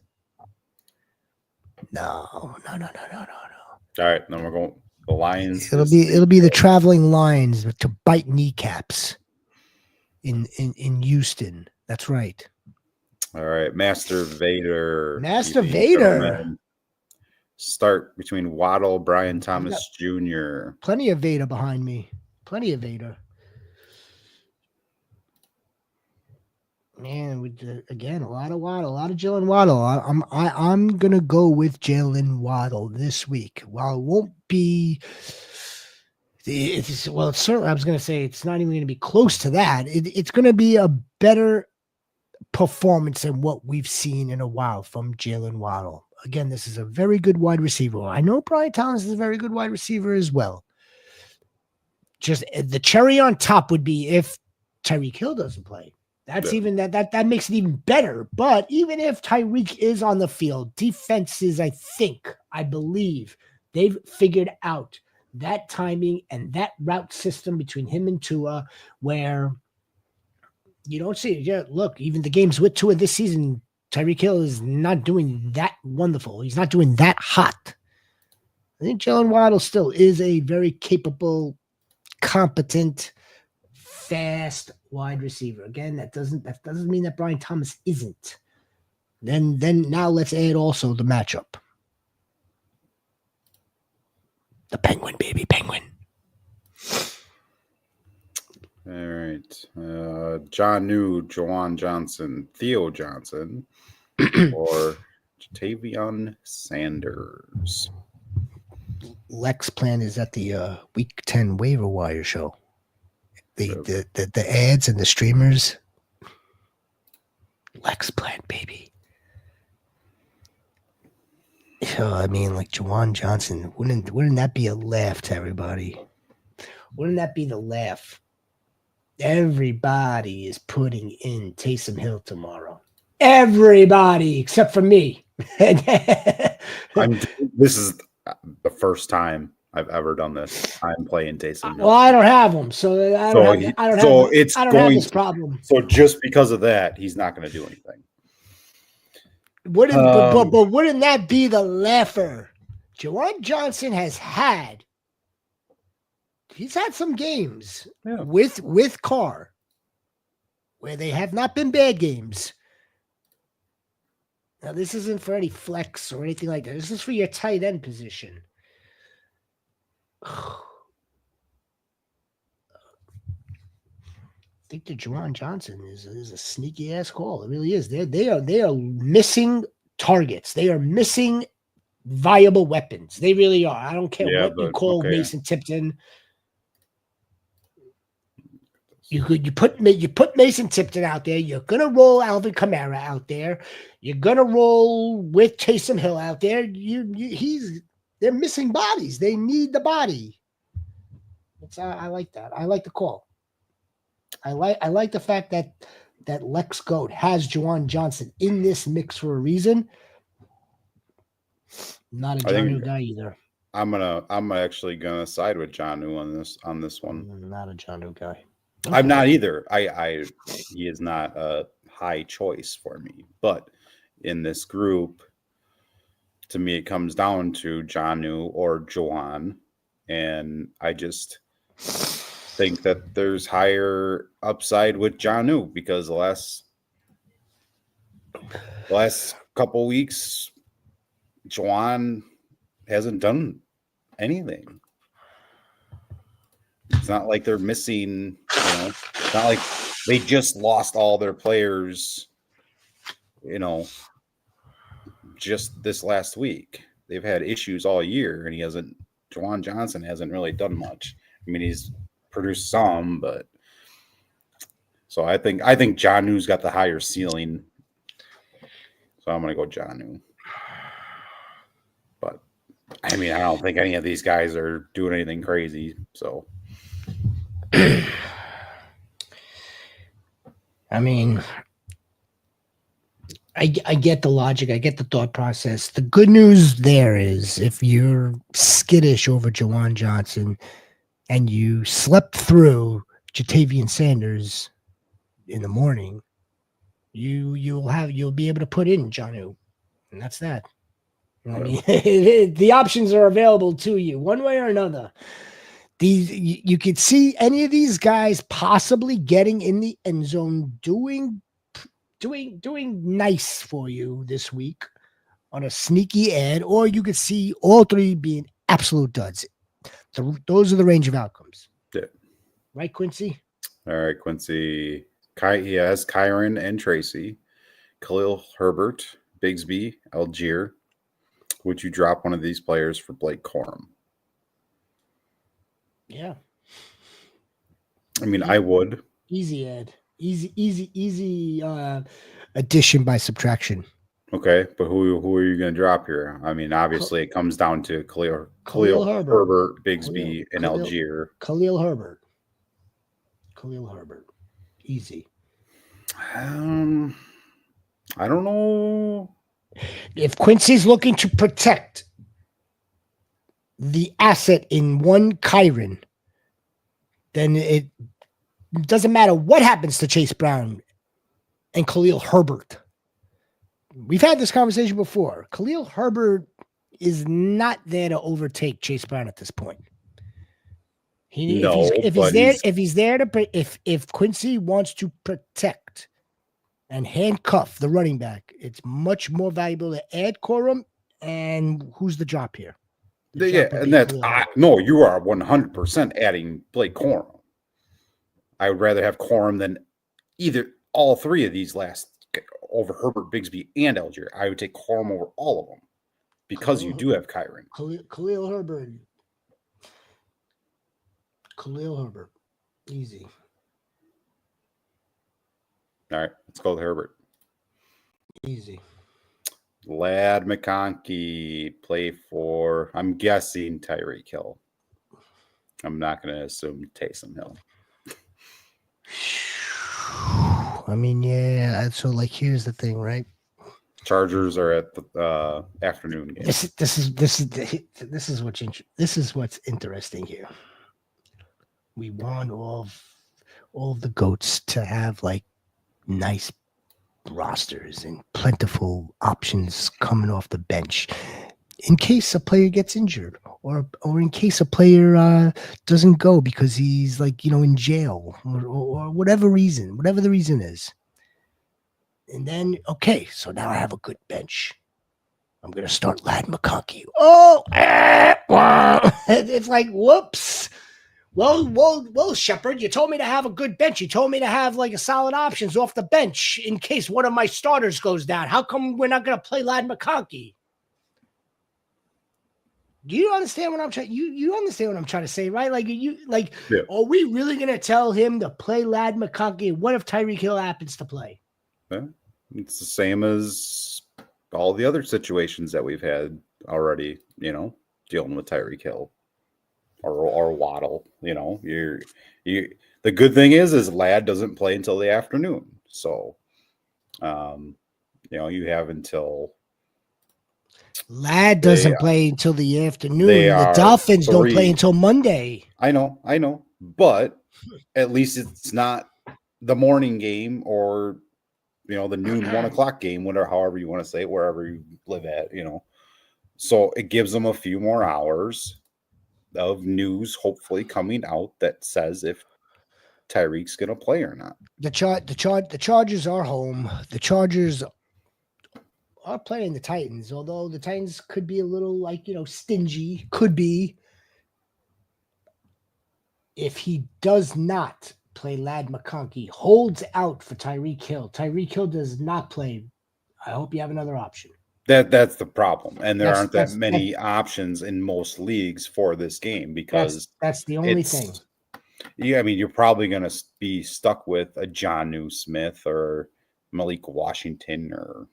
No. All right, then we're going the Lions. It'll be the traveling Lions to bite kneecaps in Houston. That's right. All right, Master Vader. Start between Waddle, Brian Thomas Jr. Plenty of Vader behind me. Plenty of Vader. Man, again, a lot of Waddle, a lot of Jalen Waddle. I'm gonna go with Jalen Waddle this week. While it won't be, it's certainly. I was gonna say it's not even gonna be close to that. It's gonna be a better performance than what we've seen in a while from Jalen Waddle. Again, this is a very good wide receiver. I know Brian Thomas is a very good wide receiver as well. Just the cherry on top would be if Tyreek Hill doesn't play. That's even that makes it even better. But even if Tyreek is on the field, defenses, I believe they've figured out that timing and that route system between him and Tua, where you don't see it. Yeah, look, even the games with Tua this season, Tyreek Hill is not doing that wonderful. He's not doing that hot. I think Jalen Waddle still is a very capable, competent, fast wide receiver. Again, that doesn't mean that Brian Thomas isn't. Then now let's add also the matchup. The Penguin, baby, Penguin. All right. right. John New, Jawan Johnson, Theo Johnson, or Jatavion Sanders. Lex plan is at the week 10 waiver wire show. The ads and the streamers. Lex plan, baby. So, I mean, like Jawan Johnson, wouldn't that be a laugh to everybody? Wouldn't that be the laugh? Everybody is putting in Taysom Hill tomorrow. Everybody except for me. This is the first time I've ever done this. I'm playing Taysom Hill. Well, I don't have them, so I don't have this problem. So just because of that, he's not going to do anything. But wouldn't that be the laugher? Jawan Johnson he's had some games with Carr where they have not been bad games. Now, this isn't for any flex or anything like that. This is for your tight end position. I think that Jawan Johnson is a sneaky ass call. It really is. They are missing targets. They are missing viable weapons. They really are. I don't care what you call Mason Tipton. You put Mason Tipton out there. You're gonna roll Alvin Kamara out there. You're gonna roll with Taysom Hill out there. They're missing bodies. They need the body. I like that. I like the call. I like the fact that Lex Goat has Jawan Johnson in this mix for a reason. Not a Johnu guy either. I'm actually gonna side with Johnu on this one. Not a Johnu guy. Okay. I'm not either. He is not a high choice for me. But in this group, to me, it comes down to Johnu or Jawan, and I just think that there's higher upside with Johnu because the last couple weeks, Jawan hasn't done anything. It's not like they're missing, it's not like they just lost all their players, just this last week. They've had issues all year, and Jawan Johnson hasn't really done much. I mean, he's produced some, but so I think Johnu's got the higher ceiling. So I'm gonna go Johnu. But I mean, I don't think any of these guys are doing anything crazy, so I mean, I get the logic. I get the thought process. The good news there is if you're skittish over Jawan Johnson and you slept through Jatavion Sanders in the morning, you'll be able to put in Johnu, and that's that. I mean, the options are available to you one way or another. You could see any of these guys possibly getting in the end zone, doing nice for you this week on a sneaky ad, or you could see all three being absolute duds. So those are the range of outcomes. Yeah. Right, Quincy? All right, Quincy. He has Kyron and Tracy, Khalil Herbert, Bigsby, Algier. Would you drop one of these players for Blake Corum? Yeah. I mean, I would. Easy ad. Easy addition by subtraction. Okay, but who are you going to drop here? I mean, obviously it comes down to Khalil Herbert, Bigsby, and Algier. Khalil Herbert. Easy. I don't know. If Quincy's looking to protect the asset in one Kyron, then it doesn't matter what happens to Chase Brown and Khalil Herbert. We've had this conversation before. Khalil Herbert is not there to overtake Chase Brown at this point. If Quincy wants to protect and handcuff the running back, it's much more valuable to add Corum. And who's the drop here? You are 100% adding Blake Corum. I would rather have Corum than either all three of these last over Herbert, Bigsby, and Algier. I would take Corum over all of them because you do have Kyron. Khalil Herbert. Khalil Herbert. Easy. All right, let's go with Herbert. Easy. Lad McConkey play for, I'm guessing, Tyreek Hill. I'm not going to assume Taysom Hill. I mean, yeah. So, like, here's the thing, right? Chargers are at the afternoon game. This is what's interesting here. We want all of the goats to have like nice rosters and plentiful options coming off the bench in case a player gets injured or in case a player doesn't go because he's like, in jail or whatever the reason is. And then, okay, so now I have a good bench. I'm going to start Lad McConkey. It's like, whoops. Well, Shepard, you told me to have a good bench. You told me to have like a solid options off the bench in case one of my starters goes down. How come we're not going to play Lad McConkey? Do you understand what I'm trying? You understand what I'm trying to say, right? Like, yeah. Are we really going to tell him to play Lad McConkey? What if Tyreek Hill happens to play? Yeah, it's the same as all the other situations that we've had already. Dealing with Tyreek Hill. Or Waddle, the good thing is Lad doesn't play until the afternoon. So, you have until Lad doesn't play until the afternoon. The Dolphins don't play until Monday. I know, but at least it's not the morning game or, the noon 1:00 game, however you want to say it, wherever you live at, so it gives them a few more hours of news hopefully coming out that says if Tyreek's going to play or not. The Chargers are home. The Chargers are playing the Titans, although the Titans could be a little stingy. Could be. If he does not play Lad McConkey, holds out for Tyreek Hill. Tyreek Hill does not play. I hope you have another option. That's the problem, and there aren't that many options in most leagues for this game because that's the only thing. Yeah, I mean, you're probably going to be stuck with a Jonnu Smith or Malik Washington or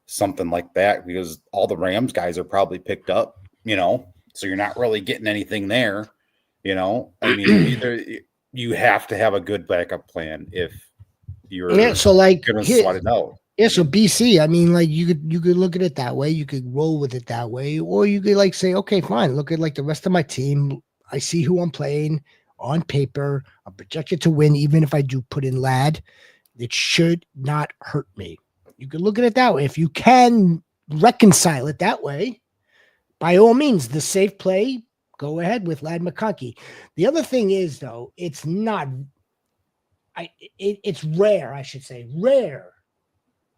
something like that because all the Rams guys are probably picked up. So you're not really getting anything there. I mean, you have to have a good backup plan if you're going to sweat it out. Yeah, so BC, I mean, like you could look at it that way, you could roll with it that way, or you could say, okay, fine, look at like the rest of my team. I see who I'm playing on paper. I'm projected to win, even if I do put in Lad. It should not hurt me. You could look at it that way. If you can reconcile it that way, by all means, the safe play, go ahead with Lad McConkey. The other thing is, though, it's rare, I should say,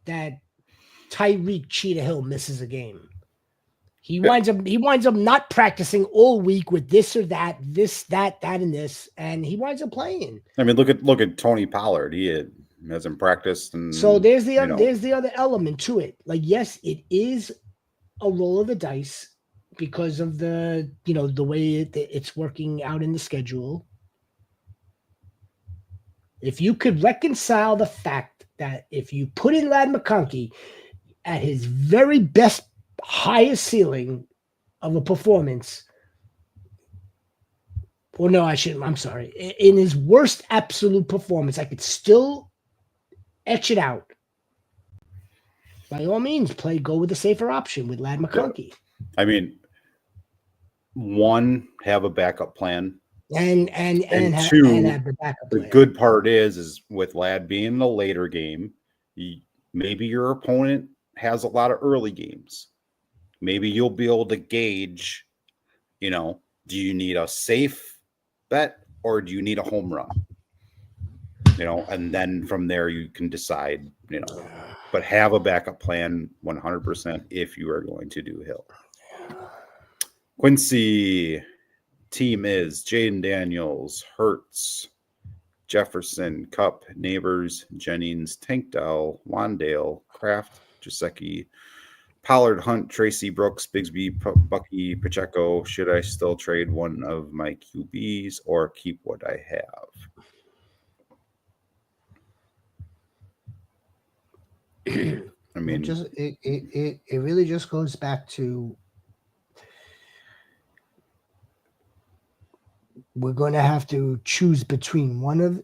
that Tyreek Cheetah Hill misses a game. He winds up not practicing all week with this or that, that, and this, and he winds up playing. I mean, look at Tony Pollard. He hasn't practiced, and so there's the other element to it. Like, yes, it is a roll of the dice because of the way it's working out in the schedule. If you could reconcile the fact that if you put in Lad McConkey at his very best, highest ceiling of a performance, or no, I shouldn't. I'm sorry. In his worst absolute performance, I could still etch it out. By all means, go with the safer option with Lad McConkey. I mean, one, have a backup plan. And two, have the backup plan. The good part is with Lad being in the later game, maybe your opponent has a lot of early games. Maybe you'll be able to gauge, do you need a safe bet or do you need a home run? And then from there you can decide, but have a backup plan 100% if you are going to do Hill. Quincy, team is Jaden Daniels, Hertz, Jefferson, Cup, Neighbors, Jennings, Tankdale, Wandale, Kraft, Jasecki, Pollard, Hunt, Tracy, Brooks, Bigsby, Bucky, Pacheco. Should I still trade one of my QBs or keep what I have? I mean, it really just goes back to we're going to have to choose between one of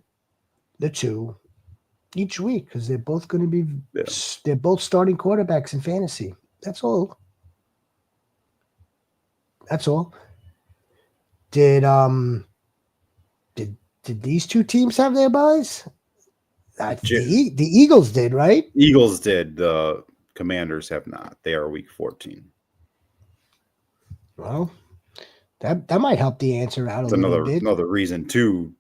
the two each week because they're both going to be they're both starting quarterbacks in fantasy. That's all. Did these two teams have their buys? The Eagles did, right? Eagles did. The Commanders have not. They are week 14. Well, that might help the answer out a little bit. Another reason too,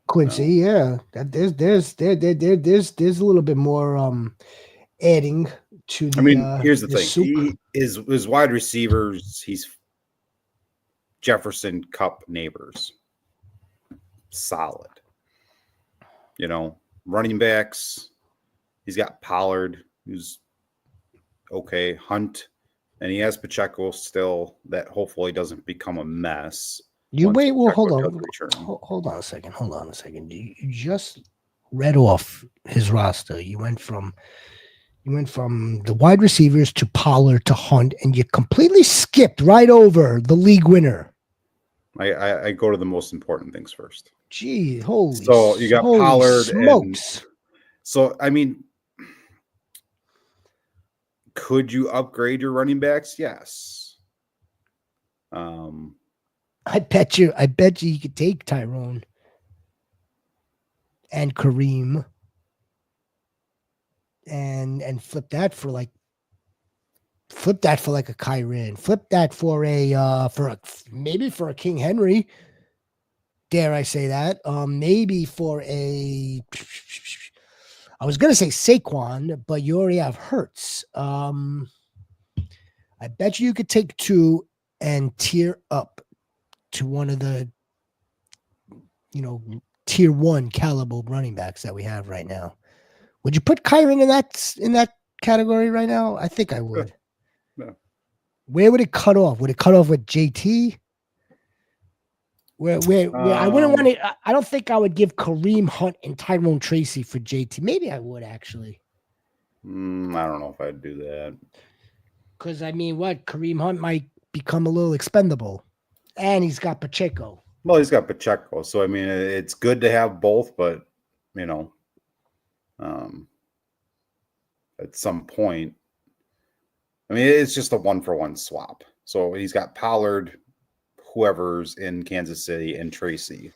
Quincy, yeah. That there's a little bit more adding to the I mean, here's the thing. soup. He is wide receivers, he's Jefferson, Cup, Neighbors. Solid. Running backs, he's got Pollard, who's okay, Hunt, and he has Pacheco still that hopefully doesn't become a mess. Hold on a second. You just read off his roster. You went from the wide receivers to Pollard to Hunt, and you completely skipped right over the league winner. I go to the most important things first. Gee, holy! So you got Pollard smokes. So I mean, could you upgrade your running backs? Yes. I bet you could take Tyrone and Kareem and flip that for like a Kyren, flip that for a King Henry. Dare I say that? Maybe for I was gonna say Saquon, but you already have Hurts. I bet you could take two and tier up to one of the, tier 1 caliber running backs that we have right now. Would you put Kyren in that category right now? I think I would. No. Where would it cut off? Would it cut off with JT? Where I wouldn't want to. I don't think I would give Kareem Hunt and Tyrone Tracy for JT. Maybe I would actually. I don't know if I'd do that. Because Kareem Hunt might become a little expendable, and he's got Pacheco. Well, he's got Pacheco, so I mean, it's good to have both, but at some point, I mean, it's just a 1-for-1 swap. So he's got Pollard, whoever's in Kansas City, and Tracy.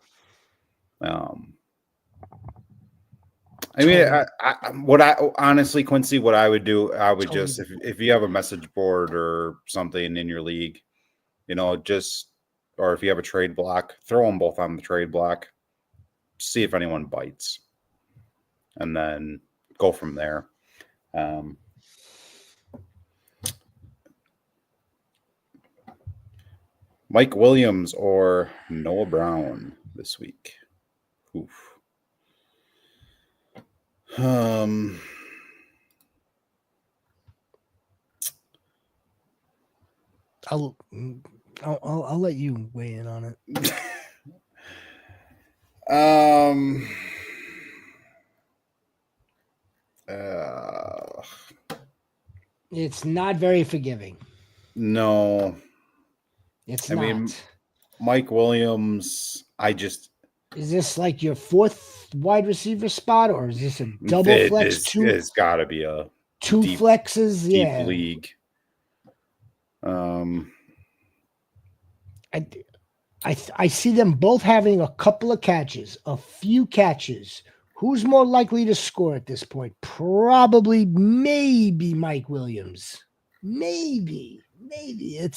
Honestly, Quincy, what I would do, I would just, if you have a message board or something in your league, or if you have a trade block, throw them both on the trade block, see if anyone bites, and then go from there. Mike Williams or Noah Brown this week? Oof. I'll let you weigh in on it. It's not very forgiving. No. It's I not. mean, Mike Williams, is this like your 4th wide receiver spot, or is this a double flex? It's got to be a 2 flexes. Deep Yeah. league. I see them both having a couple of catches, a few catches. Who's more likely to score at this point? Probably, maybe Mike Williams. Maybe.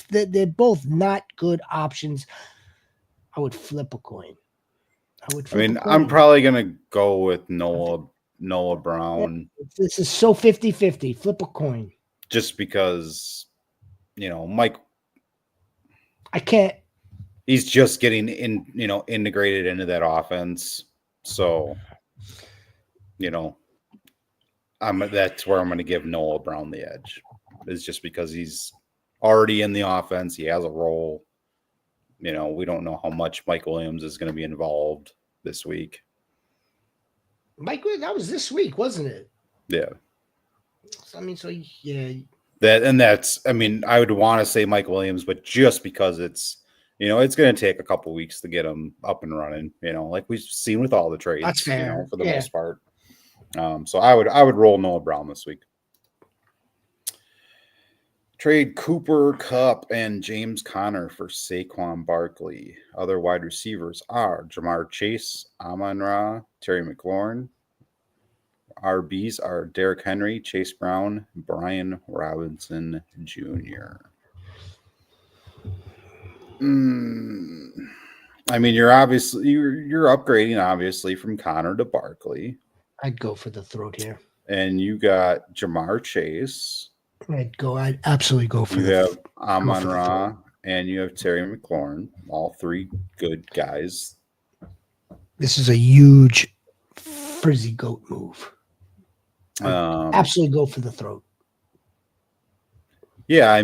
They're both not good options. I would flip a coin. I'm probably gonna go with Noah Brown. This is so 50-50. Flip a coin. Just because, Mike. I can't. he's just getting integrated into that offense. So, that's where I'm going to give Noah Brown the edge. Is just because he's already in the offense. He has a role. We don't know how much Mike Williams is going to be involved this week. Mike, that was this week, wasn't it? Yeah. Yeah. I would want to say Mike Williams, but just because it's going to take a couple weeks to get him up and running, like we've seen with all the trades, That's fair. For the most part. So I would roll Noah Brown this week. Trade Cooper Kupp and James Conner for Saquon Barkley. Other wide receivers are Jamar Chase, Amon-Ra, Terry McLaurin. RBs are Derrick Henry, Chase Brown, Brian Robinson Jr. You're upgrading obviously from Conner to Barkley. I'd go for the throat here. And you got Jamar Chase. I'd absolutely go for you have Amon-Ra and you have Terry McLaurin, all three good guys. This is a huge frizzy goat move. Absolutely go for the throat. Yeah, I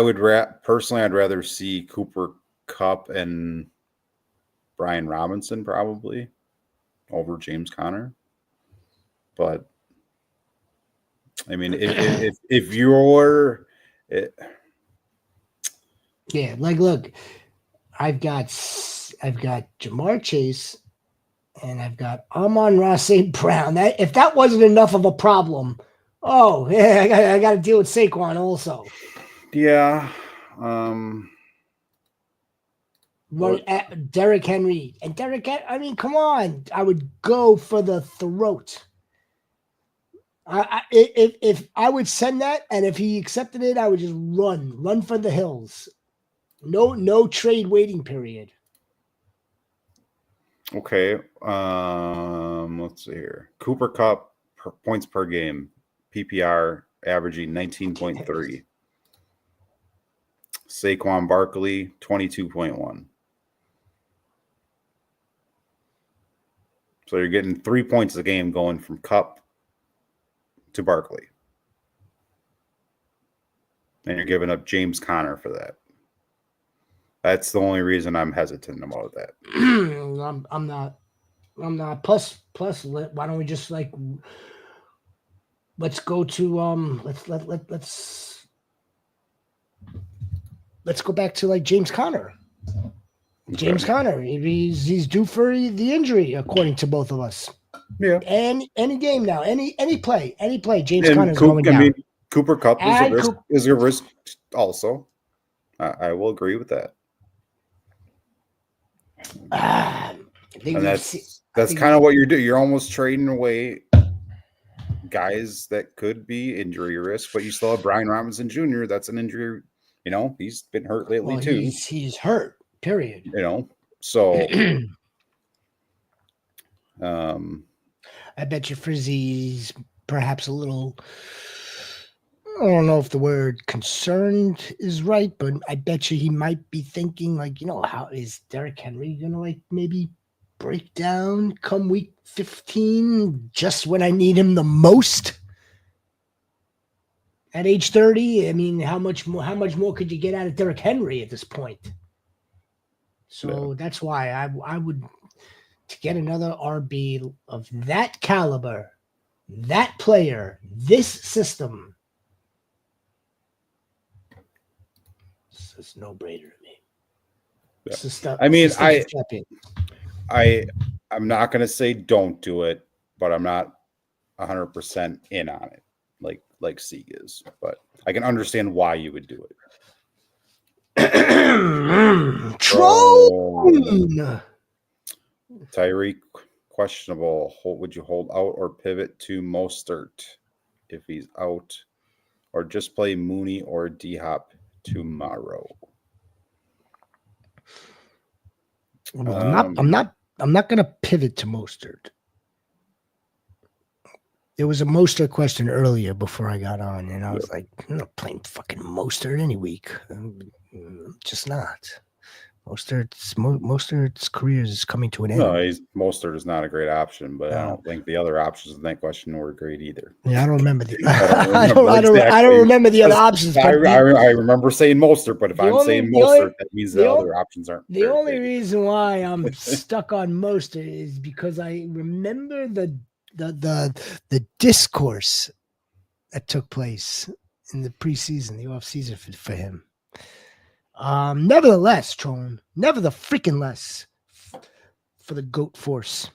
would personally, I'd rather see Cooper Kupp and Brian Robinson probably over James Conner. But if you're, look, I've got Jamar Chase and I've got Amon-Ra St. Brown. If that wasn't enough of a problem, I got to deal with Saquon also. Yeah. Derrick Henry and come on! I would go for the throat. If I would send that, and if he accepted it, I would just run for the hills. No trade waiting period. Okay. Let's see here. Cooper Kupp points per game, PPR averaging 19.3. Saquon Barkley 22.1. So you're getting 3 points a game going from Kupp to Barkley. And you're giving up James Conner for that. That's the only reason I'm hesitant about that. I'm not. Plus, why don't we just let's go to let's go back to James Conner. James Conner, he's due for the injury, according to both of us. Yeah. And any game now, any play, James Conner's going down. Cooper Kupp is a risk also. I will agree with that. And that's kind of what you're doing. You're almost trading away guys that could be injury risk, but you still have Brian Robinson Jr. That's an injury. He's been hurt lately too. He's hurt. Period. So I bet you Frizzy's perhaps a little. I don't know if the word concerned is right, but I bet you he might be thinking how is Derrick Henry gonna maybe break down come week 15 just when I need him the most? At age 30, how much more could you get out of Derrick Henry at this point? So that's why I would, to get another RB of that caliber, that player, this system. It's no brainer to me. Yeah. I'm not going to say don't do it, but I'm not 100% in on it like Sieg is. But I can understand why you would do it. Troll. Tyreek questionable. Would you hold out or pivot to Mostert if he's out, or just play Mooney or D-Hop tomorrow? Well, I'm not going to pivot to Mostert. There was a Mostert question earlier before I got on, and I was like, I'm not playing fucking Mostert any week. I'm just not. Mostert's career is coming to an end. No, Mostert is not a great option, but I No. don't think the other options in that question were great either. Yeah, I don't remember the. I I don't remember the other options. I But remember saying Mostert, but if I'm saying Mostert, that means the other options aren't. The only reason why I'm stuck on Mostert is because I remember the discourse that took place in the preseason, the off season for him. Nevertheless, Tron, never the freaking less for the GOAT force.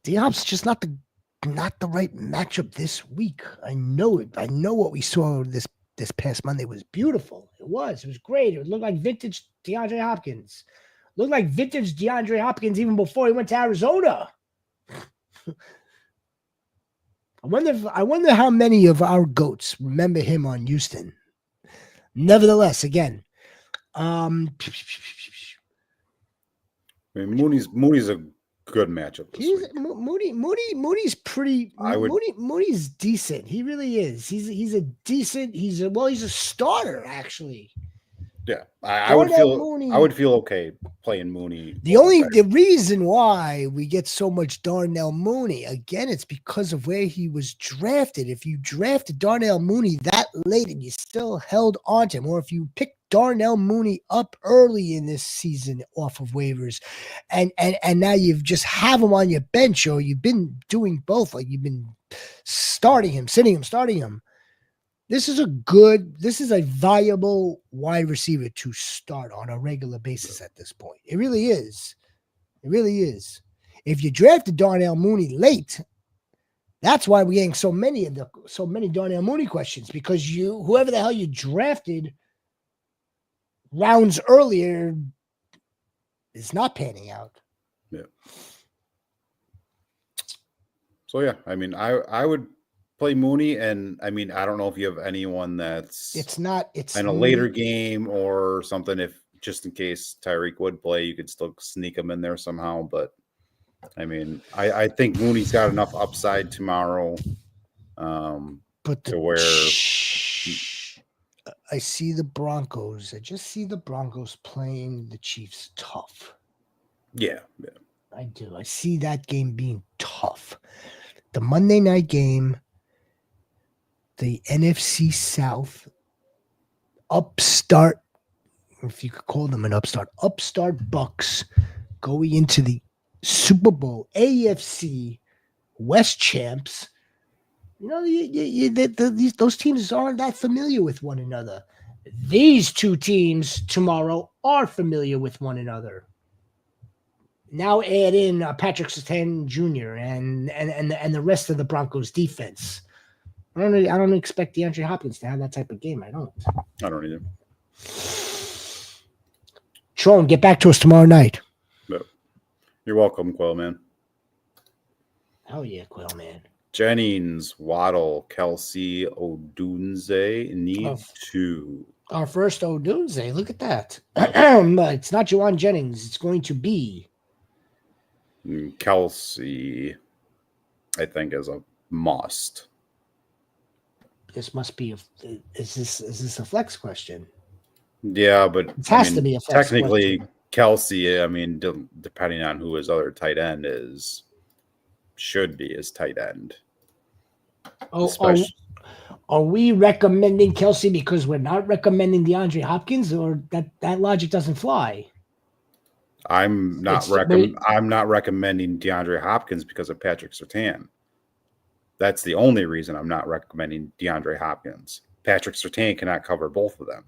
Diop's just not the right matchup this week. I know it. I know what we saw this past Monday was beautiful. It was great. It looked like vintage DeAndre Hopkins. Looked like vintage DeAndre Hopkins even before he went to Arizona. I wonder how many of our GOATs remember him on Houston. Nevertheless, again, Mooney's a good matchup this week. Moody's pretty. Moody's decent. He really is. He's a starter actually. Yeah, I would feel okay playing Mooney. The reason why we get so much Darnell Mooney, again, it's because of where he was drafted. If you drafted Darnell Mooney that late and you still held on to him, or if you picked Darnell Mooney up early in this season off of waivers, and now you've just have him on your bench, or you've been doing both, like you've been starting him, sitting him, starting him. This is a viable wide receiver to start on a regular basis at this point. It really is. It really is. If you drafted Darnell Mooney late, that's why we're getting so many Darnell Mooney questions, because whoever the hell you drafted rounds earlier is not panning out. Yeah. So yeah, I mean, I would play Mooney, and I mean, I don't know if you have anyone that's in a later game or something, if just in case Tyreek would play, you could still sneak him in there somehow. But I mean, I think Mooney's got enough upside tomorrow to where I see the Broncos. I just see the Broncos playing the Chiefs tough. Yeah. I do. I see that game being tough. The Monday night game, the NFC South upstart, if you could call them an upstart Bucks going into the Super Bowl, AFC West champs. You know, those teams aren't that familiar with one another. These two teams tomorrow are familiar with one another. Now add in Patrick Surtain Jr. and the rest of the Broncos defense. I don't expect DeAndre Hopkins to have that type of game. I don't either. Tron, get back to us tomorrow night. No. You're welcome, Quail Man. Hell yeah, Quail Man. Jennings, Waddle, Kelsey, Odunze need two. Our first Odunze. Look at that. It's not Juwan Jennings. It's going to be Kelsey, I think, is a must. This must be is this a flex question? Yeah, but it has to be a flex technically question. Kelsey, I mean, depending on who his other tight end is, should be his tight end. Are we recommending Kelsey because we're not recommending DeAndre Hopkins, or that logic doesn't fly? I'm not recommending DeAndre Hopkins because of Patrick Surtain. That's the only reason I'm not recommending DeAndre Hopkins. Patrick Surtain cannot cover both of them.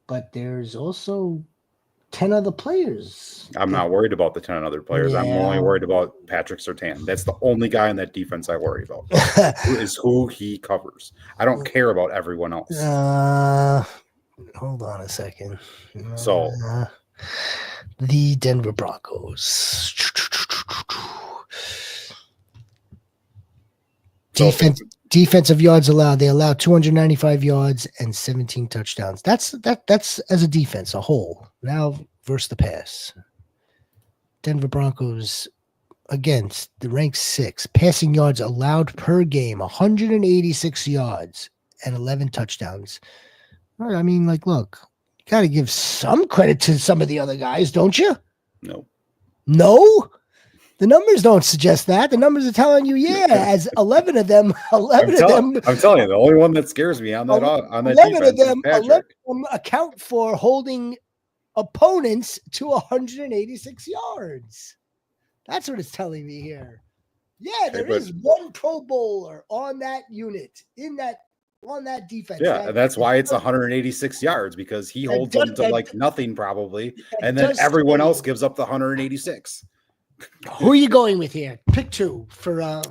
But there's also 10 other players. I'm not worried about the 10 other players. Yeah. I'm only worried about Patrick Surtain. That's the only guy in that defense I worry about. is who he covers. I don't care about everyone else. Hold on a second. So the Denver Broncos. Defensive yards allowed. They allow 295 yards and 17 touchdowns. That's as a defense, a whole. Now versus the pass. Denver Broncos against the ranked 6. Passing yards allowed per game, 186 yards and 11 touchdowns. I mean, like, look, you got to give some credit to some of the other guys, don't you? No. No? The numbers don't suggest that. The numbers are telling you, yeah, as 11 of them, I'm telling you, the only one that scares me on that 11 defense of them, is Patrick. 11 of them account for holding opponents to 186 yards. That's what it's telling me here. Yeah, there is one Pro Bowler on that unit, on that defense. Yeah, and that's why it's 186 yards, because he holds them to like nothing probably, and then everyone else gives up the 186. Who are you going with here? Pick two for I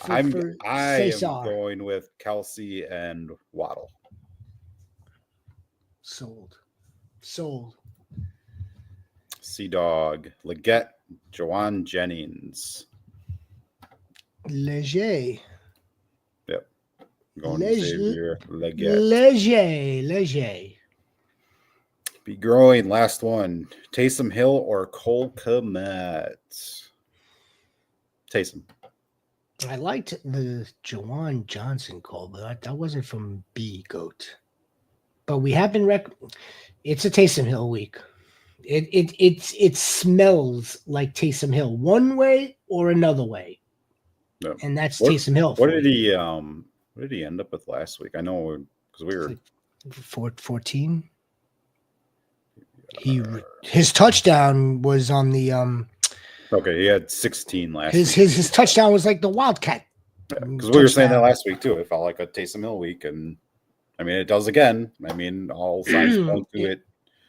am going with Kelsey and Waddle. Sold. Sea Dog, Leggett, Jawan Jennings. Leger. Yep. Going to Xavier Leggett. Leger. Be growing. Last one. Taysom Hill or Cole Kmet? Taysom. I liked the Jawan Johnson call, but that wasn't from B Goat. But we have been it's a Taysom Hill week. It smells like Taysom Hill one way or another way. No. And that's Taysom Hill. What did he end up with last week? I know because we were 14. His touchdown was on the okay, he had 16 last week. His touchdown was like the Wildcat. Because we were saying that last week too. It felt like a Taysom Hill week, and I mean it does again. I mean, all signs point to it.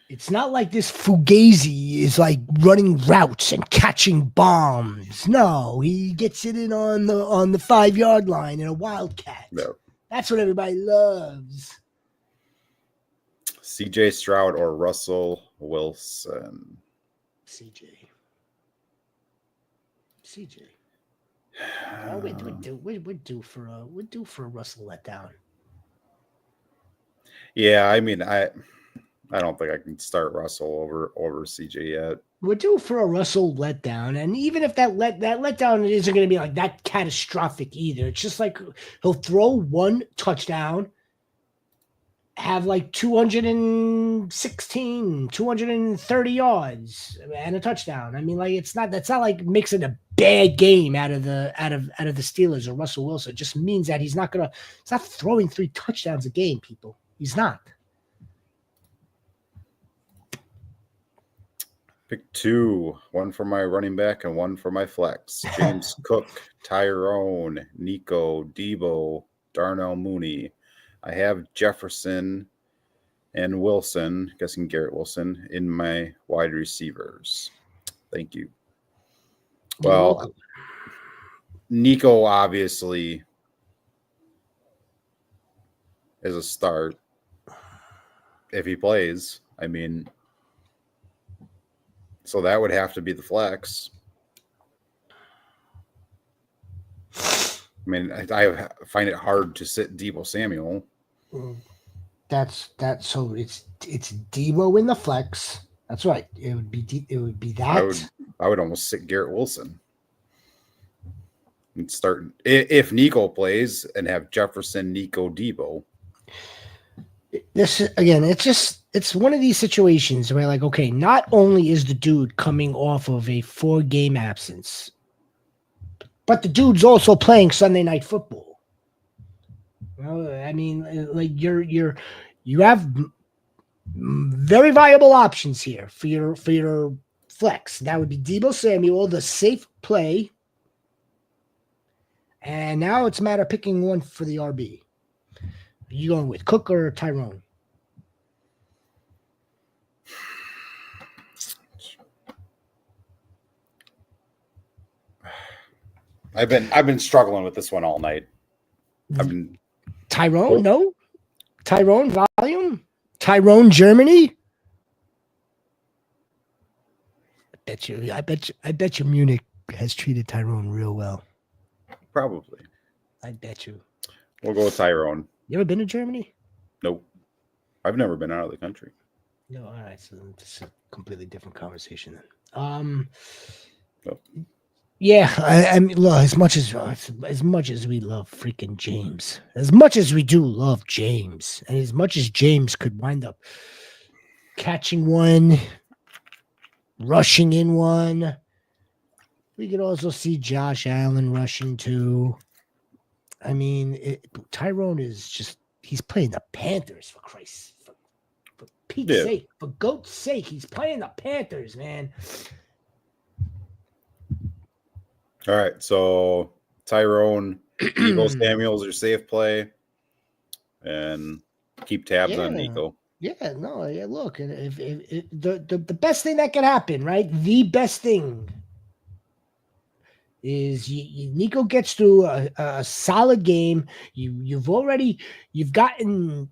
It's not like this Fugazi is like running routes and catching bombs. No, he gets it in on the 5-yard line in a Wildcat. No. That's what everybody loves. CJ Stroud or Russell Wilson? CJ. Oh, we're due for a Russell letdown. Yeah, I mean, I don't think I can start Russell over CJ yet. We're due for a Russell letdown, and even if that letdown isn't going to be like that catastrophic either, it's just like he'll throw one touchdown, have like 216, 230 yards and a touchdown. I mean, like that's not like mixing a bad game out of the Steelers or Russell Wilson. It just means that he's not throwing 3 touchdowns a game, people. He's not. Pick 2, one for my running back and one for my flex. James Cook, Tyrone, Nico, Debo, Darnell Mooney. I have Jefferson and Wilson, guessing Garrett Wilson, in my wide receivers. Thank you. Well, Nico obviously is a start if he plays. I mean, so that would have to be the flex. I mean, I find it hard to sit Debo Samuel. That's so it's Debo in the flex. That's right. It would be that. I would almost sit Garrett Wilson and start if Nico plays and have Jefferson, Nico, Debo. This again, it's one of these situations where like, okay, not only is the dude coming off of a 4-game absence, but the dude's also playing Sunday Night Football. Well, I mean, like you have very viable options here for your flex. That would be Debo Samuel, the safe play. And now it's a matter of picking one for the RB. Are you going with Cook or Tyrone? I've been struggling with this one all night. Tyrone, no? Tyrone volume? Tyrone Germany? I bet you Munich has treated Tyrone real well. Probably. I bet you. We'll go with Tyrone. You ever been to Germany? Nope. I've never been out of the country. No, all right. So it's a completely different conversation then. Nope. Yeah, I mean, look, as much as we love freaking James, as much as we do love James, and as much as James could wind up catching one, rushing in one, we could also see Josh Allen rushing too. I mean, Tyrone is just—he's playing the Panthers for Christ's, for Pete's sake, for goat's sake, he's playing the Panthers, man. All right, so Tyrone, Debo Samuel's your safe play, and keep tabs on Nico. Yeah, no, yeah. Look, if the best thing that could happen, right? The best thing is Nico gets through a solid game. You've gotten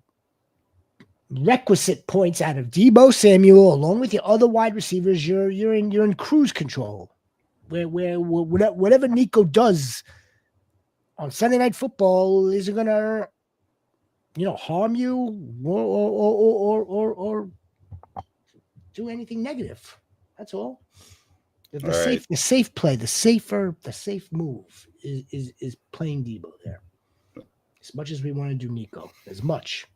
requisite points out of Debo Samuel along with your other wide receivers. You're in cruise control. Where whatever Nico does on Sunday Night Football isn't gonna, harm you or do anything negative. That's all. The safe play, the safe move is playing Debo there. As much as we want to do Nico, as much.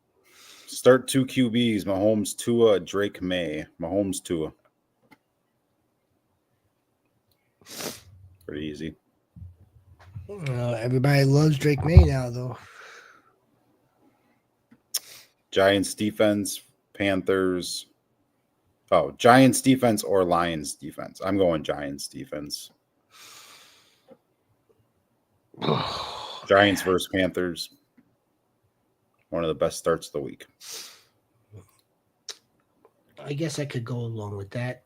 Start 2 QBs: Mahomes, Tua, Drake May. Mahomes, Tua. Pretty easy. Everybody loves Drake May now, though. Giants defense, Panthers. Oh, Giants defense or Lions defense? I'm going Giants defense. Giants versus Panthers. One of the best starts of the week. I guess I could go along with that.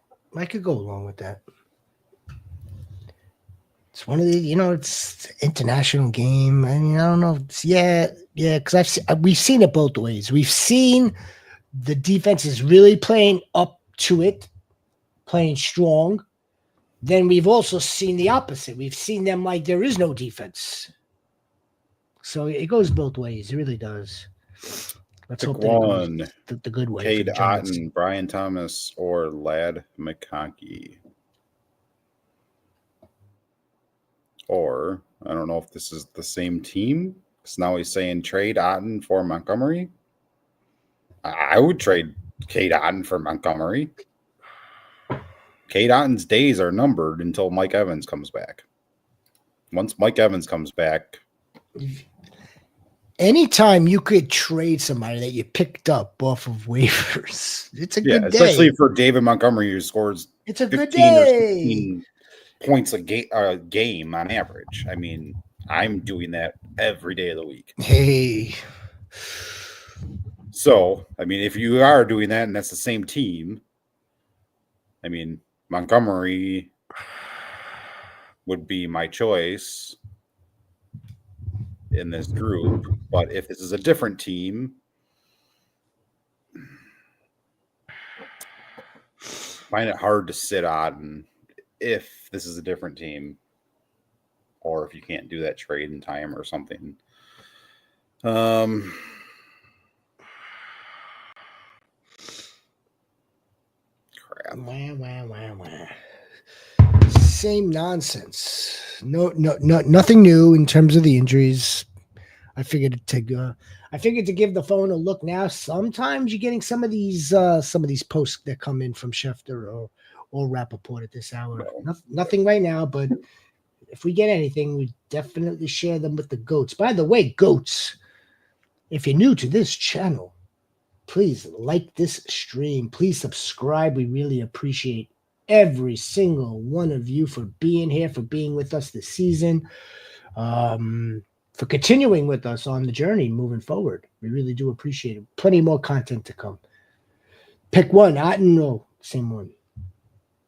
It's one of the, it's an international game. I mean, I don't know. Because we've seen it both ways. We've seen the defense is really playing up to it, playing strong. Then we've also seen the opposite. We've seen them like there is no defense. So it goes both ways. It really does. Let's hope one. The good way. Cade Otton, Brian Thomas, or Ladd McConkey. Or, I don't know if this is the same team, because now he's saying trade Otton for Montgomery. I would trade Cade Otton for Montgomery. Cade Otton's days are numbered until Mike Evans comes back. Once Mike Evans comes back. Anytime you could trade somebody that you picked up off of waivers, it's a good day. Especially for David Montgomery, who scores it's a good day. 16 points a game on average. I mean, I'm doing that every day of the week. Hey. So, I mean, if you are doing that and that's the same team, I mean, Montgomery would be my choice in this group. But if this is a different team, find it hard to sit on if this is a different team, or if you can't do that trade in time or something. Crap. Wah. Same nonsense. No, nothing new in terms of the injuries. I figured to give the phone a look now. Sometimes you're getting some of these posts that come in from Schefter or Rappaport at this hour. Nothing right now, but if we get anything, we definitely share them with the goats. By the way, goats, if you're new to this channel, please like this stream. Please subscribe. We really appreciate every single one of you for being here, for being with us this season, for continuing with us on the journey moving forward. We really do appreciate it. Plenty more content to come. Pick one. I don't know. Same one.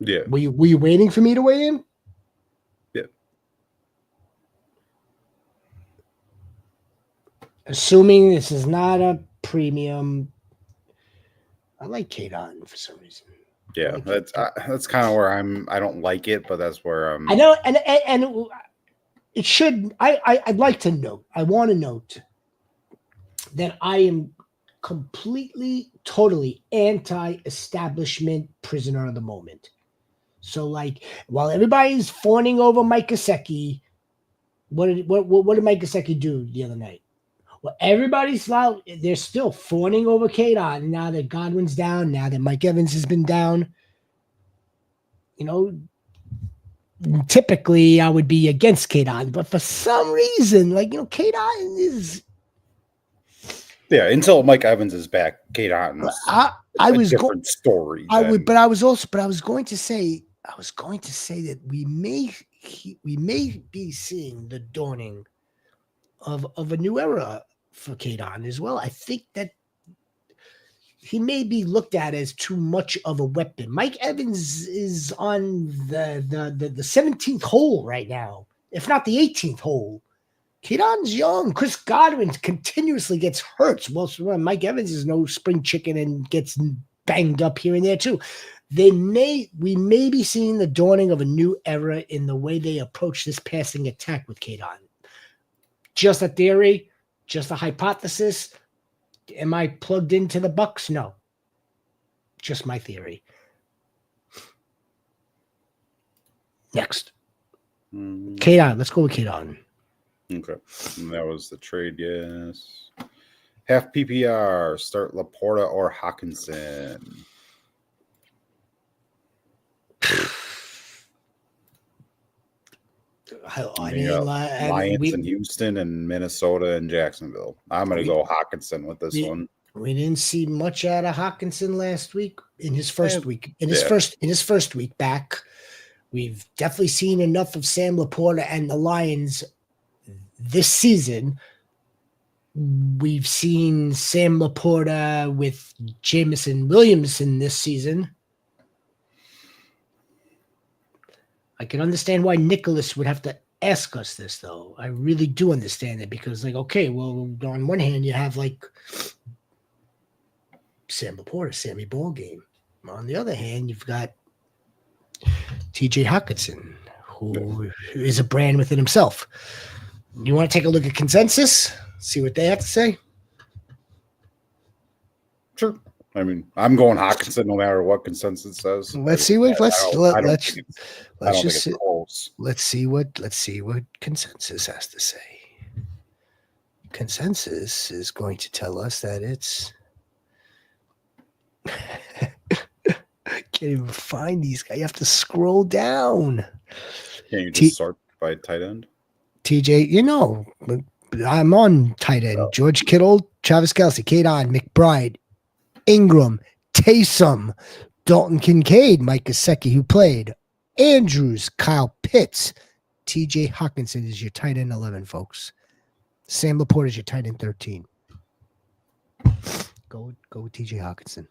Yeah. Were you waiting for me to weigh in? Yeah. Assuming this is not a premium, I like Cade Otton for some reason. Yeah, that's kind of where I don't like it, but that's where I know, and it should. I'd like to note. I want to note that I am completely, totally anti-establishment prisoner of the moment. So, like, while everybody's fawning over Mike Gesicki, what did Mike Gesicki do the other night? Well, everybody's they're still fawning over Kadon now that Godwin's down, now that Mike Evans has been down. You know, typically I would be against Kadon, but for some reason, like, Kadon is. Yeah, until Mike Evans is back, Kadon's I was different story. I was going to say that we may be seeing the dawning of a new era for Kadon as well. I think that he may be looked at as too much of a weapon. Mike Evans is on the 17th hole right now, if not the 18th hole. Kadon's young. Chris Godwin continuously gets hurt. Well, Mike Evans is no spring chicken and gets banged up here and there too. We may be seeing the dawning of a new era in the way they approach this passing attack with Kadon. Just a theory, just a hypothesis. Am I plugged into the Bucks? No. Just my theory. Next. Kadon. Let's go with Kadon. Okay. And that was the trade, yes. Half PPR, start Laporta or Hawkinson. Lions in Houston and Minnesota and Jacksonville. I'm going to go Hawkinson with this one. We didn't see much out of Hawkinson last week in his first week. In his first week back, we've definitely seen enough of Sam Laporta and the Lions this season. We've seen Sam Laporta with Jameson Williamson this season. I can understand why Nicholas would have to ask us this, though. I really do understand it because, like, okay, well, on one hand, you have, like, Sam Laporta, Sammy Ballgame. On the other hand, you've got TJ Hawkinson, who is a brand within himself. You want to take a look at consensus? See what they have to say? Sure. I mean, I'm going Hawkinson no matter what consensus says. Let's see what let's see what consensus has to say. Consensus is going to tell us that it's I can't even find these guys. You have to scroll down. Can't you just sort by tight end? TJ, I'm on tight end. George Kittle, Travis Kelce, Kadon, McBride, Ingram, Taysom, Dalton Kincaid, Mike Gesicki, who played, Andrews, Kyle Pitts, TJ Hawkinson is your tight end 11, folks. Sam Laporta is your tight end 13. Go with TJ Hawkinson.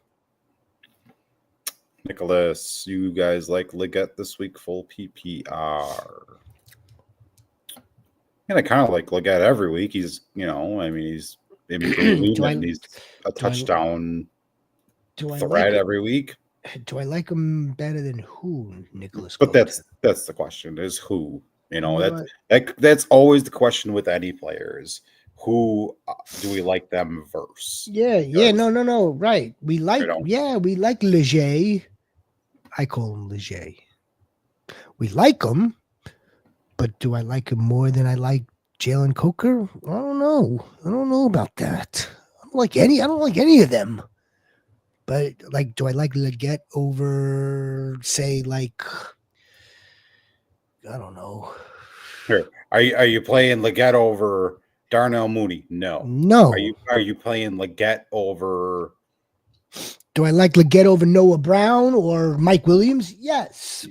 Nicholas, you guys like Leggett this week, full PPR. And I kind of like Leggett every week. He's, he's he's a touchdown threat every week. Do I like him better than who, Nicholas? But that's the question: is who? That's always the question with any players. Who do we like them versus? No. Right. We like Leger. I call him Leger. We like him, but do I like him more than I like Jalen Coker? I don't know about that. I don't like any of them. But do I like Leggett over, say, like, I don't know. Here, are you playing Leggett over Darnell Mooney? No. Are you playing Leggett over? Do I like Leggett over Noah Brown or Mike Williams? Yes.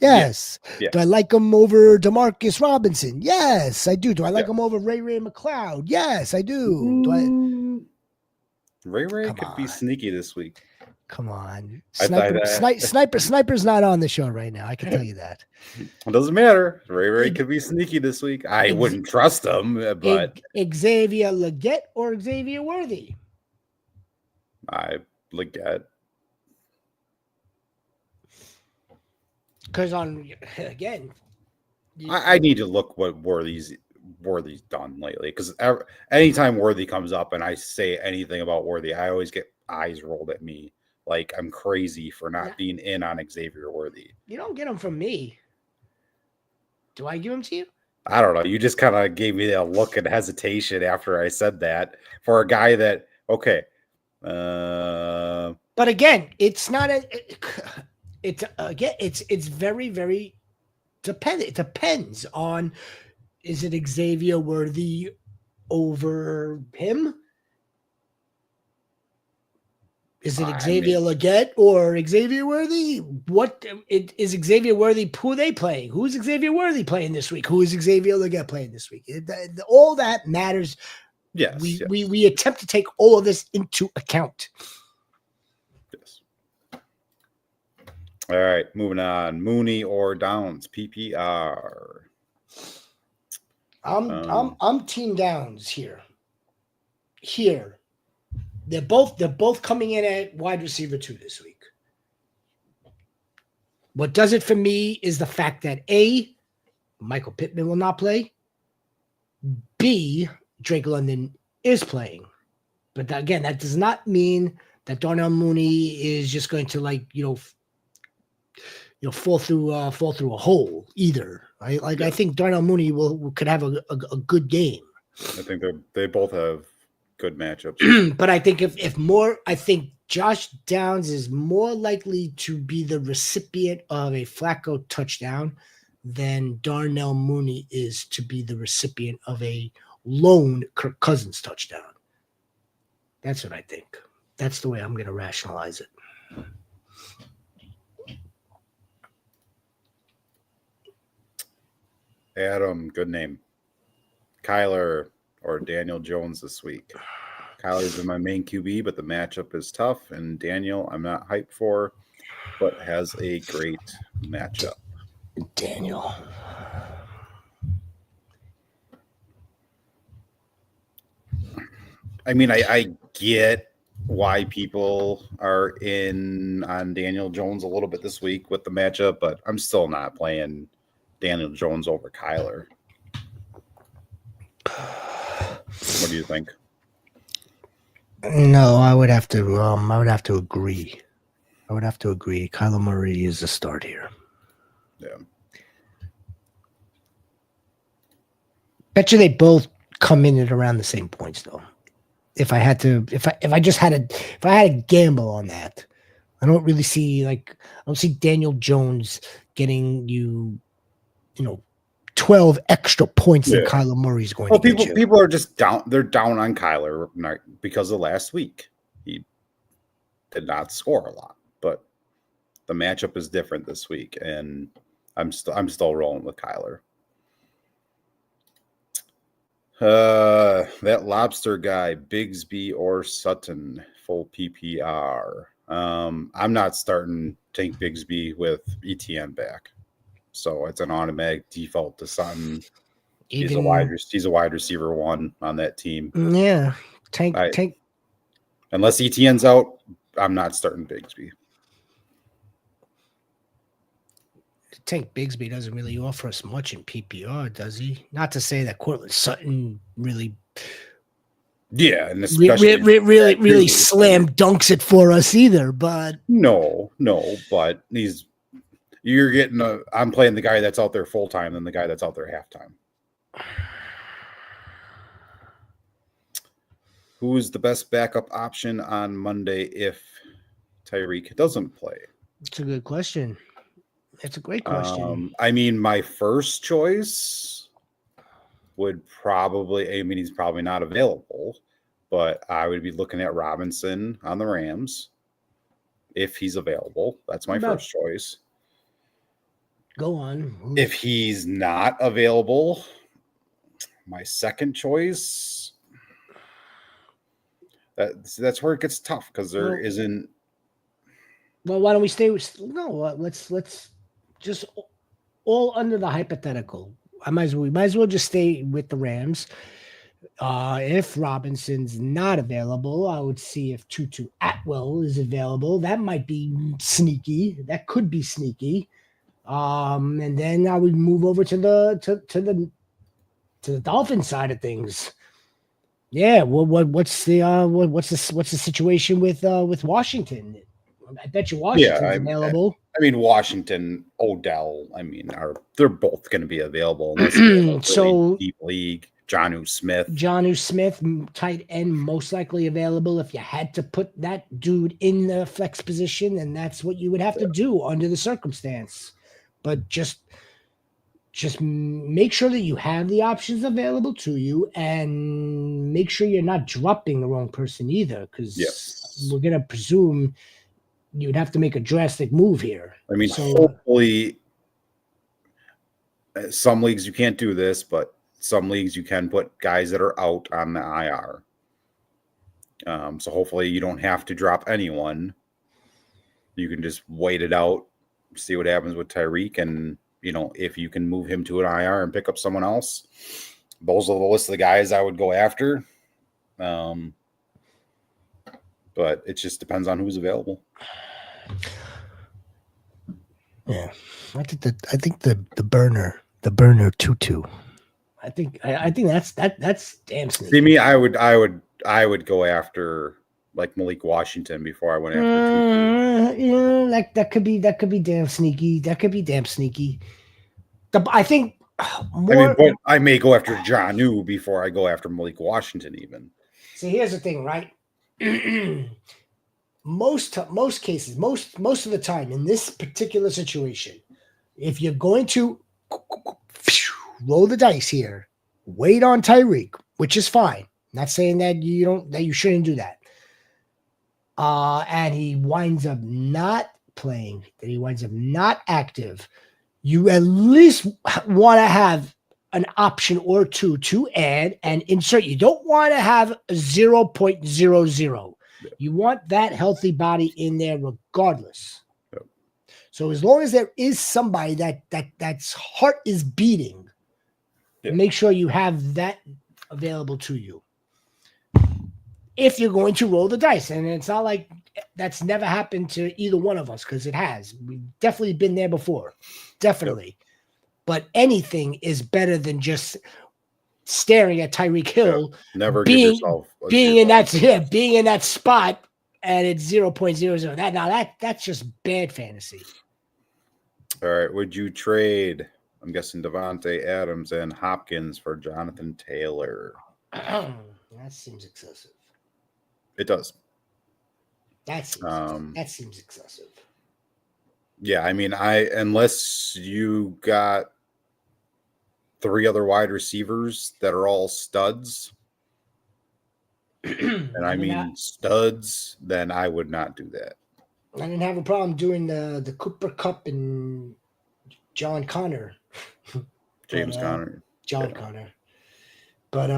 Yes. Yeah. Do I like him over Demarcus Robinson? Yes, I do. Do I like him over Ray McLeod? Yes, I do. Ray could be sneaky this week. Come on. Sniper's not on the show right now. I can tell you that. It doesn't matter. Ray could be sneaky this week. I wouldn't trust him, but Xavier Leggett or Xavier Worthy? Leggett. Because I need to look what Worthy's done lately. Because anytime Worthy comes up and I say anything about Worthy, I always get eyes rolled at me like I'm crazy for not being in on Xavier Worthy. You don't get them from me. Do I give them to you? I don't know. You just kind of gave me that look and hesitation after I said that for a guy that, okay. But again, it's not it's very, very dependent. It depends on, is it Xavier Worthy over him? Is it Xavier Leggett or Xavier Worthy? What is Xavier Worthy? Who are they playing? Who's Xavier Worthy playing this week? Who is Xavier Leggett playing this week? All that matters. Yes, we attempt to take all of this into account. Yes. All right, moving on. Mooney or Downs, PPR. I'm Team Downs here. They're both coming in at wide receiver 2 this week. What does it for me is the fact that A, Michael Pittman will not play. B, Drake London is playing. But again, that does not mean that Darnell Mooney is just going to fall through a hole either. Right? I think Darnell Mooney could have a good game. I think they both have good matchups. But I think I think Josh Downs is more likely to be the recipient of a Flacco touchdown than Darnell Mooney is to be the recipient of a lone Kirk Cousins touchdown. That's what I think. That's the way I'm going to rationalize it. Adam, good name. Kyler or Daniel Jones this week. Kyler's been my main QB, but the matchup is tough. And Daniel, I'm not hyped for, but has a great matchup. Daniel. I mean, I get why people are in on Daniel Jones a little bit this week with the matchup, but I'm still not playing Daniel Jones over Kyler. What do you think? No, I would have to agree. Kyler Murray is the start here. Yeah. Bet you they both come in at around the same points though. If I had to gamble on that, I don't really see I don't see Daniel Jones getting you 12 extra points that Kyler Murray's going to get you. People are just down. They're down on Kyler because of last week. He did not score a lot, but the matchup is different this week, and I'm still rolling with Kyler. That lobster guy, Bigsby or Sutton, full PPR. I'm not starting Tank Bigsby with ETN back. So it's an automatic default to Sutton. He's a wide receiver 1 on that team. Yeah. Tank. Unless ETN's out, I'm not starting Bigsby. Tank Bigsby doesn't really offer us much in PPR, does he? Not to say that Cortland Sutton really and especially really slam dunks it for us either, but no, but you're getting I'm playing the guy that's out there full time than the guy that's out there halftime. Who's the best backup option on Monday if Tyreek doesn't play? It's a good question. It's a great question. I mean, my first choice would probably, he's probably not available, but I would be looking at Robinson on the Rams if he's available. That's my first choice. Go on. If he's not available, my second choice, that's where it gets tough because there isn't. Well, why don't we stay with let's just all under the hypothetical. We might as well just stay with the Rams. If Robinson's not available, I would see if Tutu Atwell is available. That might be sneaky. That could be sneaky. And then I would move over to the Dolphin side of things. Yeah, what's the situation with Washington? I bet you Washington's Yeah, available. I mean, Washington, Odell, I mean, they're both going to be available unless you have a really So- deep league. Jonnu Smith. Jonnu Smith, tight end, most likely available. If you had to put that dude in the flex position, and that's what you would have to do under the circumstance. But just make sure that you have the options available to you, and make sure you're not dropping the wrong person either, because Yes. we're gonna presume you'd have to make a drastic move here. I mean, So- hopefully, some leagues you can't do this, but some leagues you can put guys that are out on the IR. So hopefully you don't have to drop anyone. You can just wait it out, see what happens with Tyreek, and if you can move him to an IR and pick up someone else. Those are the list of the guys I would go after. But it just depends on who's available. Yeah, I think the burner 2-2. I think that's damn sneaky. See me, I would go after like Malik Washington before I went after Tutu. Like that could be damn sneaky. That could be damn sneaky. I think more. But I may go after Jonnu before I go after Malik Washington. Even. See, here's the thing, right? most cases, most of the time in this particular situation, if you're going to roll the dice here, wait on Tyreek, which is fine. Not saying that you shouldn't do that. And he winds up not playing, that he winds up not active. You at least want to have an option or two to add and insert. You don't want to have a 0.00. You want that healthy body in there regardless. Yep. So as long as there is somebody that's heart is beating, make sure you have that available to you. If you're going to roll the dice, and it's not like that's never happened to either one of us, because it has. We've definitely been there before. Definitely. Yep. But anything is better than just staring at Tyreek Hill. Never give yourself being in that spot, and it's 0.00. That's just bad fantasy. All right. Would you trade, I'm guessing, Devontae Adams and Hopkins for Jonathan Taylor? That seems excessive. It does. That seems excessive. Yeah, I mean, unless you got 3 other wide receivers that are all studs, and I mean studs, then I would not do that. I didn't have a problem doing the Cooper Kupp and John Connor. James Conner. John Connor. But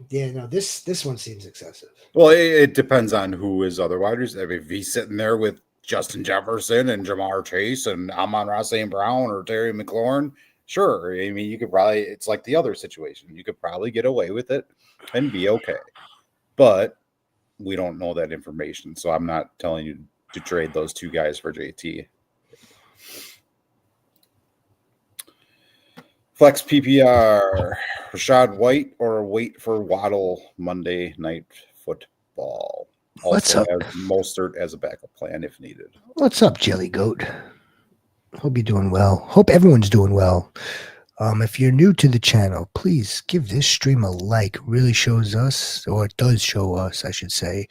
this one seems excessive. Well, it depends on who is other wide receivers. I mean, if he's sitting there with Justin Jefferson and Jamar Chase and Amon-Ra St. Brown or Terry McLaurin, sure. I mean, you could probably, it's like the other situation. You could probably get away with it and be okay. But we don't know that information. So I'm not telling you to trade those 2 guys for JT. Flex PPR, Rashad White or wait for Waddle Monday Night Football. What's up? Mostert as a backup plan if needed. What's up, Jelly Goat? Hope you're doing well. Hope everyone's doing well. If you're new to the channel, please give this stream a like. Really shows us, or it does show us, I should say,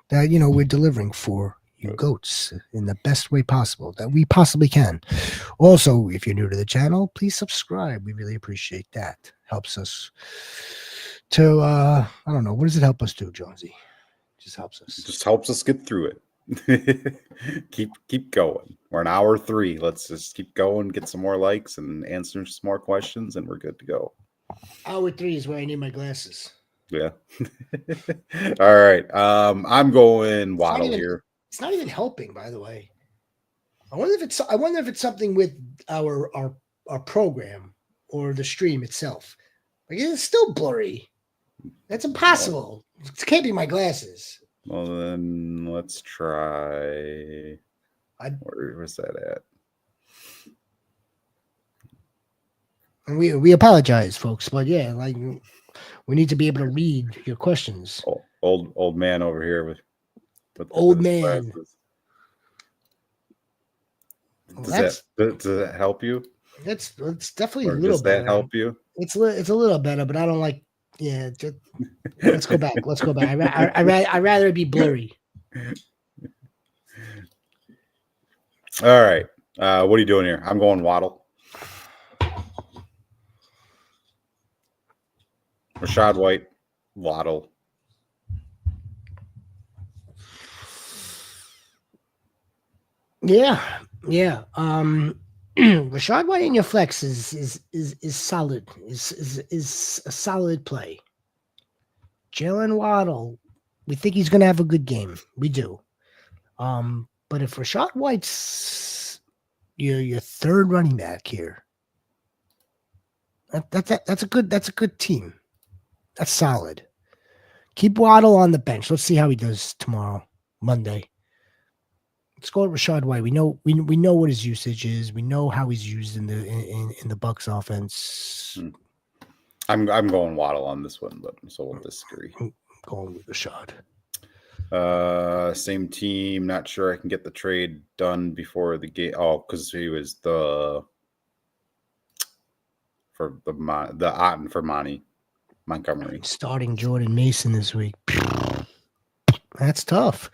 that we're delivering for you goats in the best way possible that we possibly can. Also, if you're new to the channel, please subscribe. We really appreciate that. Helps us to I don't know, what does it help us do, Jonesy? Just helps us. It just helps us get through it. keep going. We're on hour 3. Let's just keep going, get some more likes and answer some more questions, and we're good to go. Hour 3 is where I need my glasses. Yeah. All right. I'm going Waddle here. It's not even helping, by the way. I wonder if it's something with our program or the stream itself. Like, it's still blurry. That's impossible. It can't be my glasses. Well, then let's try. Where's that at? And we apologize, folks, but yeah, like we need to be able to read your questions. Old man over here with old man. Does that help you? It's definitely Or a little does that better. help you? It's a little better, but I don't like. Yeah, let's go back. Let's go back. I rather it be blurry. All right. What are you doing here? I'm going Waddle. Rashad White, Waddle. Yeah. Rashad White in your flex is solid. Is a solid play. Jalen Waddle, we think he's going to have a good game. We do. But if Rashad White's your third running back here, that's a good team. That's solid. Keep Waddle on the bench. Let's see how he does tomorrow, Monday. Let's go with Rashad White. We know what his usage is. We know how he's used in the Bucs offense. I'm going Waddle on this one, but so we'll disagree. I'm going with Rashad. Same team. Not sure I can get the trade done before the game. Oh, because he was the Otten for Montgomery. Starting Jordan Mason this week. That's tough.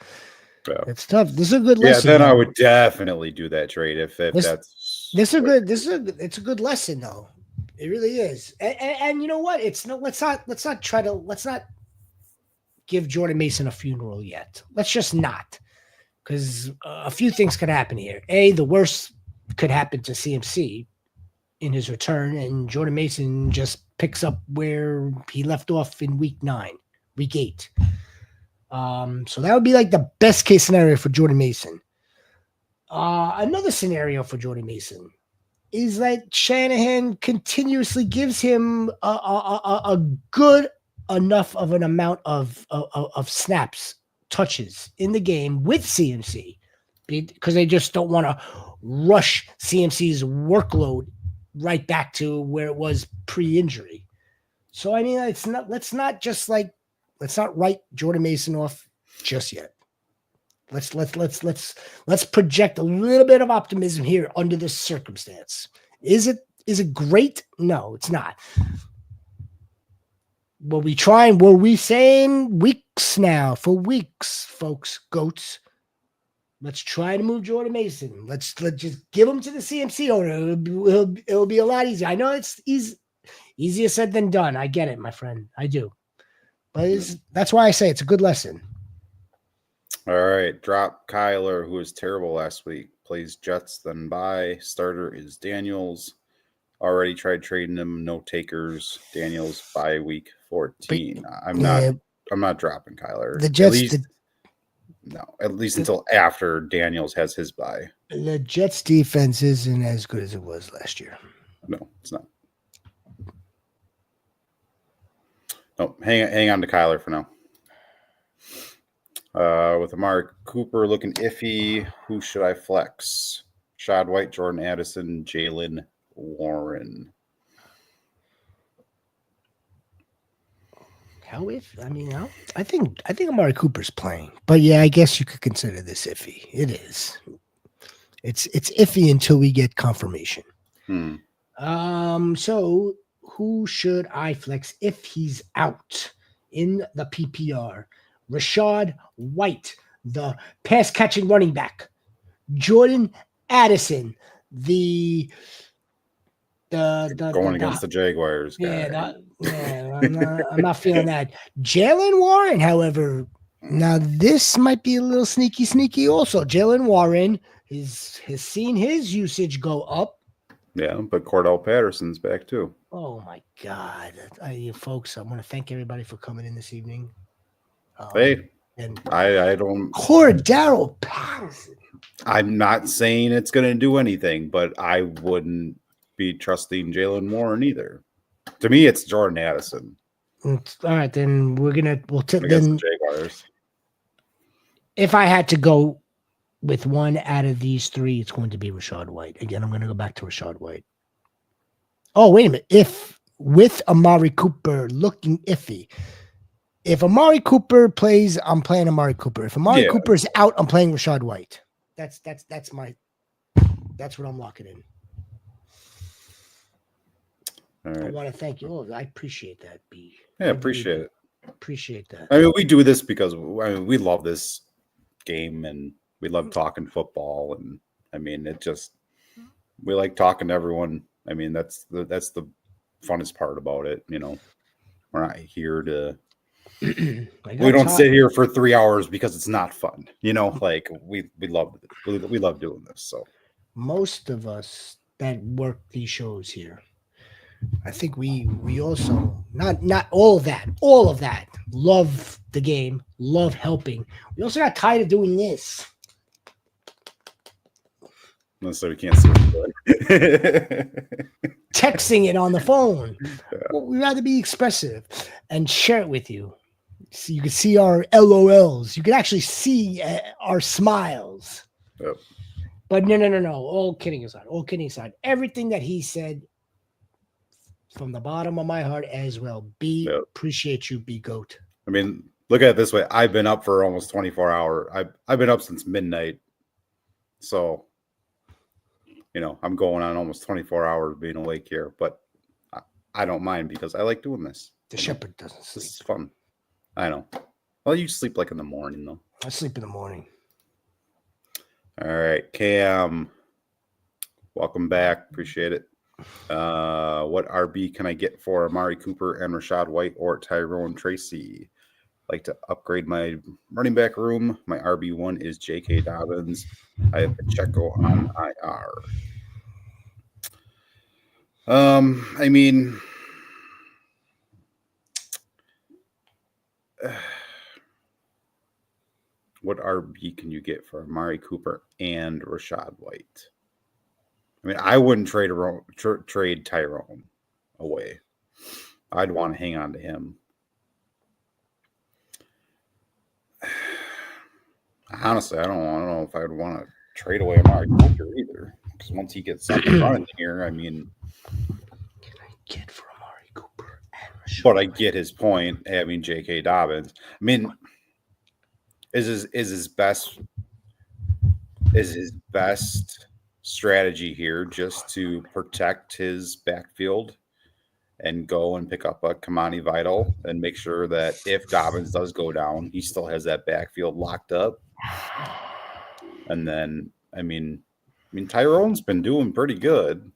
Yeah. It's tough. This is a good lesson. Yeah, then I would definitely do that trade if that's. It's a good lesson though. It really is. And you know what? Let's not give Jordan Mason a funeral yet. Let's just not, because a few things could happen here. The worst could happen to CMC in his return, and Jordan Mason just picks up where he left off in week 8. So that would be like the best case scenario for Jordan Mason. Another scenario for Jordan Mason is that Shanahan continuously gives him a good enough of an amount of snaps, touches in the game with CMC, because they just don't want to rush CMC's workload right back to where it was pre-injury. So I mean, let's not write Jordan Mason off just yet. Let's project a little bit of optimism here under this circumstance. Is it great? No, it's not. Were we saying weeks now, for weeks, folks, goats? Let's try to move Jordan Mason. Let's just give him to the CMC owner. It'll be a lot easier. I know it's easier said than done. I get it, my friend. I do. But that's why I say it's a good lesson. All right. Drop Kyler, who was terrible last week. Plays Jets, then bye. Starter is Daniels. Already tried trading him. No takers. Daniels by week 14. I'm not dropping Kyler. The Jets. At least until after Daniels has his bye. The Jets defense isn't as good as it was last year. No, it's not. No, hang on to Kyler for now. With Amari Cooper looking iffy, who should I flex? Rashad White, Jordan Addison, Jalen Warren. I think Amari Cooper's playing, but yeah, I guess you could consider this iffy. It is. It's iffy until we get confirmation. So who should I flex if he's out in the PPR? Rashad White, the pass catching running back. Jordan Addison, the going against the Jaguars guy. I'm not feeling that. Jalen Warren, however, now this might be a little sneaky also. Jalen Warren has seen his usage go up. Yeah, but Cordell Patterson's back too. Oh my God, folks! I want to thank everybody for coming in this evening. Hey, and I don't. Cordell Patterson. I'm not saying it's going to do anything, but I wouldn't be trusting Jalen Warren either. To me, it's Jordan Addison. All right, then we'll against the Jaguars. If I had to go with one out of these three, it's going to be Rashad White. Again, I'm going to go back to Rashad White. Oh, wait a minute. If with Amari Cooper looking iffy, if Amari Cooper plays, I'm playing Amari Cooper. If Amari Cooper is out, I'm playing Rashad White. That's my That's what I'm locking in. All I right. want to thank you all. I appreciate that, B. Yeah, appreciate it. Appreciate that. I mean, we do this because we love this game and we love talking football, and I mean, we like talking to everyone. I mean, that's the funnest part about it. You know, we're not here to. We don't sit here for 3 hours because it's not fun. You know, like we love doing this. So most of us that work these shows here, I think we also not all of that love the game, love helping. We also got tired of doing this. so we can't see it. Texting it on the phone. Yeah. Well, we'd rather be expressive and share it with you. So you can see our LOLs. You can actually see our smiles. Yep. But no. All kidding aside, everything that he said from the bottom of my heart as well. Appreciate you, B Goat. I mean, look at it this way. I've been up for almost 24 hours. I've been up since midnight. So, you know, I'm going on almost 24 hours being awake here, but I don't mind because I like doing this. The shepherd doesn't sleep. This is fun. I know. Well, you sleep like in the morning, though. I sleep in the morning. All right, Cam. Welcome back. Appreciate it. What RB can I get for Amari Cooper and Rachaad White or Tyrone Tracy? Like to upgrade my running back room. My RB1 is J.K. Dobbins. I have Pacheco on IR. I mean, what RB can you get for Amari Cooper and Rachaad White? I mean, I wouldn't trade Tyrone away. I'd want to hang on to him. Honestly, I don't know if I'd want to trade away Amari Cooper either. Because once he gets something running here, I mean, can I get for Amari Cooper and Rachaad but I get his point having J.K. Dobbins. I mean, is his best strategy here just to protect his backfield and go and pick up a Kamani Vital and make sure that if Dobbins does go down, he still has that backfield locked up. And then, I mean, Tyrone's been doing pretty good.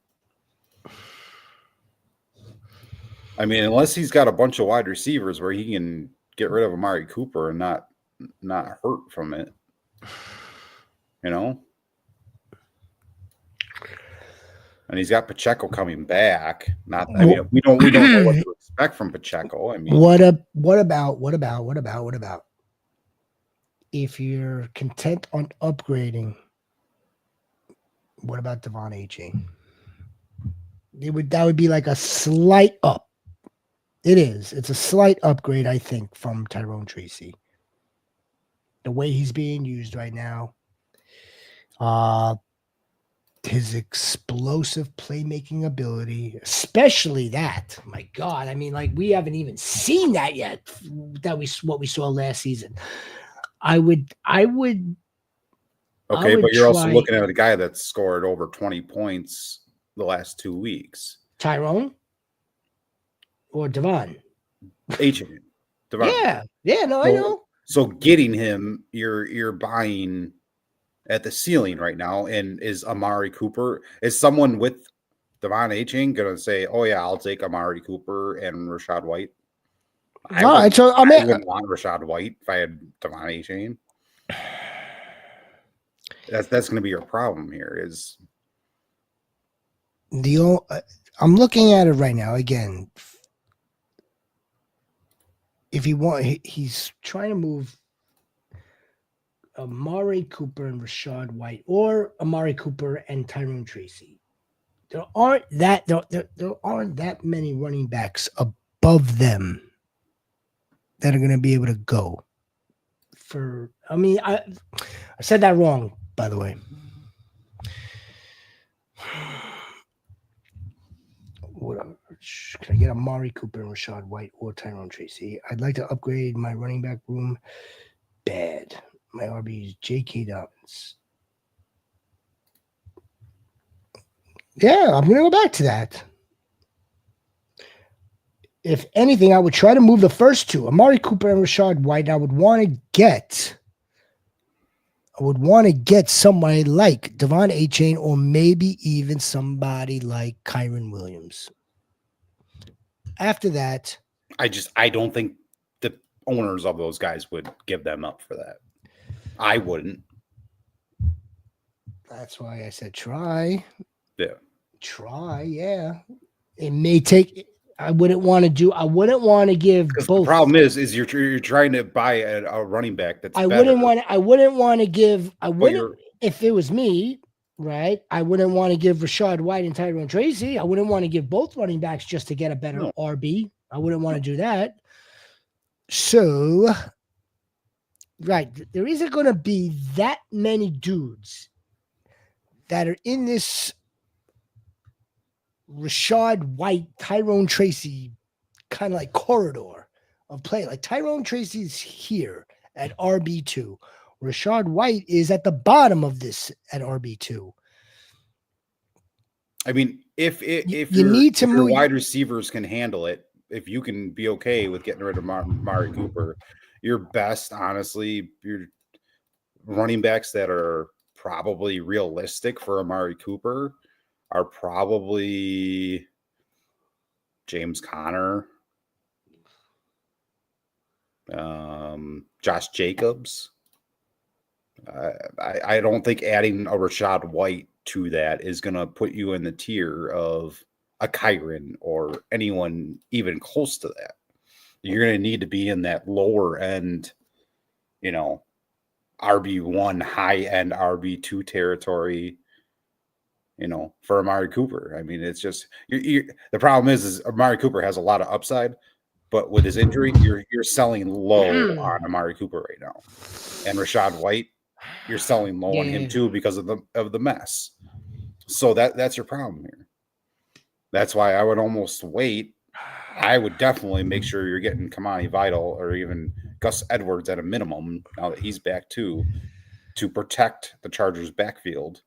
I mean, unless he's got a bunch of wide receivers where he can get rid of Amari Cooper and not hurt from it, you know? And he's got Pacheco coming back. I mean, we don't know what to expect from Pacheco. I mean, what about if you're content on upgrading? What about Devon A-Chain? That would be like a slight up. It's a slight upgrade, I think, from Tyrone Tracy. The way he's being used right now. His explosive playmaking ability, especially that. My God, I mean, like we haven't even seen that yet. What we saw last season. I would. Okay, but you're also looking at a guy that's scored over 20 points the last 2 weeks. Tyrone or Devon? Devon. Yeah. No, I know. So getting him, you're buying at the ceiling right now. And is Amari Cooper, is someone with Devon A-Chain going to say, oh yeah, I'll take Amari Cooper and Rachaad White? I wouldn't want Rachaad White if I had Devon A-Chain. That's going to be your problem here is I'm looking at it right now. Again, if he's trying to move Amari Cooper and Rachaad White, or Amari Cooper and Tyrone Tracy. There aren't that many running backs above them that are going to be able to go. I said that wrong, by the way. Can I get Amari Cooper and Rachaad White or Tyrone Tracy? I'd like to upgrade my running back room. Bad. My RB is J.K. Dobbins. Yeah, I'm going to go back to that. If anything, I would try to move the first two, Amari Cooper and Rachaad White. I would want to get somebody like Devon A-Chain or maybe even somebody like Kyron Williams. After that, I don't think the owners of those guys would give them up for that. I wouldn't. that's why I said try. Yeah. Try, yeah. It may take. I wouldn't want to give both. The problem is you're trying to buy a running back that's. I wouldn't want to give. If it was me, right? I wouldn't want to give Rachaad White and Tyrone Tracy. I wouldn't want to give both running backs just to get a better RB. I wouldn't want to do that. So, right, there isn't going to be that many dudes that are in this Rachaad White, Tyrone Tracy kind of like corridor of play. Like Tyrone Tracy's here at RB2. Rachaad White is at the bottom of this at RB2. I mean, if your wide receivers can handle it, if you can be okay with getting rid of Amari Cooper, your best, honestly, your running backs that are probably realistic for Amari Cooper are probably James Conner, Josh Jacobs. I don't think adding a Rachaad White to that is going to put you in the tier of a Kyron or anyone even close to that. You're going to need to be in that lower end, RB1, high end RB2 territory, for Amari Cooper. I mean, it's just the problem is Amari Cooper has a lot of upside, but with his injury, you're selling low on Amari Cooper right now, and Rachaad White, you're selling low on him too because of the mess. So that's your problem here. That's why I would almost wait. I would definitely make sure you're getting Kamani Vital or even Gus Edwards at a minimum now that he's back too, to protect the Chargers' backfield.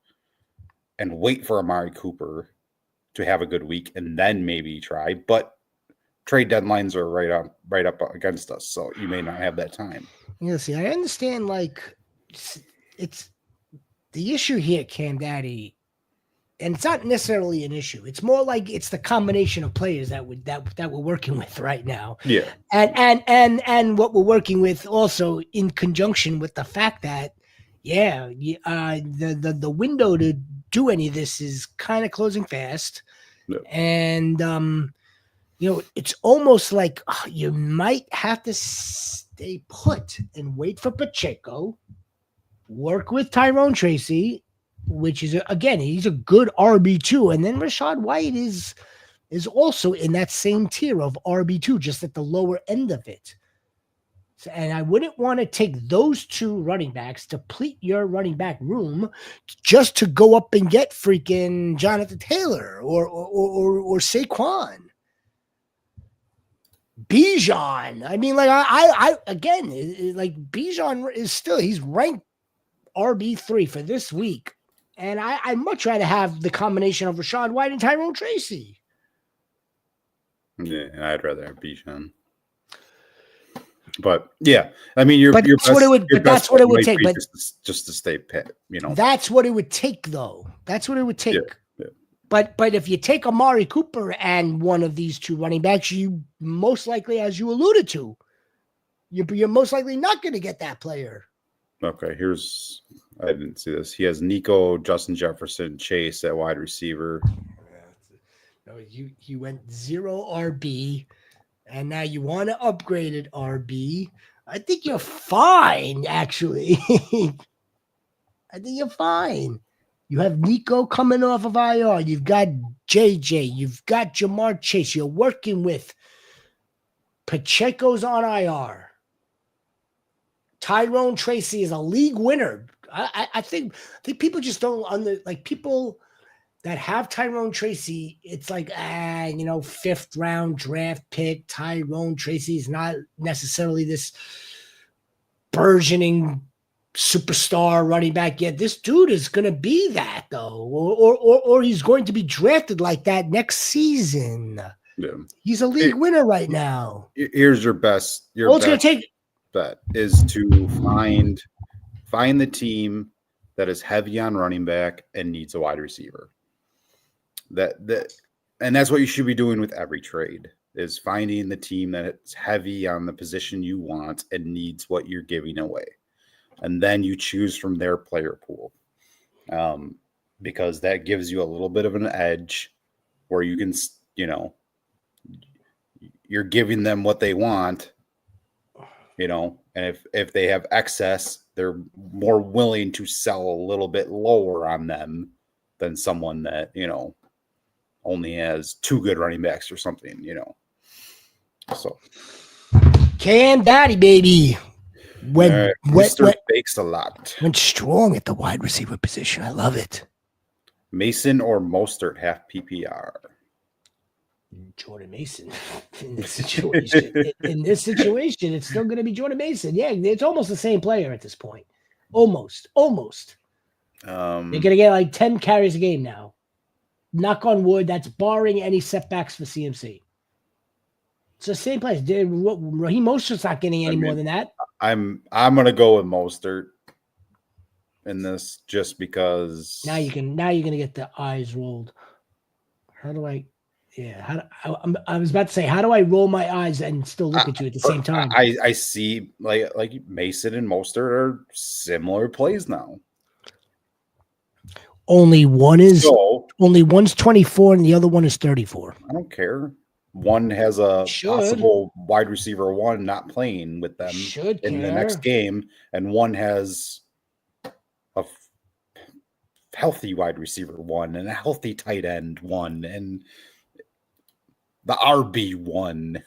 And wait for Amari Cooper to have a good week and then maybe try. But trade deadlines are right up against us, so you may not have that time. Yeah, see, I understand. Like, it's the issue here, Cam Daddy, and it's not necessarily an issue. It's more like it's the combination of players that we're working with right now. Yeah, and what we're working with also in conjunction with the fact that the window to do any of this is kind of closing fast. Yeah. And it's almost like you might have to stay put and wait for Pacheco, work with Tyrone Tracy, which is again, he's a good RB2, and then Rachaad White is also in that same tier of RB2, just at the lower end of it. And I wouldn't want to take those two running backs, deplete your running back room, just to go up and get freaking Jonathan Taylor or Saquon. Bijan. I mean, like I again, like Bijan is still, he's ranked RB3 for this week, and I'd much rather have the combination of Rachaad White and Tyrone Tracy. Yeah, I'd rather have Bijan. But yeah, I mean, that's what it would take. But just to stay pet, that's what it would take, though. That's what it would take. Yeah. But if you take Amari Cooper and one of these two running backs, you most likely, as you alluded to, you're most likely not going to get that player. Okay, I didn't see this. He has Nico, Justin Jefferson, Chase at wide receiver. No, you went 0 RB. And now you want to upgrade it, RB. I think you're fine, actually. I think you're fine. You have Nico coming off of IR. You've got JJ. You've got Jamar Chase. You're working with Pacheco's on IR. Tyrone Tracy is a league winner. I think people just don't people that have Tyrone Tracy, it's like, 5th round draft pick. Tyrone Tracy is not necessarily this burgeoning superstar running back yet. This dude is going to be that though, or he's going to be drafted like that next season. Yeah. He's a league winner right now. Here's your best. All it's going to take bet is to find the team that is heavy on running back and needs a wide receiver. And that's what you should be doing with every trade, is finding the team that is heavy on the position you want and needs what you're giving away. And then you choose from their player pool, because that gives you a little bit of an edge where you can, you're giving them what they want, and if they have excess, they're more willing to sell a little bit lower on them than someone that, only has 2 good running backs or something, So Cam Daddy, baby. When bakes a lot. Went strong at the wide receiver position. I love it. Mason or Mostert half PPR? Jordan Mason in this situation. in this situation, it's still going to be Jordan Mason. Yeah, it's almost the same player at this point. Almost. They're going to get like 10 carries a game now. Knock on wood. That's barring any setbacks for CMC. It's the same place. Raheem Mostert's not getting any more than that. I'm gonna go with Mostert in this just because. Now you're gonna get the eyes rolled. How do I? Yeah, I was about to say, how do I roll my eyes and still look at you at the same time? I see like Mason and Mostert are similar plays now. Only one's 24 and the other one is 34. I don't care. One has a possible wide receiver 1 not playing with them in the next game, and one has a healthy wide receiver 1 and a healthy tight end 1 and the RB1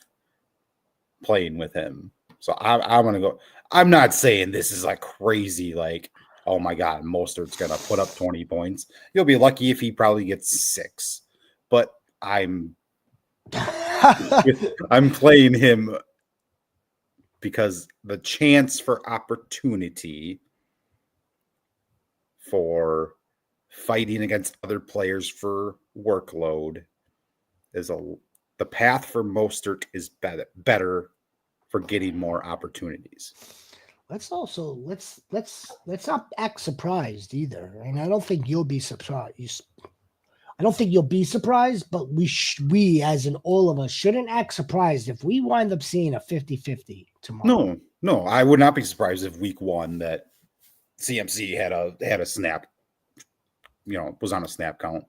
playing with him. So I'm gonna go. I'm not saying this is like crazy, like, oh my God, Mostert's gonna put up 20 points. You'll be lucky if he probably gets 6, but I'm playing him because the chance for opportunity for fighting against other players for workload is the path for Mostert is better for getting more opportunities. Let's not act surprised either. And I don't think you'll be surprised. I don't think you'll be surprised, but we as in all of us shouldn't act surprised if we wind up seeing a 50-50 tomorrow. No, I would not be surprised if week 1 that CMC had a snap, was on a snap count.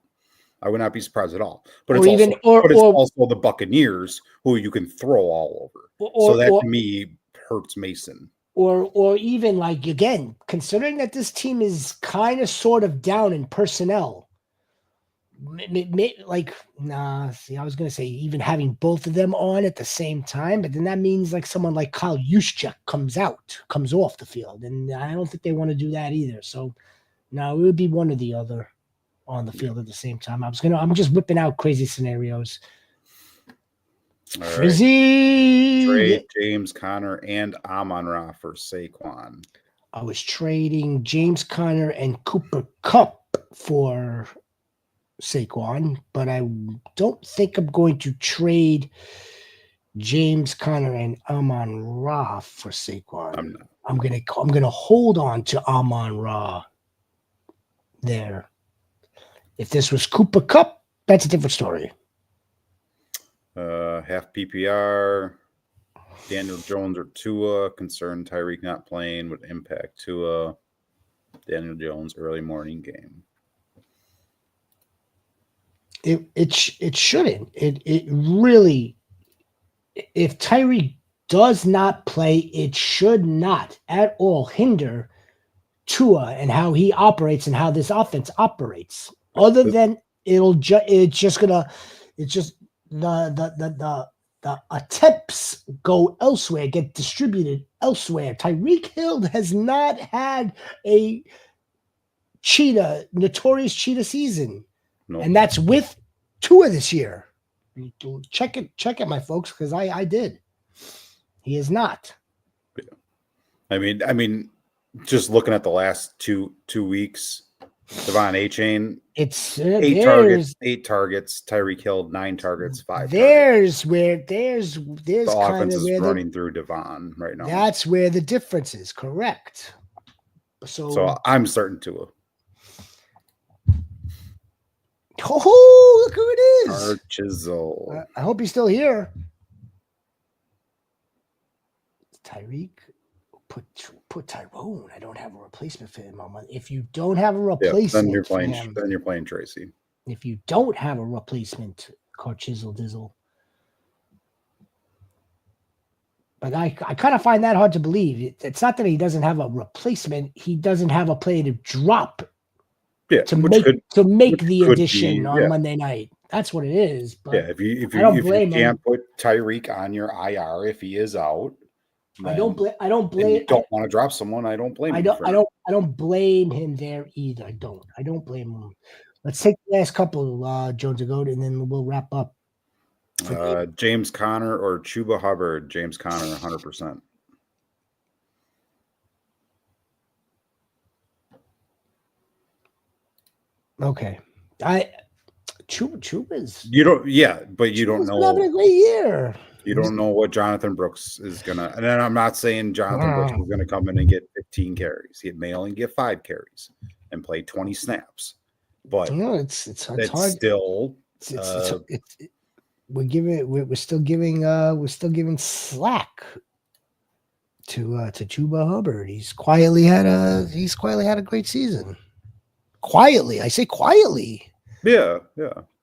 I would not be surprised at all. But it's also the Buccaneers who you can throw all over. So that to me hurts Mason. Or even like, again, considering that this team is kind of sort of down in personnel. I was going to say even having both of them on at the same time, but then that means like someone like Kyle Juszczyk comes off the field, and I don't think they want to do that either. So no, it would be one or the other on the field at the same time. I'm just whipping out crazy scenarios. All Frizzy! Trade James Conner and Amon-Ra for Saquon. I was trading James Conner and Cooper Kupp for Saquon, but I don't think I'm going to trade James Conner and Amon-Ra for Saquon. I'm gonna hold on to Amon-Ra there. If this was Cooper Kupp, that's a different story. Half PPR, Daniel Jones or Tua. Concerned Tyreek not playing would impact Tua. Daniel Jones early morning game. It shouldn't. It really, if Tyreek does not play, it should not at all hinder Tua and how he operates and how this offense operates. Other than the attempts go elsewhere, get distributed elsewhere. Tyreek Hill has not had a notorious cheetah season. No. And that's with Tua this year. Check it, my folks, because I did. He is not. I mean, just looking at the last two weeks, Devon A-Chain, It's 8 targets, 8 targets. Tyreek Hill, 9 targets, 5 targets. There's The kind offense of is where running through Devon right now. that's where the difference is. Correct. So I'm starting to. Oh, look who it is. Chisel. I hope he's still here. Tyreek, put Tyrone. I don't have a replacement for him. If you don't have a replacement, then you're playing Tracy. If you don't have a replacement, Chisel Dizzle. But I kind of find that hard to believe. It's not that he doesn't have a replacement; he doesn't have a player to drop. Yeah, to make the addition on Monday night. That's what it is. But yeah, if you can't put Tyreek on your IR if he is out, I don't blame. You don't want to drop someone. I don't blame. I don't blame him there either. I don't blame him. Let's take the last couple, Jones and Goat, and then we'll wrap up. James Conner or Chuba Hubbard. James Conner, 100%. Okay, Chuba's. You don't. Yeah, but you don't know. Having a great year. You don't know what Jonathan Brooks is gonna. And then I'm not saying Jonathan Brooks is gonna come in and get 15 carries. He may only get 5 carries and play 20 snaps. But it's hard. Still. We're still giving slack to Chuba Hubbard. He's quietly had a great season. Quietly, I say quietly. Yeah.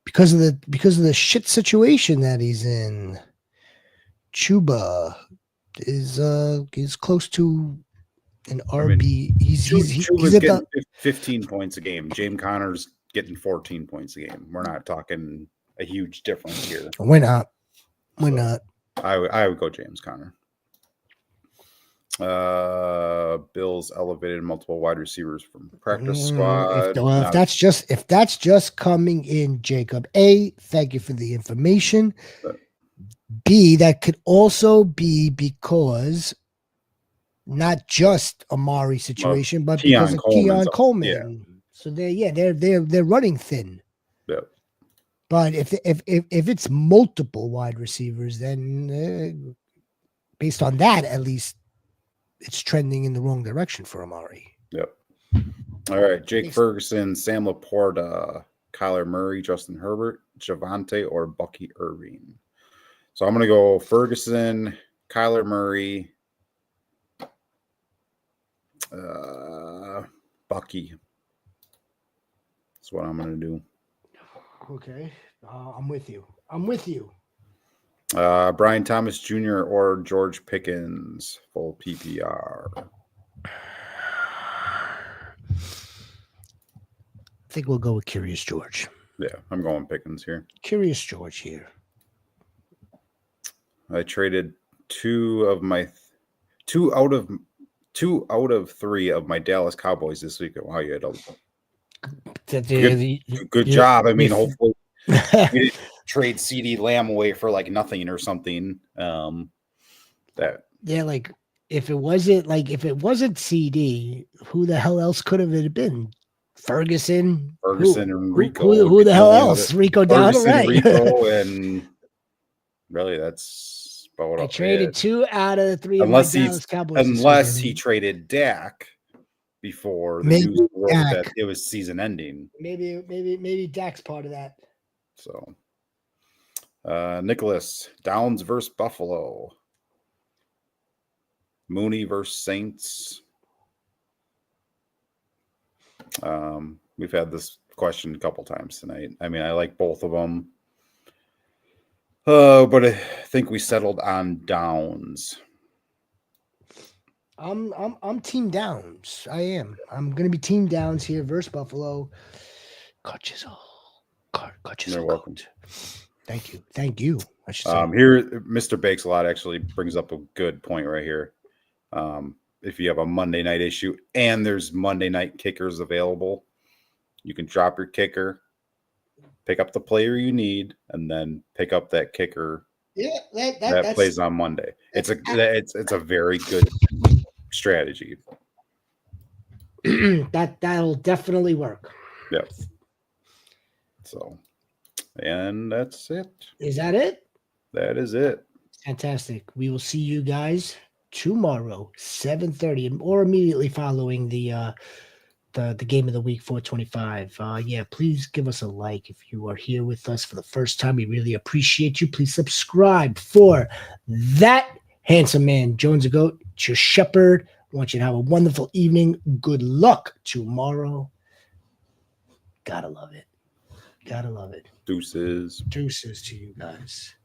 Because of the shit situation that he's in. Chuba is close to an RB. He's getting 15 points a game. James Conner's getting 14 points a game. We're not talking a huge difference here. Why not? Why not? I would go James Conner. Bills elevated multiple wide receivers from practice squad. If that's just coming in, Jacob. A, thank you for the information. B, that could also be because not just Amari situation, but because of Keon Coleman. Yeah. So they're running thin. Yeah. But if it's multiple wide receivers, then based on that, at least it's trending in the wrong direction for Amari. Yep. All right. Jake Ferguson, Sam Laporta, Kyler Murray, Justin Herbert, Javonte, or Bucky Irving. So I'm going to go Ferguson, Kyler Murray, Bucky. That's what I'm going to do. Okay. I'm with you. Brian Thomas Jr. or George Pickens, full PPR. I think we'll go with Curious George. Yeah, I'm going Pickens here. Curious George here. I traded two out of 3 of my Dallas Cowboys this week. Wow, you had a good job. I mean, hopefully we didn't trade CD Lamb away for like nothing or something. If it wasn't CD, who the hell else could have it been? Ferguson and Rico. Who the hell else? Rico down, right? Rico, and really, that's about what I traded 2 out of the 3 of my Dallas Cowboys. Unless he traded Dak before the news broke that it was season ending. Maybe Dak's part of that. So, Nicholas, Downs versus Buffalo. Mooney versus Saints. We've had this question a couple times tonight. I mean, I like both of them. But I think we settled on Downs. I'm team Downs. I am. I'm gonna be team Downs here versus Buffalo. Coaches. You're welcome. Thank you. I should say. Here, Mr. Bakes a lot actually brings up a good point right here. If you have a Monday night issue and there's Monday night kickers available, you can drop your kicker, pick up the player you need, and then pick up that kicker that plays on Monday. It's a very good strategy. That'll definitely work. Yep. So, and that's it. Is that it? That is it. Fantastic. We will see you guys tomorrow, 7:30, or immediately following the game of the week 425. Yeah, please give us a like if you are here with us for the first time. We really appreciate you. Please subscribe for that handsome man, Jones the Goat. It's your shepherd. I want you to have a wonderful evening. Good luck tomorrow. Gotta love it. Gotta love it. Deuces. Deuces to you guys.